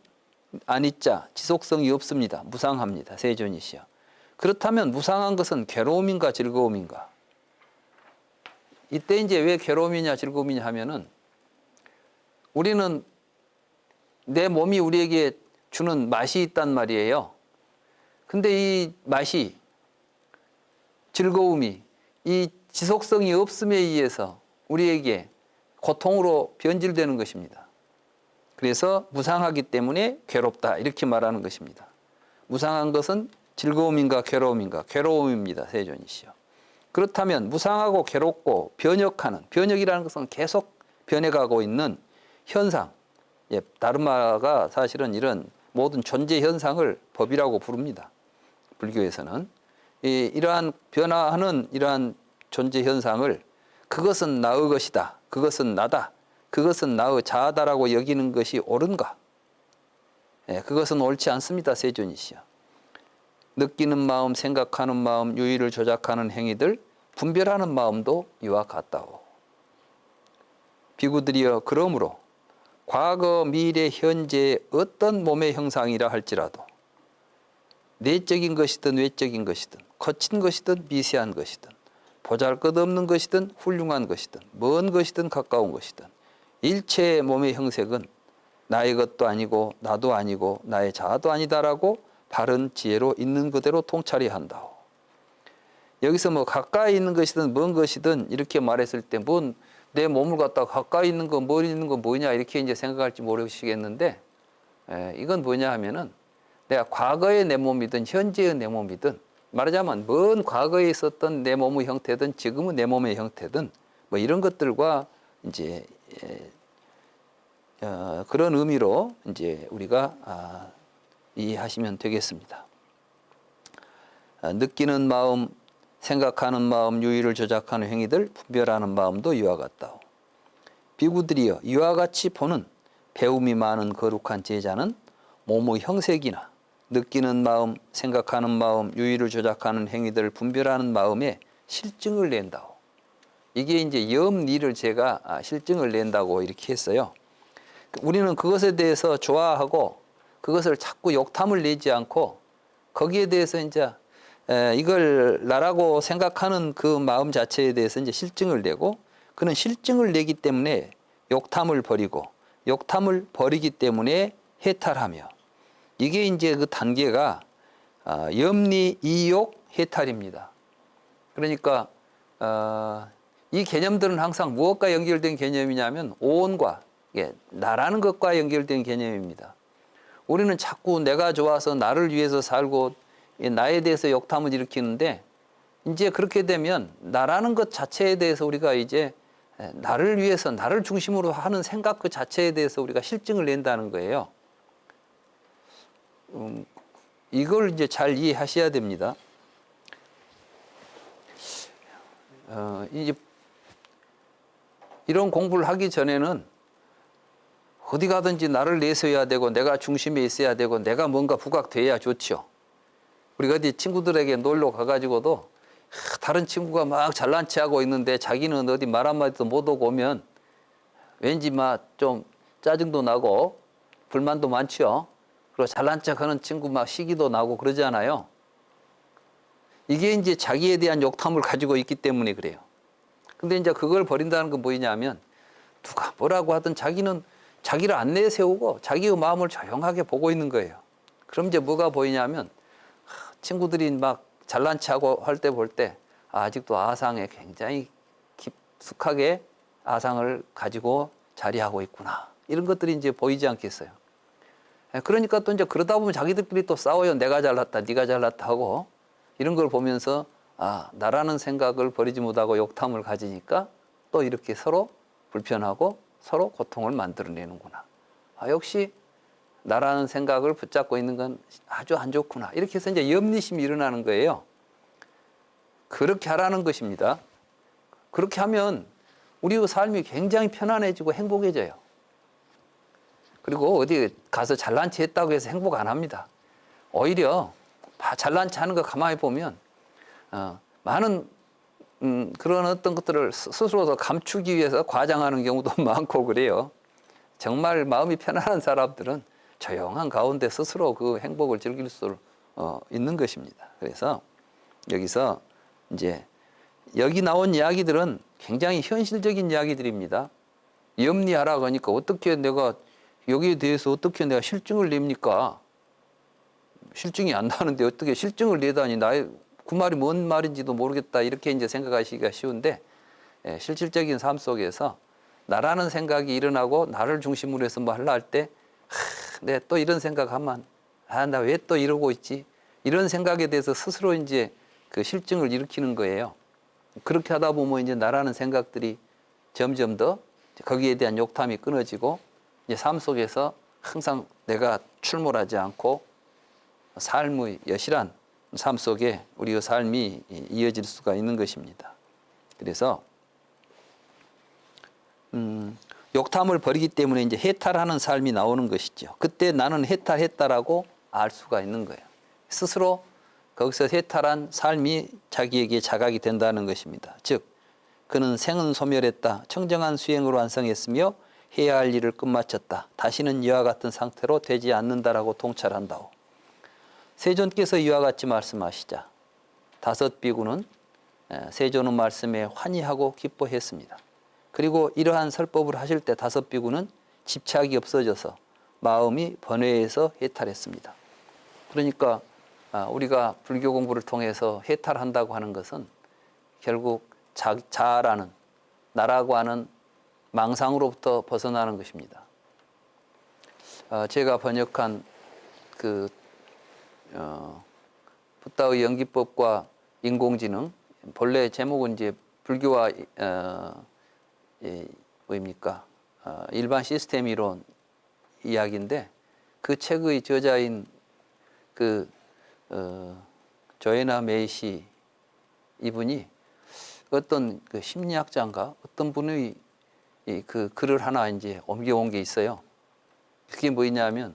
아니자 지속성이 없습니다. 무상합니다. 세존이시여. 그렇다면 무상한 것은 괴로움인가 즐거움인가? 이때 이제 왜 괴로움이냐 즐거움이냐 하면은 우리는 내 몸이 우리에게 주는 맛이 있단 말이에요. 근데 이 맛이, 즐거움이 이 지속성이 없음에 의해서 우리에게 고통으로 변질되는 것입니다. 그래서 무상하기 때문에 괴롭다 이렇게 말하는 것입니다. 무상한 것은 즐거움인가 괴로움인가? 괴로움입니다. 세존이시여. 그렇다면 무상하고 괴롭고 변혁하는, 변혁이라는 것은 계속 변해가고 있는 현상, 다르마가 사실은 이런 모든 존재 현상을 법이라고 부릅니다. 불교에서는 이러한 변화하는 이러한 존재 현상을 그것은 나의 것이다, 그것은 나다, 그것은 나의 자아다라고 여기는 것이 옳은가? 그것은 옳지 않습니다. 세존이시여. 느끼는 마음, 생각하는 마음, 유의를 조작하는 행위들, 분별하는 마음도 이와 같다오. 비구들이여, 그러므로 과거, 미래, 현재 어떤 몸의 형상이라 할지라도 내적인 것이든 외적인 것이든 거친 것이든 미세한 것이든 보잘것없는 것이든 훌륭한 것이든 먼 것이든 가까운 것이든 일체의 몸의 형색은 나의 것도 아니고 나도 아니고 나의 자아도 아니다라고 바른 지혜로 있는 그대로 통찰해야 한다오. 여기서 뭐 가까이 있는 것이든 먼 것이든 이렇게 말했을 때 뭔 내 몸을 갖다가 가까이 있는 거, 멀리 있는 거 뭐냐 이렇게 이제 생각할지 모르시겠는데, 이건 뭐냐 하면은 내가 과거의 내 몸이든 현재의 내 몸이든, 말하자면 먼 과거에 있었던 내 몸의 형태든 지금의 내 몸의 형태든 뭐 이런 것들과 이제 그런 의미로 이제 우리가 이해하시면 되겠습니다. 느끼는 마음, 생각하는 마음, 유의를 조작하는 행위들, 분별하는 마음도 이와 같다오. 비구들이여, 이와 같이 보는 배움이 많은 거룩한 제자는 몸의 형색이나 느끼는 마음, 생각하는 마음, 유의를 조작하는 행위들, 분별하는 마음에 실증을 낸다오. 이게 이제 염리를 제가 실증을 낸다고 이렇게 했어요. 우리는 그것에 대해서 좋아하고 그것을 자꾸 욕탐을 내지 않고 거기에 대해서 이제 이걸 나라고 생각하는 그 마음 자체에 대해서 이제 실증을 내고, 그는 실증을 내기 때문에 욕탐을 버리고 욕탐을 버리기 때문에 해탈하며, 이게 이제 그 단계가 염리, 이욕, 해탈입니다. 그러니까 이 개념들은 항상 무엇과 연결된 개념이냐면 오온과, 나라는 것과 연결된 개념입니다. 우리는 자꾸 내가 좋아서 나를 위해서 살고 나에 대해서 욕탐을 일으키는데, 이제 그렇게 되면 나라는 것 자체에 대해서 우리가 이제 나를 위해서 나를 중심으로 하는 생각 그 자체에 대해서 우리가 실증을 낸다는 거예요. 이걸 이제 잘 이해하셔야 됩니다. 이제 이런 공부를 하기 전에는 어디 가든지 나를 내세워야 되고 내가 중심에 있어야 되고 내가 뭔가 부각돼야 좋죠. 우리가 어디 친구들에게 놀러 가가지고도 다른 친구가 막 잘난 체하고 있는데 자기는 어디 말 한마디도 못 오고 오면 왠지 막 좀 짜증도 나고 불만도 많죠. 그리고 잘난 척하는 친구 막 시기도 나고 그러잖아요. 이게 이제 자기에 대한 욕탐을 가지고 있기 때문에 그래요. 근데 이제 그걸 버린다는 건 뭐냐면, 누가 뭐라고 하든 자기는 자기를 안 내세우고 자기의 마음을 조용하게 보고 있는 거예요. 그럼 이제 뭐가 보이냐면, 친구들이 막 잘난 체하고 할 때 볼 때 아직도 아상에 굉장히 깊숙하게 아상을 가지고 자리하고 있구나, 이런 것들이 이제 보이지 않겠어요. 그러니까 또 이제 그러다 보면 자기들끼리 또 싸워요. 내가 잘났다, 네가 잘났다 하고, 이런 걸 보면서 나라는 생각을 버리지 못하고 욕탐을 가지니까 또 이렇게 서로 불편하고 서로 고통을 만들어내는구나. 역시 나라는 생각을 붙잡고 있는 건 아주 안 좋구나. 이렇게 해서 이제 염리심이 일어나는 거예요. 그렇게 하라는 것입니다. 그렇게 하면 우리의 삶이 굉장히 편안해지고 행복해져요. 그리고 어디 가서 잘난 체 했다고 해서 행복 안 합니다. 오히려 잘난 체 하는 거 가만히 보면 많은 그런 어떤 것들을 스스로도 감추기 위해서 과장하는 경우도 많고 그래요. 정말 마음이 편안한 사람들은 조용한 가운데 스스로 그 행복을 즐길 수 있는 것입니다. 그래서 여기서 이제 여기 나온 이야기들은 굉장히 현실적인 이야기들입니다. 염리하라고 하니까 어떻게 내가 여기에 대해서 어떻게 내가 실증을 냅니까? 실증이 안 나는데 어떻게 실증을 내다니 나의 그 말이 뭔 말인지도 모르겠다 이렇게 이제 생각하시기가 쉬운데 실질적인 삶 속에서 나라는 생각이 일어나고 나를 중심으로 해서 뭐 하려 할 때 내 또 이런 생각하면 나 왜 또 이러고 있지? 이런 생각에 대해서 스스로 이제 그 실증을 일으키는 거예요. 그렇게 하다 보면 이제 나라는 생각들이 점점 더 거기에 대한 욕탐이 끊어지고 이제 삶 속에서 항상 내가 출몰하지 않고 삶의 여실한 삶 속에 우리의 삶이 이어질 수가 있는 것입니다. 그래서 욕탐을 버리기 때문에 이제 해탈하는 삶이 나오는 것이죠. 그때 나는 해탈했다라고 알 수가 있는 거예요. 스스로 거기서 해탈한 삶이 자기에게 자각이 된다는 것입니다. 즉 그는 생은 소멸했다. 청정한 수행으로 완성했으며 해야 할 일을 끝마쳤다. 다시는 이와 같은 상태로 되지 않는다라고 통찰한다오. 세존께서 이와 같이 말씀하시자 다섯 비구는 세존의 말씀에 환희하고 기뻐했습니다. 그리고 이러한 설법을 하실 때 다섯 비구는 집착이 없어져서 마음이 번뇌에서 해탈했습니다. 그러니까 우리가 불교 공부를 통해서 해탈한다고 하는 것은 결국 자아라는 나라고 하는 망상으로부터 벗어나는 것입니다. 제가 번역한 그 붓다의 연기법과 인공지능 본래 제목은 이제 불교와 뭐입니까? 일반 시스템 이론 이야기인데 그 책의 저자인 그 조에나 메이시 이분이 어떤 그 심리학자인가 어떤 분의 그 글을 하나 이제 옮겨온 게 있어요. 그게 뭐냐면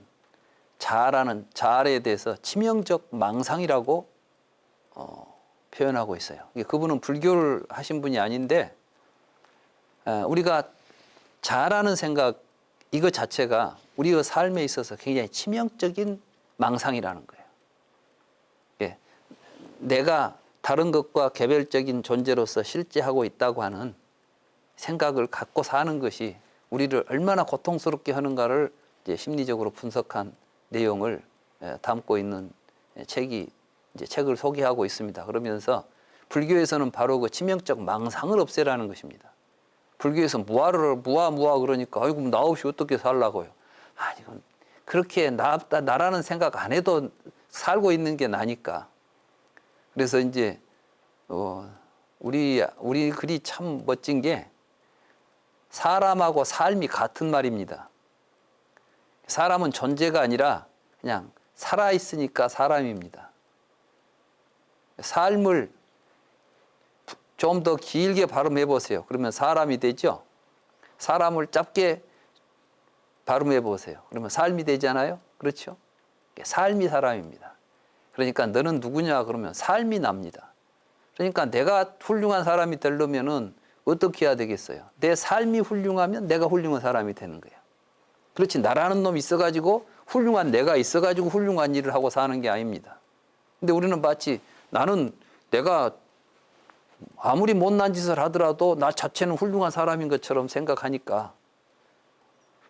자아에 대해서 치명적 망상이라고 표현하고 있어요. 그분은 불교를 하신 분이 아닌데 우리가 자아라는 생각 이거 자체가 우리의 삶에 있어서 굉장히 치명적인 망상이라는 거예요. 예. 내가 다른 것과 개별적인 존재로서 실제하고 있다고 하는 생각을 갖고 사는 것이 우리를 얼마나 고통스럽게 하는가를 이제 심리적으로 분석한 내용을 담고 있는 책을 소개하고 있습니다. 그러면서 불교에서는 바로 그 치명적 망상을 없애라는 것입니다. 불교에서 무아 그러니까 아이고 나 없이 어떻게 살라고요. 아니 그렇게 나라는 생각 안 해도 살고 있는 게 나니까. 그래서 이제 우리 글이 참 멋진 게 사람하고 삶이 같은 말입니다. 사람은 존재가 아니라 그냥 살아있으니까 사람입니다. 삶을 좀 더 길게 발음해 보세요. 그러면 사람이 되죠. 사람을 짧게 발음해 보세요. 그러면 삶이 되잖아요. 그렇죠? 삶이 사람입니다. 그러니까 너는 누구냐 그러면 삶이 납니다. 그러니까 내가 훌륭한 사람이 되려면은 어떻게 해야 되겠어요? 내 삶이 훌륭하면 내가 훌륭한 사람이 되는 거예요. 그렇지 나라는 놈이 있어가지고 훌륭한 내가 있어가지고 훌륭한 일을 하고 사는 게 아닙니다. 근데 우리는 마치 나는 내가 아무리 못난 짓을 하더라도 나 자체는 훌륭한 사람인 것처럼 생각하니까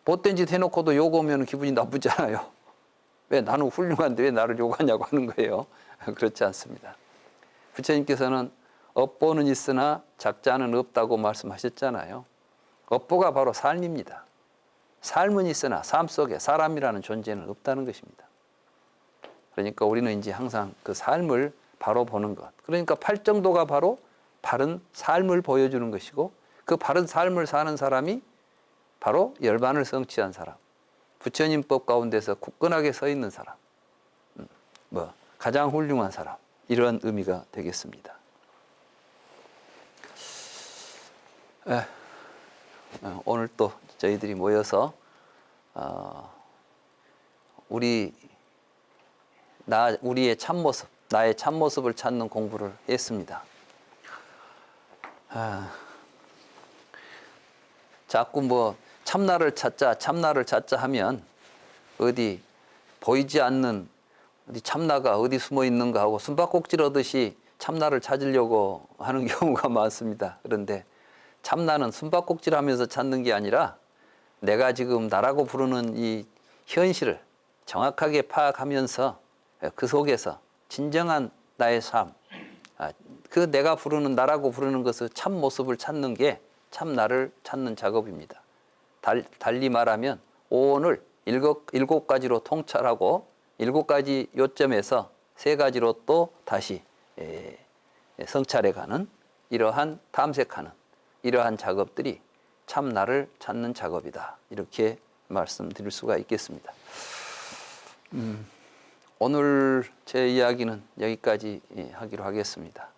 못된 짓 해놓고도 욕 오면 기분이 나쁘잖아요. 왜 나는 훌륭한데 왜 나를 욕하냐고 하는 거예요. 그렇지 않습니다. 부처님께서는 업보는 있으나 작자는 없다고 말씀하셨잖아요. 업보가 바로 삶입니다. 삶은 있으나 삶 속에 사람이라는 존재는 없다는 것입니다. 그러니까 우리는 이제 항상 그 삶을 바로 보는 것. 그러니까 팔정도가 바로 바른 삶을 보여주는 것이고 그 바른 삶을 사는 사람이 바로 열반을 성취한 사람. 부처님법 가운데서 굳건하게 서 있는 사람. 가장 훌륭한 사람. 이런 의미가 되겠습니다. 오늘 또 저희들이 모여서 우리의 참모습, 나의 참모습을 찾는 공부를 했습니다. 자꾸 뭐 참나를 찾자 하면 어디 보이지 않는 어디 참나가 어디 숨어 있는가 하고 숨바꼭질 하듯이 참나를 찾으려고 하는 경우가 많습니다. 그런데 참나는 숨바꼭질하면서 찾는 게 아니라 내가 지금 나라고 부르는 이 현실을 정확하게 파악하면서 그 속에서 진정한 나의 삶, 그 내가 부르는 나라고 부르는 것을 참 모습을 찾는 게 참나를 찾는 작업입니다. 달리 말하면 오온을 일곱 가지로 통찰하고 7가지 요점에서 3가지로 또 다시 성찰해가는 이러한 탐색하는 이러한 작업들이 참나를 찾는 작업이다. 이렇게 말씀드릴 수가 있겠습니다. 오늘 제 이야기는 여기까지 하기로 하겠습니다.